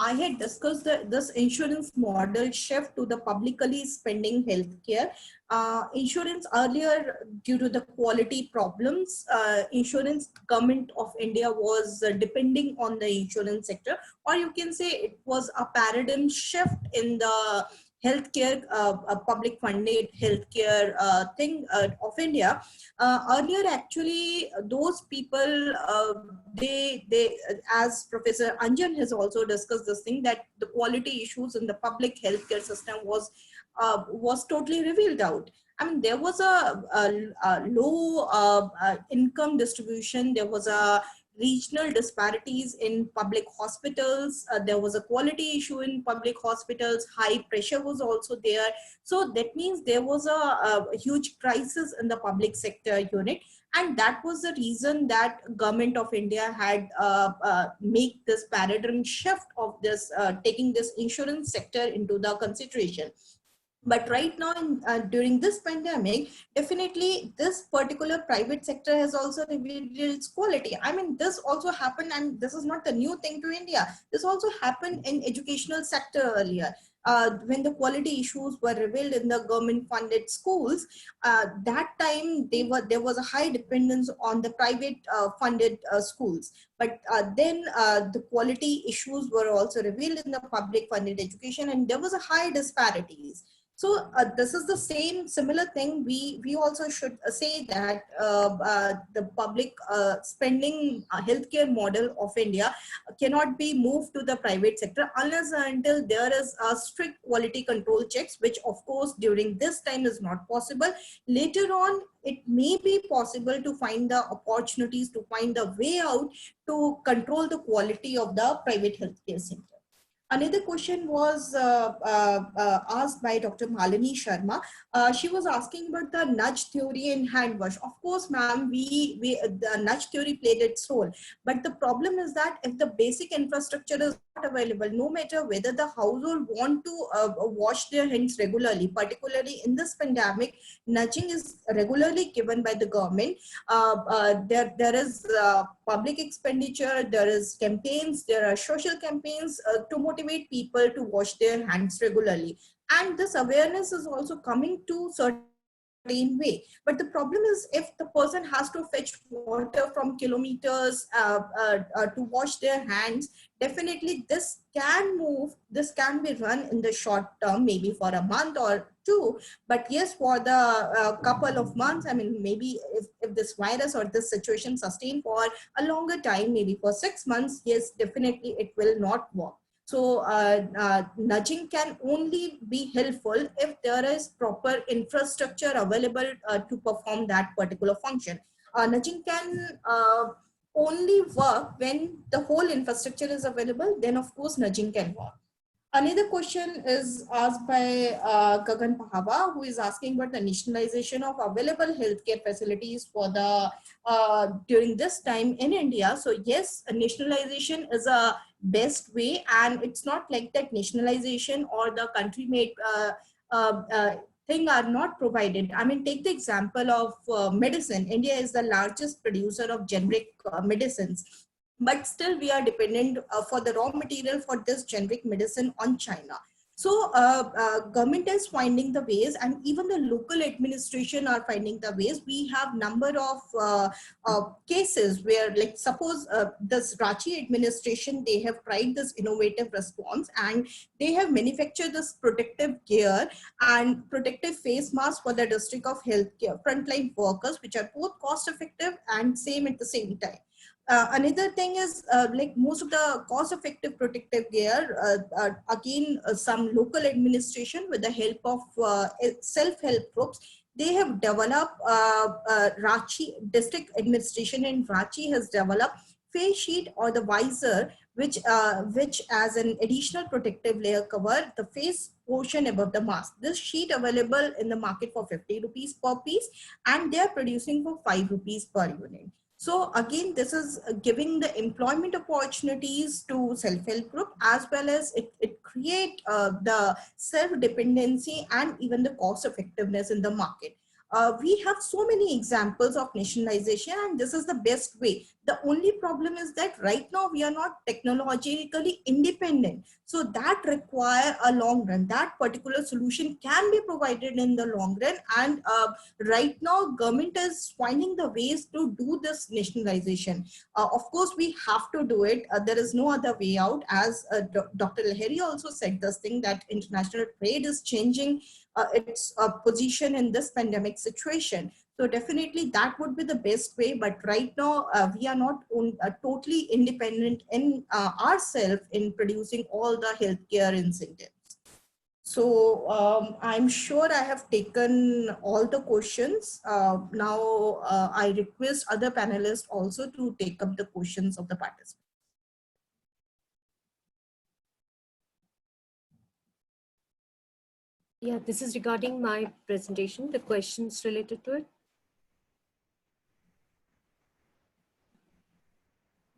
I had discussed this insurance model shift to the publicly spending healthcare, insurance earlier, due to the quality problems, insurance government of India was depending on the insurance sector, or you can say it was a paradigm shift in the healthcare, public funded healthcare thing of India. Earlier, actually, those people, they as Professor Anjan has also discussed this thing, that the quality issues in the public healthcare system was totally revealed out. I mean, there was a low income distribution. There was a regional disparities in public hospitals. There was a quality issue in public hospitals. High pressure was also there. So that means there was a huge crisis in the public sector unit. And that was the reason that government of India had make this paradigm shift of this, taking this insurance sector into the consideration. But right now, during this pandemic, definitely this particular private sector has also revealed its quality. I mean, this also happened, and this is not the new thing to India. This also happened in educational sector earlier. when the quality issues were revealed in the government-funded schools, that time there was a high dependence on the private funded schools. But then the quality issues were also revealed in the public funded education, and there was a high disparities. So this is the same similar thing. We also should say that the public spending healthcare model of India cannot be moved to the private sector unless and until there is a strict quality control checks, which of course during this time is not possible. Later on, it may be possible to find the opportunities, to find the way out to control the quality of the private healthcare center. Another question was asked by Dr. Malini Sharma. She was asking about the nudge theory and hand wash. Of course, ma'am, the nudge theory played its role. But the problem is that if the basic infrastructure is not available, no matter whether the household want to wash their hands regularly, particularly in this pandemic, nudging is regularly given by the government. There is public expenditure, there is campaigns, there are social campaigns to motivate people to wash their hands regularly. And this awareness is also coming to certain way. But the problem is if the person has to fetch water from kilometers to wash their hands, definitely this can be run in the short term, maybe for a month or two. But yes, for the couple of months, I mean, maybe if this virus or this situation sustain for a longer time, maybe for 6 months, yes, definitely it will not work. So nudging can only be helpful if there is proper infrastructure available to perform that particular function. Nudging can only work when the whole infrastructure is available, then of course nudging can work. Another question is asked by Gagan Pahava, who is asking about the nationalization of available healthcare facilities for the during this time in India. So yes, nationalization is a best way, and it's not like that nationalization or the country made thing are not provided. I mean, take the example of medicine. India is the largest producer of generic medicines, but still we are dependent for the raw material for this generic medicine on China. So government is finding the ways, and even the local administration are finding the ways. We have number of cases where, like, suppose this Ranchi administration, they have tried this innovative response and they have manufactured this protective gear and protective face masks for the district of healthcare frontline workers, which are both cost effective and same at the same time. Another thing is like most of the cost effective protective gear, again, some local administration with the help of self-help groups, they have developed Ranchi district administration in Ranchi has developed face sheet or the visor, which as an additional protective layer cover the face portion above the mask. This sheet available in the market for 50 rupees per piece, and they are producing for 5 rupees per unit. So again, this is giving the employment opportunities to self-help group, as well as it create the self-dependency and even the cost effectiveness in the market. We have so many examples of nationalization, and this is the best way. The only problem is that right now we are not technologically independent. So that require a long run. That particular solution can be provided in the long run. And right now government is finding the ways to do this nationalization. Of course, we have to do it. There is no other way out. As Dr. Lahiri also said this thing, that international trade is changing its position in this pandemic situation. So definitely that would be the best way. But right now we are not totally independent in ourselves in producing all the healthcare incentives. So I'm sure I have taken all the questions. Now I request other panelists also to take up the questions of the participants. Yeah, this is regarding my presentation, the questions related to it.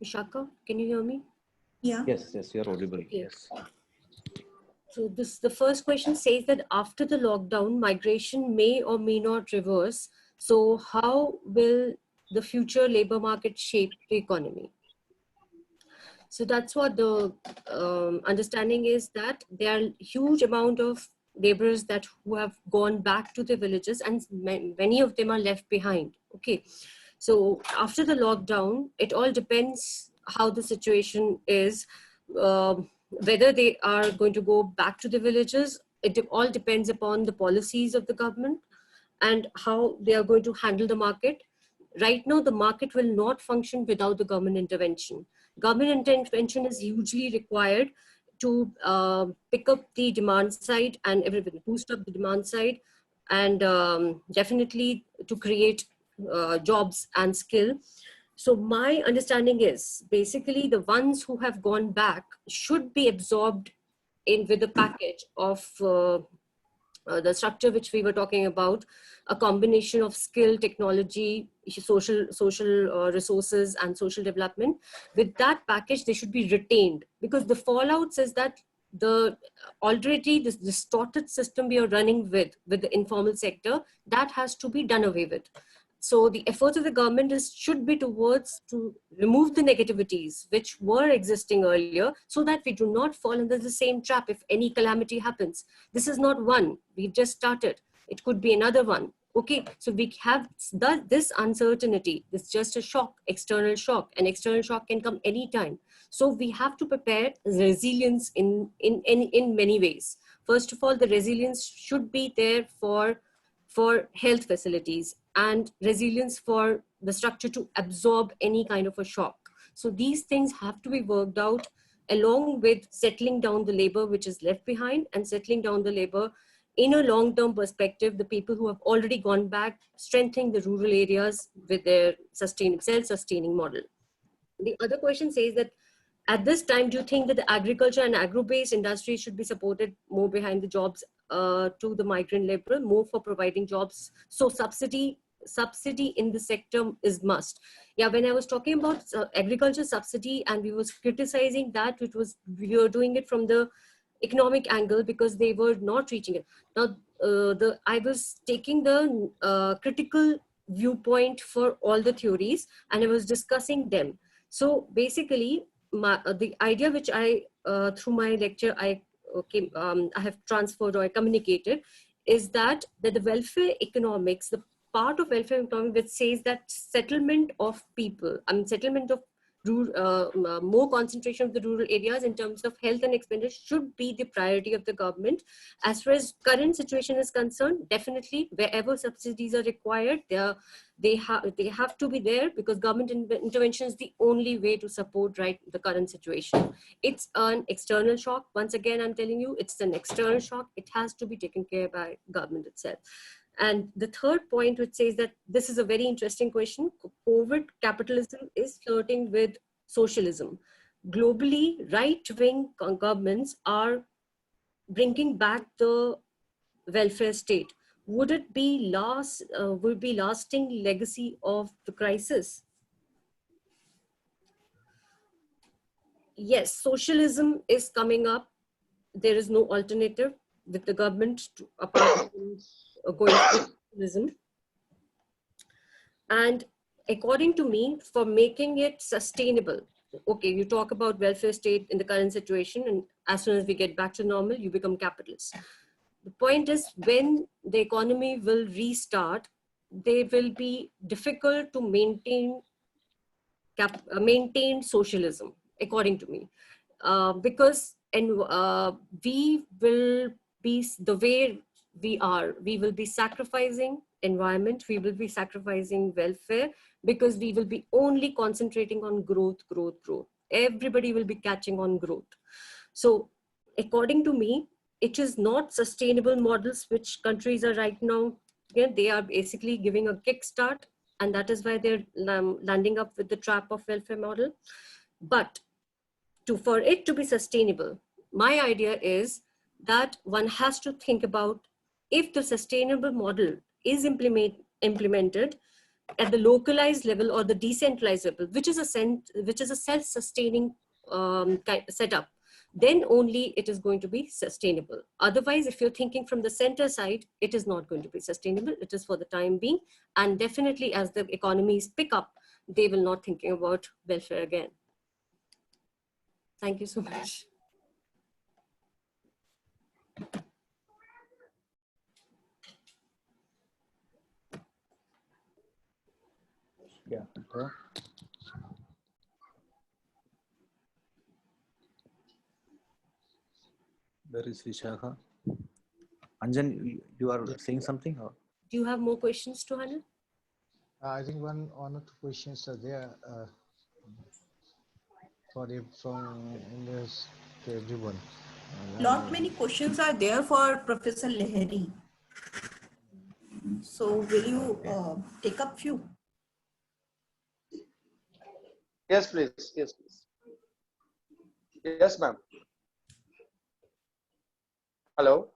Vishaka, can you hear me? Yeah. Yes, you're audible. Yes. So the first question says that after the lockdown, migration may or may not reverse. So how will the future labor market shape the economy? So that's what the understanding is, that there are huge amount of laborers that who have gone back to their villages, and many of them are left behind. Okay, so after the lockdown, it all depends how the situation is, whether they are going to go back to the villages. It all depends upon the policies of the government and how they are going to handle the market. Right now, the market will not function without the government intervention. Government intervention is hugely required to pick up the demand side and everything, boost up the demand side, and definitely to create jobs and skill. So my understanding is basically the ones who have gone back should be absorbed in with the package of the structure which we were talking about, a combination of skill, technology, social resources, and social development. With that package, they should be retained, because the fallout says that the already this distorted system we are running with the informal sector, that has to be done away with. So the efforts of the government should be towards to remove the negativities which were existing earlier, so that we do not fall into the same trap if any calamity happens. This is not one, we've just started. It could be another one. Okay, so we have this uncertainty. This is just a shock, external shock, and external shock can come anytime. So we have to prepare resilience in many ways. First of all, the resilience should be there for health facilities, and resilience for the structure to absorb any kind of a shock. So these things have to be worked out, along with settling down the labor which is left behind, and settling down the labor in a long-term perspective, the people who have already gone back, strengthening the rural areas with their self-sustaining model. The other question says that, at this time, do you think that the agriculture and agro-based industry should be supported more behind the jobs to the migrant labor, more for providing jobs? So subsidy in the sector is must. Yeah, when I was talking about agriculture subsidy, and we was criticizing that, we were doing it from the economic angle because they were not reaching it. Now, I was taking the critical viewpoint for all the theories, and I was discussing them. So basically, the idea which I, through my lecture, I have transferred or I communicated, is that the welfare economics, the part of welfare economics which says that settlement of people, settlement of rural, more concentration of the rural areas in terms of health and expenditure should be the priority of the government. As far as current situation is concerned, definitely wherever subsidies are required, they have to be there, because government intervention is the only way to support the current situation. It's an external shock. Once again, I'm telling you, it's an external shock. It has to be taken care of by government itself. And the third point, which says that this is a very interesting question. COVID capitalism is flirting with socialism. Globally, right-wing governments are bringing back the welfare state. Would it be lasting legacy of the crisis? Yes, socialism is coming up. There is no alternative with the government apart from going to socialism. And according to me, for making it sustainable, okay, you talk about welfare state in the current situation, and as soon as we get back to normal, you become capitalist. The point is, when the economy will restart, they will be difficult to maintain socialism, according to me, because we will be the way we will be sacrificing environment, we will be sacrificing welfare, because we will be only concentrating on growth. Everybody will be catching on growth. So according to me, it is not sustainable models which countries are right now. Again, they are basically giving a kickstart, and that is why they're landing up with the trap of welfare model. But for it to be sustainable, my idea is that one has to think about, if the sustainable model is implemented at the localized level or the decentralized level, which is a self-sustaining setup, then only it is going to be sustainable. Otherwise, if you're thinking from the center side, it is not going to be sustainable. It is for the time being, and definitely as the economies pick up, they will not thinking about welfare again. Thank you so much. Yeah. Where is Vishakha? Anjan, you are saying something? Or? Do you have more questions to Hannah? I think one or two questions are there from India's to everyone. Not many questions are there for Professor Lahiri. So will you take up few? Yes, please. Yes, please. Yes, ma'am. Hello.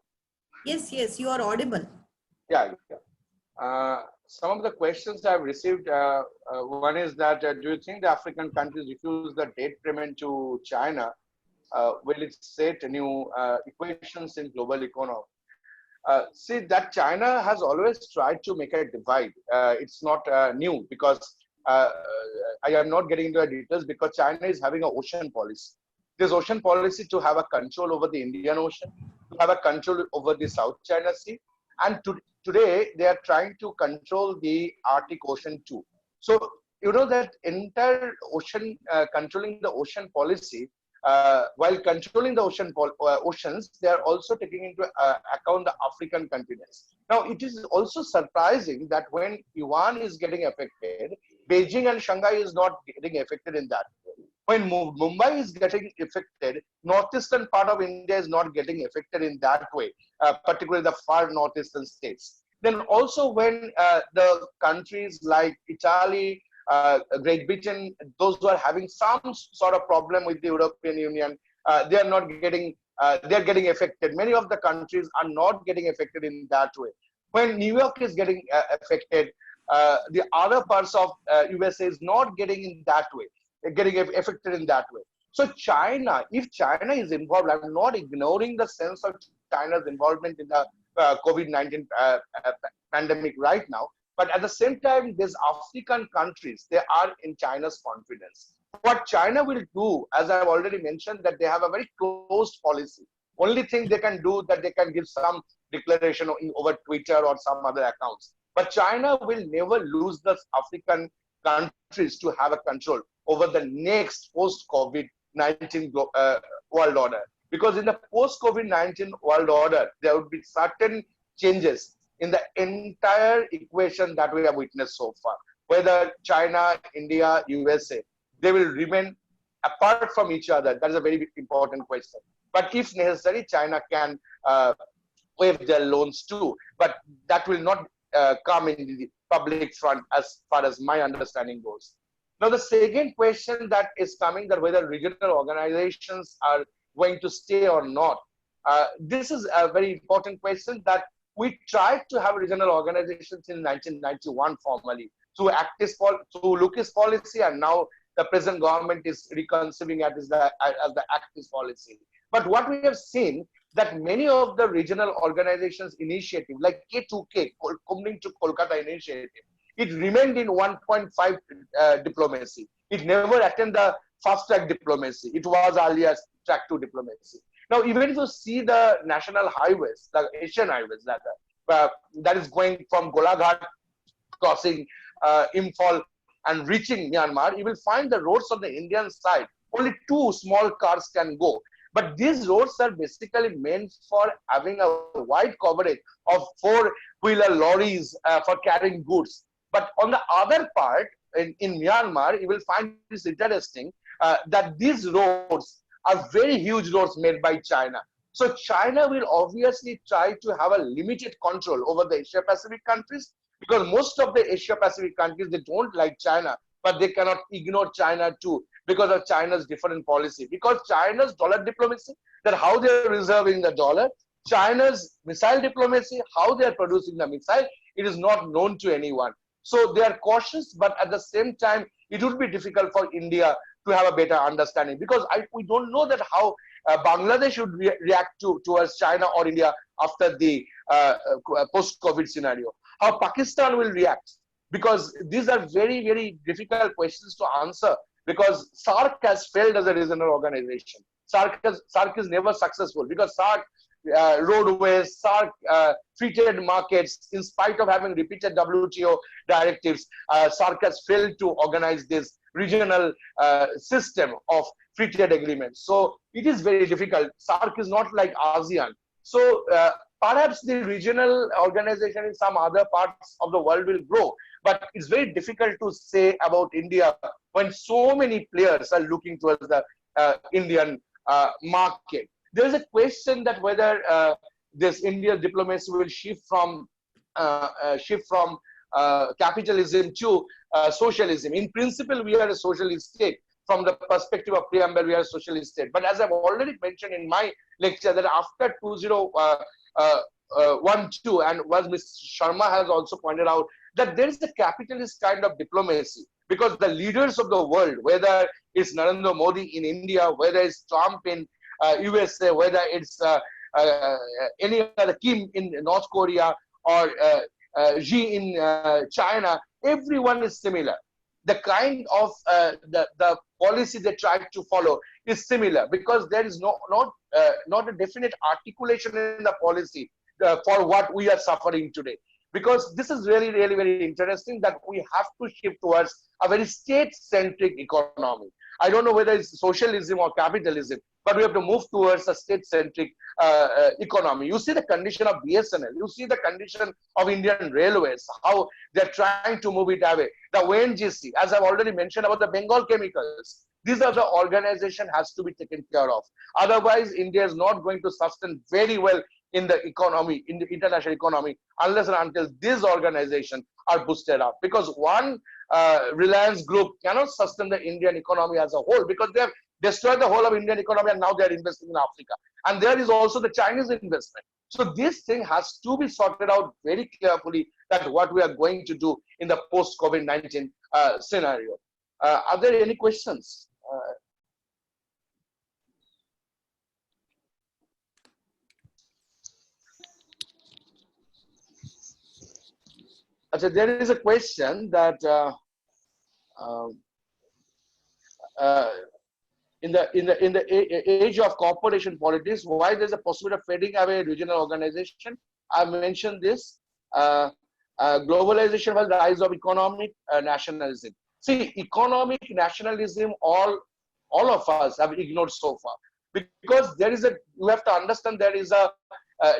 Yes, you are audible. Yeah. Some of the questions I've received, one is that do you think the African countries refuse the debt payment to China? Will it set new equations in global economy? See, that China has always tried to make a divide. It's not new because I am not getting into the details because China is having an ocean policy. This ocean policy to have a control over the Indian Ocean, to have a control over the South China Sea, and today they are trying to control the Arctic Ocean too. So you know that entire ocean controlling the ocean policy. While controlling the oceans, they are also taking into account the African continents. Now, it is also surprising that when Yuan is getting affected, Beijing and Shanghai is not getting affected in that way. When Mumbai is getting affected, northeastern part of India is not getting affected in that way, particularly the far northeastern states. Then also when the countries like Italy, Great Britain, those who are having some sort of problem with the European Union, they are not getting, they are getting affected. Many of the countries are not getting affected in that way. When New York is getting affected, the other parts of USA is not getting in that way, getting affected in that way. So China, if China is involved, I'm not ignoring the sense of China's involvement in the COVID-19 pandemic right now. But at the same time, these African countries, they are in China's confidence. What China will do, as I've already mentioned, that they have a very closed policy. Only thing they can do that they can give some declaration over Twitter or some other accounts. But China will never lose the African countries to have a control over the next post-COVID-19 world order. Because in the post-COVID-19 world order, there would be certain changes in the entire equation that we have witnessed so far. Whether China, India, USA, they will remain apart from each other. That is a very important question. But if necessary, China can waive their loans too. But that will not come in the public front as far as my understanding goes. Now, the second question that is coming, that whether regional organizations are going to stay or not. This is a very important question that we tried to have regional organizations in 1991 formally through Lucas policy, and now the present government is reconceiving it as the Actis policy. But what we have seen that many of the regional organizations initiative, like K2K, Kumling to Kolkata initiative, it remained in 1.5 diplomacy. It never attended the fast track diplomacy. It was earlier track 2 diplomacy. Now, even if you see the national highways, the Asian highways, that is going from Golaghat, crossing Imphal and reaching Myanmar, you will find the roads on the Indian side, only 2 small cars can go. But these roads are basically meant for having a wide coverage of 4-wheeler lorries for carrying goods. But on the other part, in Myanmar, you will find this interesting that these roads are very huge roads made by China. So China will obviously try to have a limited control over the Asia Pacific countries, because most of the Asia Pacific countries, they don't like China, but they cannot ignore China too because of China's different policy. Because China's dollar diplomacy, that how they're reserving the dollar, China's missile diplomacy, how they're producing the missile, it is not known to anyone. So they are cautious, but at the same time, it would be difficult for India to have a better understanding, because we don't know that how Bangladesh should react towards China or India after the post-COVID scenario. How Pakistan will react, because these are very, very difficult questions to answer because SARC has failed as a regional organization. SARC is never successful because SARC roadways, SARC free trade markets, in spite of having repeated WTO directives, SARC has failed to organize this regional system of free trade agreements. So it is very difficult. SARC is not like ASEAN. So perhaps the regional organization in some other parts of the world will grow, but it's very difficult to say about India when so many players are looking towards the Indian market. There is a question that whether this Indian diplomacy will shift from capitalism to socialism. In principle, we are a socialist state. From the perspective of preamble, we are a socialist state. But as I've already mentioned in my lecture, that after 2012, and was Ms. Sharma has also pointed out, that there is a capitalist kind of diplomacy, because the leaders of the world, whether it's Narendra Modi in India, whether it's Trump in USA, whether it's any other Kim in North Korea, or Xi in China, everyone is similar. The kind of the policy they try to follow is similar, because there is not a definite articulation in the policy for what we are suffering today. Because this is really, really very interesting, that we have to shift towards a very state-centric economy. I don't know whether it's socialism or capitalism, but we have to move towards a state-centric economy. You see the condition of BSNL, you see the condition of Indian Railways, how they're trying to move it away. The ONGC, as I've already mentioned about the Bengal chemicals, these are the organization has to be taken care of. Otherwise, India is not going to sustain very well in the economy, in the international economy, unless and until these organizations are boosted up. Because one Reliance Group cannot sustain the Indian economy as a whole, because they have destroyed the whole of Indian economy and now they are investing in Africa. And there is also the Chinese investment. So this thing has to be sorted out very carefully, that what we are going to do in the post-COVID-19 scenario. Are there any questions? So there is a question that in the age of corporation politics, why there's a possibility of fading away regional organization? I mentioned this. Globalization was the rise of economic nationalism. See, economic nationalism, all of us have ignored so far, because there is you have to understand there is a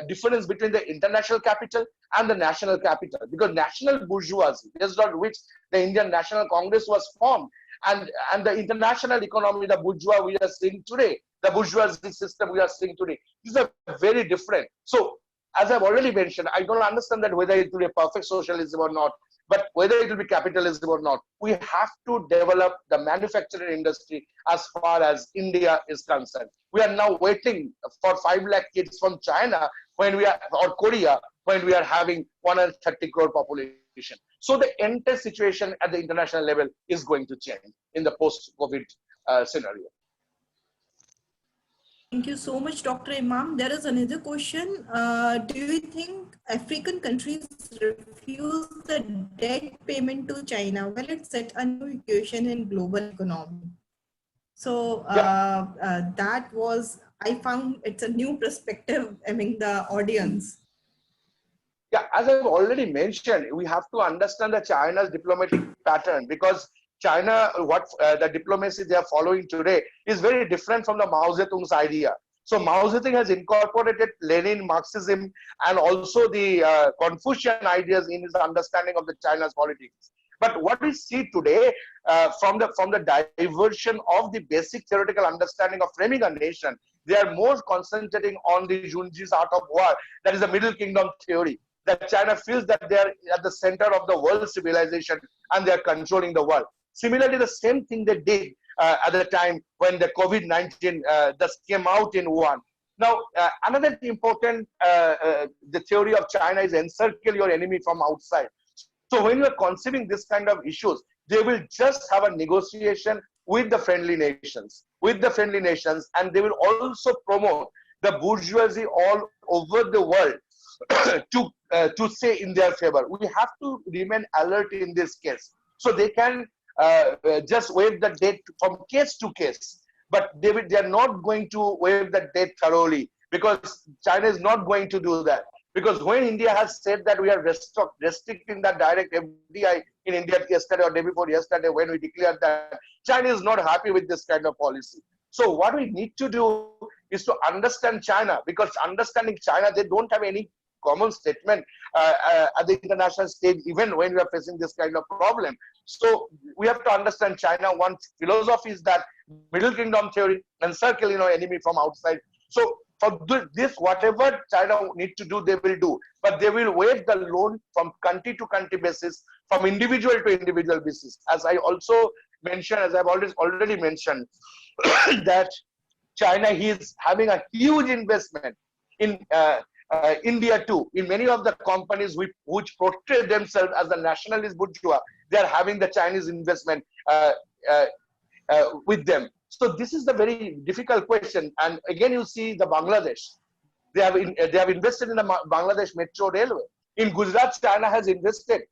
difference between the international capital and the national capital, because national bourgeoisie, based on which the Indian National Congress was formed, and the international economy, the bourgeois we are seeing today, the bourgeoisie system we are seeing today, these are very different. So, as I've already mentioned, I don't understand that whether it will be a perfect socialism or not, but whether it will be capitalism or not, we have to develop the manufacturing industry as far as India is concerned. We are now waiting for 5 lakh kids from China when we are, or Korea, when we are having 130 crore population. So the entire situation at the international level is going to change in the post-COVID scenario. Thank you so much, Dr. Imam. There is another question. Do you think African countries refuse the debt payment to China? Well, it set a new equation in global economy. So that was, I found it's a new perspective among the audience. Yeah, as I've already mentioned, we have to understand the China's diplomatic pattern, because China, the diplomacy they are following today is very different from the Mao Zedong's idea. So Mao Zedong has incorporated Lenin, Marxism, and also the Confucian ideas in his understanding of the China's politics. But what we see today from the diversion of the basic theoretical understanding of framing a nation, they are more concentrating on the Junji's art of war, that is the Middle Kingdom theory, that China feels that they are at the center of the world civilization and they are controlling the world. Similarly, the same thing they did at the time when the COVID-19 just came out in Wuhan. Now, another important, the theory of China is encircle your enemy from outside. So when you are conceiving this kind of issues, they will just have a negotiation with the friendly nations, and they will also promote the bourgeoisie all over the world to say in their favor. We have to remain alert in this case. So they can just waive the debt from case to case. But they are not going to waive the debt thoroughly, because China is not going to do that. Because when India has said that we are restricting the direct FDI in India yesterday or day before yesterday, when we declared that, China is not happy with this kind of policy. So what we need to do is to understand China, because understanding China, they don't have any common statement at the international stage, even when we are facing this kind of problem. So we have to understand China. One philosophy is that Middle Kingdom theory, encircle enemy from outside. So for this, whatever China need to do, they will do, but they will waive the loan from country to country basis, from individual to individual basis. As I also mentioned, as I've already mentioned, that China is having a huge investment in India too. In many of the companies which portray themselves as the nationalist bourgeois, they are having the Chinese investment with them. So this is the very difficult question. And again, you see the Bangladesh. They have invested in the Bangladesh Metro Railway. In Gujarat, China has invested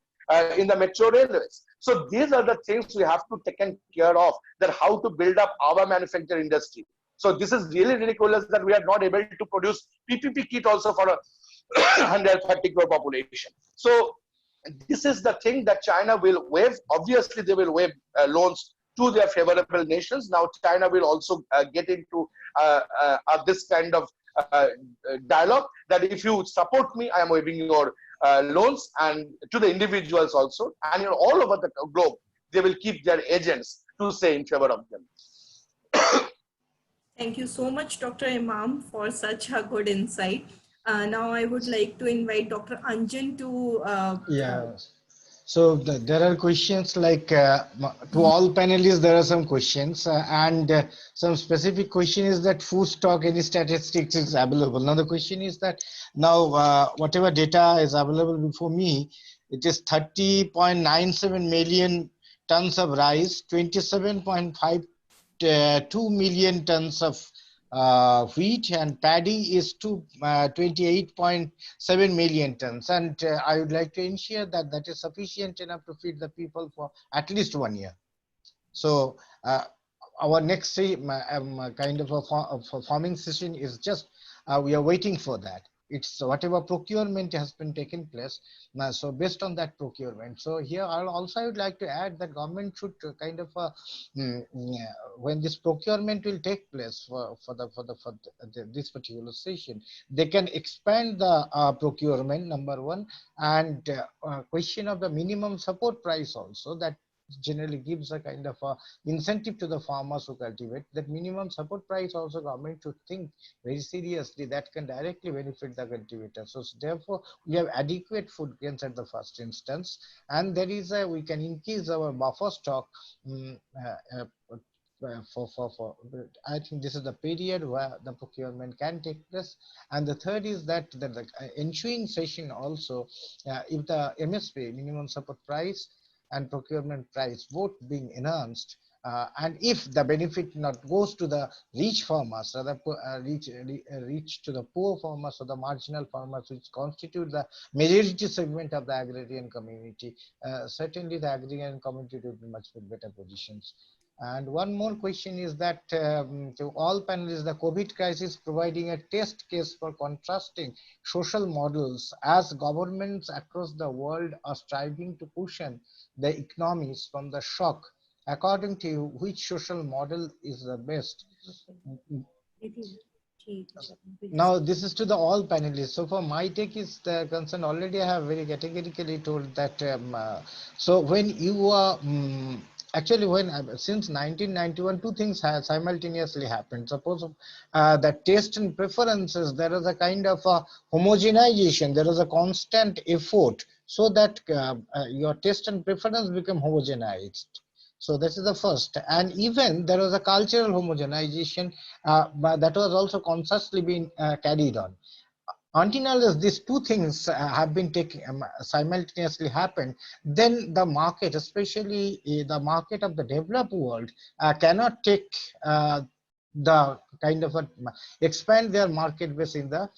in the Metro Railways. So these are the things we have to take care of, that how to build up our manufacturing industry. So this is really ridiculous that we are not able to produce PPP kit also for a 130 crore population. So this is the thing that China will waive. Obviously, they will waive loans to their favorable nations. Now, China will also get into this kind of dialogue, that if you support me, I am waiving your loans, and to the individuals also. And all over the globe, they will keep their agents to say in favor of them. Thank you so much, Dr. Imam, for such a good insight. Now I would like to invite Dr. Anjan to... So there are questions like to all panelists, there are some questions and some specific question is that food stock, any statistics is available. Now the question is that now whatever data is available before me, it is 30.97 million tons of rice, 27.52 million tons of wheat, and paddy is 28.7 million tons, and I would like to ensure that that is sufficient enough to feed the people for at least 1 year. So our next kind of a farming session is just we are waiting for that. It's whatever procurement has been taken place. So based on that procurement, so here I would like to add that government should kind of when this procurement will take place for this particular session, they can expand the procurement, number one, and question of the minimum support price also, that generally gives a kind of a incentive to the farmers who cultivate. That minimum support price also government should think very seriously, that can directly benefit the cultivator. So therefore we have adequate food grains at the first instance, and there is we can increase our buffer stock I think this is the period where the procurement can take place. And the third is that the ensuing session also, if the MSP, minimum support price, and procurement price both being enhanced, and if the benefit not goes to the rich farmers, rather reach to the poor farmers or the marginal farmers, which constitute the majority segment of the agrarian community, certainly the agrarian community will be much better positions. And one more question is that to all panelists, the COVID crisis providing a test case for contrasting social models, as governments across the world are striving to cushion the economies from the shock. According to you, which social model is the best? Now this is to the all panelists. So for my take is the concern, already I have very categorically told that so when you are actually when since 1991 two things have simultaneously happened. Suppose that taste and preferences, there is a kind of a homogenization, there is a constant effort so that your taste and preference become homogenized. So this is the first. And even there was a cultural homogenization but that was also consciously being carried on. Until unless these two things have been taken simultaneously happen, then the market, especially the market of the developed world, cannot take the kind of expand their market base in the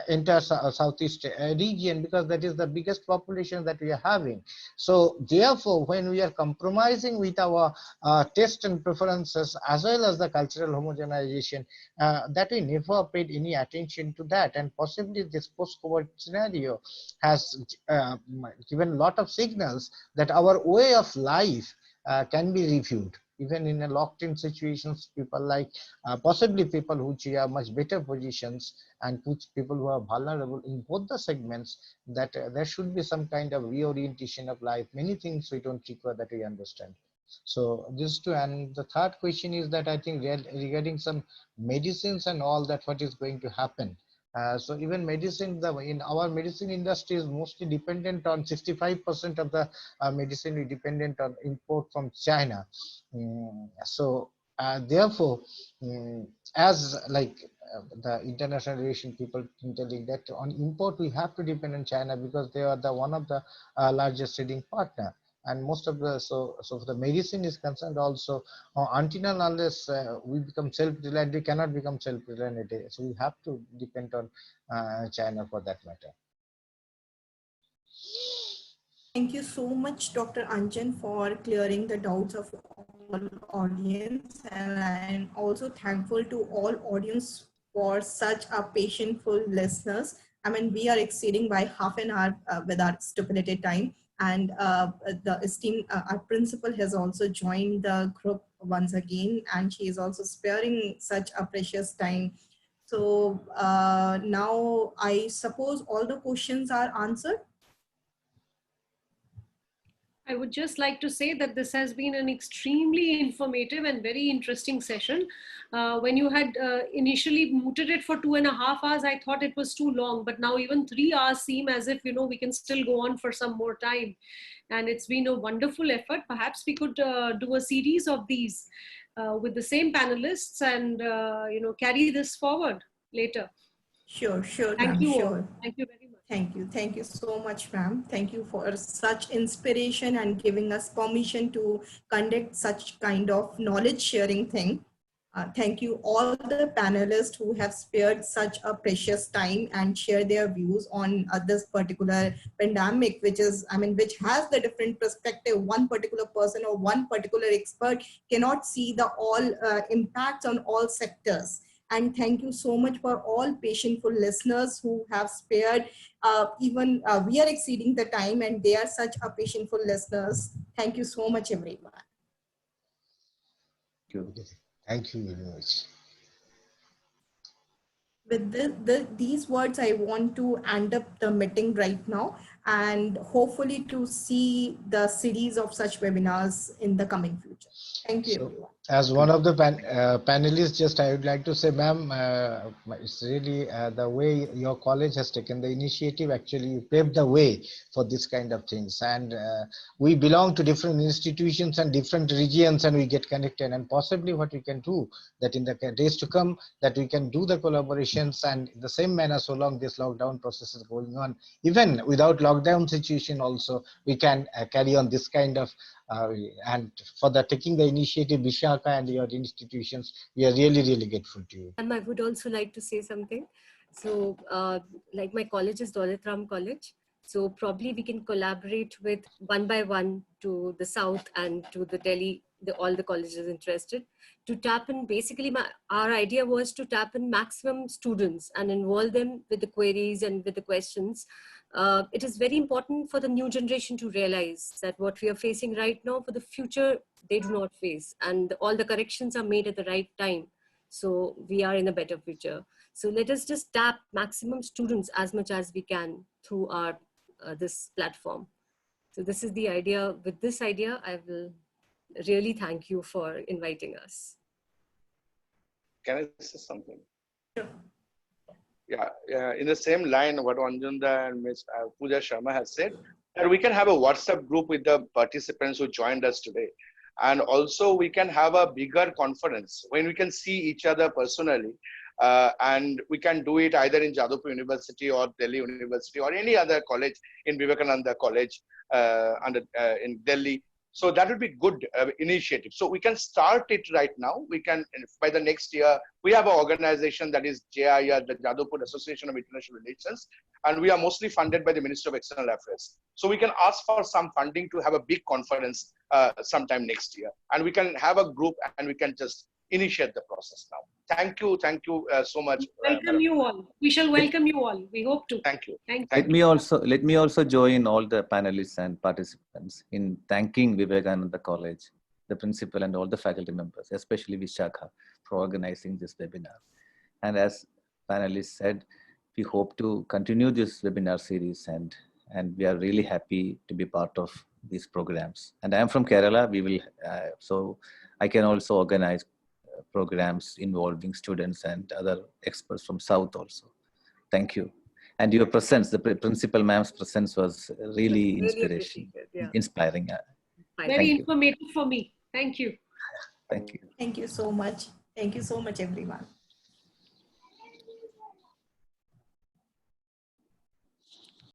entire southeast region, because that is the biggest population that we are having. So therefore, when we are compromising with our taste and preferences as well as the cultural homogenization, that we never paid any attention to that, and possibly this post-COVID scenario has given a lot of signals that our way of life can be reviewed. Even in a locked-in situations, people like possibly people who are much better positions and people who are vulnerable in both the segments, that there should be some kind of reorientation of life. Many things we don't require that we understand. So this too, and the third question is that I think regarding some medicines and all that, what is going to happen. So even medicine, in our medicine industry is mostly dependent on 65% of the medicine is dependent on import from China. So therefore, as like the international relation people telling that on import we have to depend on China because they are the one of the largest trading partner. And most of the so the medicine is concerned also, until and unless we become self-reliant, we cannot become self-reliant. So we have to depend on China for that matter. Thank you so much, Dr. Anjan, for clearing the doubts of all audience, and I'm also thankful to all audience for such a patientful listeners. I mean, we are exceeding by half an hour with our stipulated time, and the esteemed our principal has also joined the group once again, and she is also sparing such a precious time. So now I suppose all the questions are answered. I would just like to say that this has been an extremely informative and very interesting session. When you had initially mooted it for 2.5 hours, I thought it was too long, but now even 3 hours seem as if, we can still go on for some more time. And it's been a wonderful effort. Perhaps we could do a series of these with the same panelists and, carry this forward later. Sure, Thank you sure. all. Thank you very much. Thank you so much, ma'am. Thank you for such inspiration and giving us permission to conduct such kind of knowledge sharing thing. Thank you all the panelists who have spared such a precious time and share their views on this particular pandemic, which has the different perspective. One particular person or one particular expert cannot see the all impacts on all sectors. And thank you so much for all patientful listeners who have spared. We are exceeding the time and they are such a patientful listeners. Thank you so much, everyone. Thank you very much. With these words, I want to end up the meeting right now and hopefully to see the series of such webinars in the coming future. Thank you, everyone. As one of the panelists, I would like to say, ma'am, it's really the way your college has taken the initiative. Actually, you paved the way for this kind of things. And we belong to different institutions and different regions, and we get connected. And possibly what we can do that in the days to come, that we can do the collaborations and in the same manner, so long this lockdown process is going on. Even without lockdown situation also, we can carry on this kind of and for the taking the initiative, Vishaka and your institutions, we are really, really grateful to you. And I would also like to say something. So like my college is Daulat Ram College. So probably we can collaborate with one by one to the South and to the Delhi, all the colleges interested to tap in. Basically, our idea was to tap in maximum students and involve them with the queries and with the questions. It is very important for the new generation to realize that what we are facing right now, for the future, they do not face. And all the corrections are made at the right time. So we are in a better future. So let us just tap maximum students as much as we can through our this platform. So this is the idea. With this idea, I will really thank you for inviting us. Can I say something? Sure. Yeah, in the same line, what Anjunda and Ms. Pooja Sharma has said, that we can have a WhatsApp group with the participants who joined us today. And also we can have a bigger conference when we can see each other personally. And we can do it either in Jadavpur University or Delhi University or any other college, in Vivekananda College in Delhi. So that would be good initiative. So we can start it right now. We can, by the next year, we have an organization that is JIR, the Jadavpur Association of International Relations, and we are mostly funded by the Ministry of External Affairs. So we can ask for some funding to have a big conference sometime next year. And we can have a group and we can just initiate the process now. Thank you so much. Welcome you all. We shall welcome you all. We hope to. Thank you. Thank you. Let me also join all the panelists and participants in thanking Vivekananda College, the principal and all the faculty members, especially Vishakha, for organizing this webinar. And as panelists said, we hope to continue this webinar series, and we are really happy to be part of these programs. And I am from Kerala. We will, so I can also organize programs involving students and other experts from South also. Thank you. And your presence, the principal ma'am's presence was really inspiring. Very informative for me. Thank you. Thank you. Thank you so much. Thank you so much, everyone.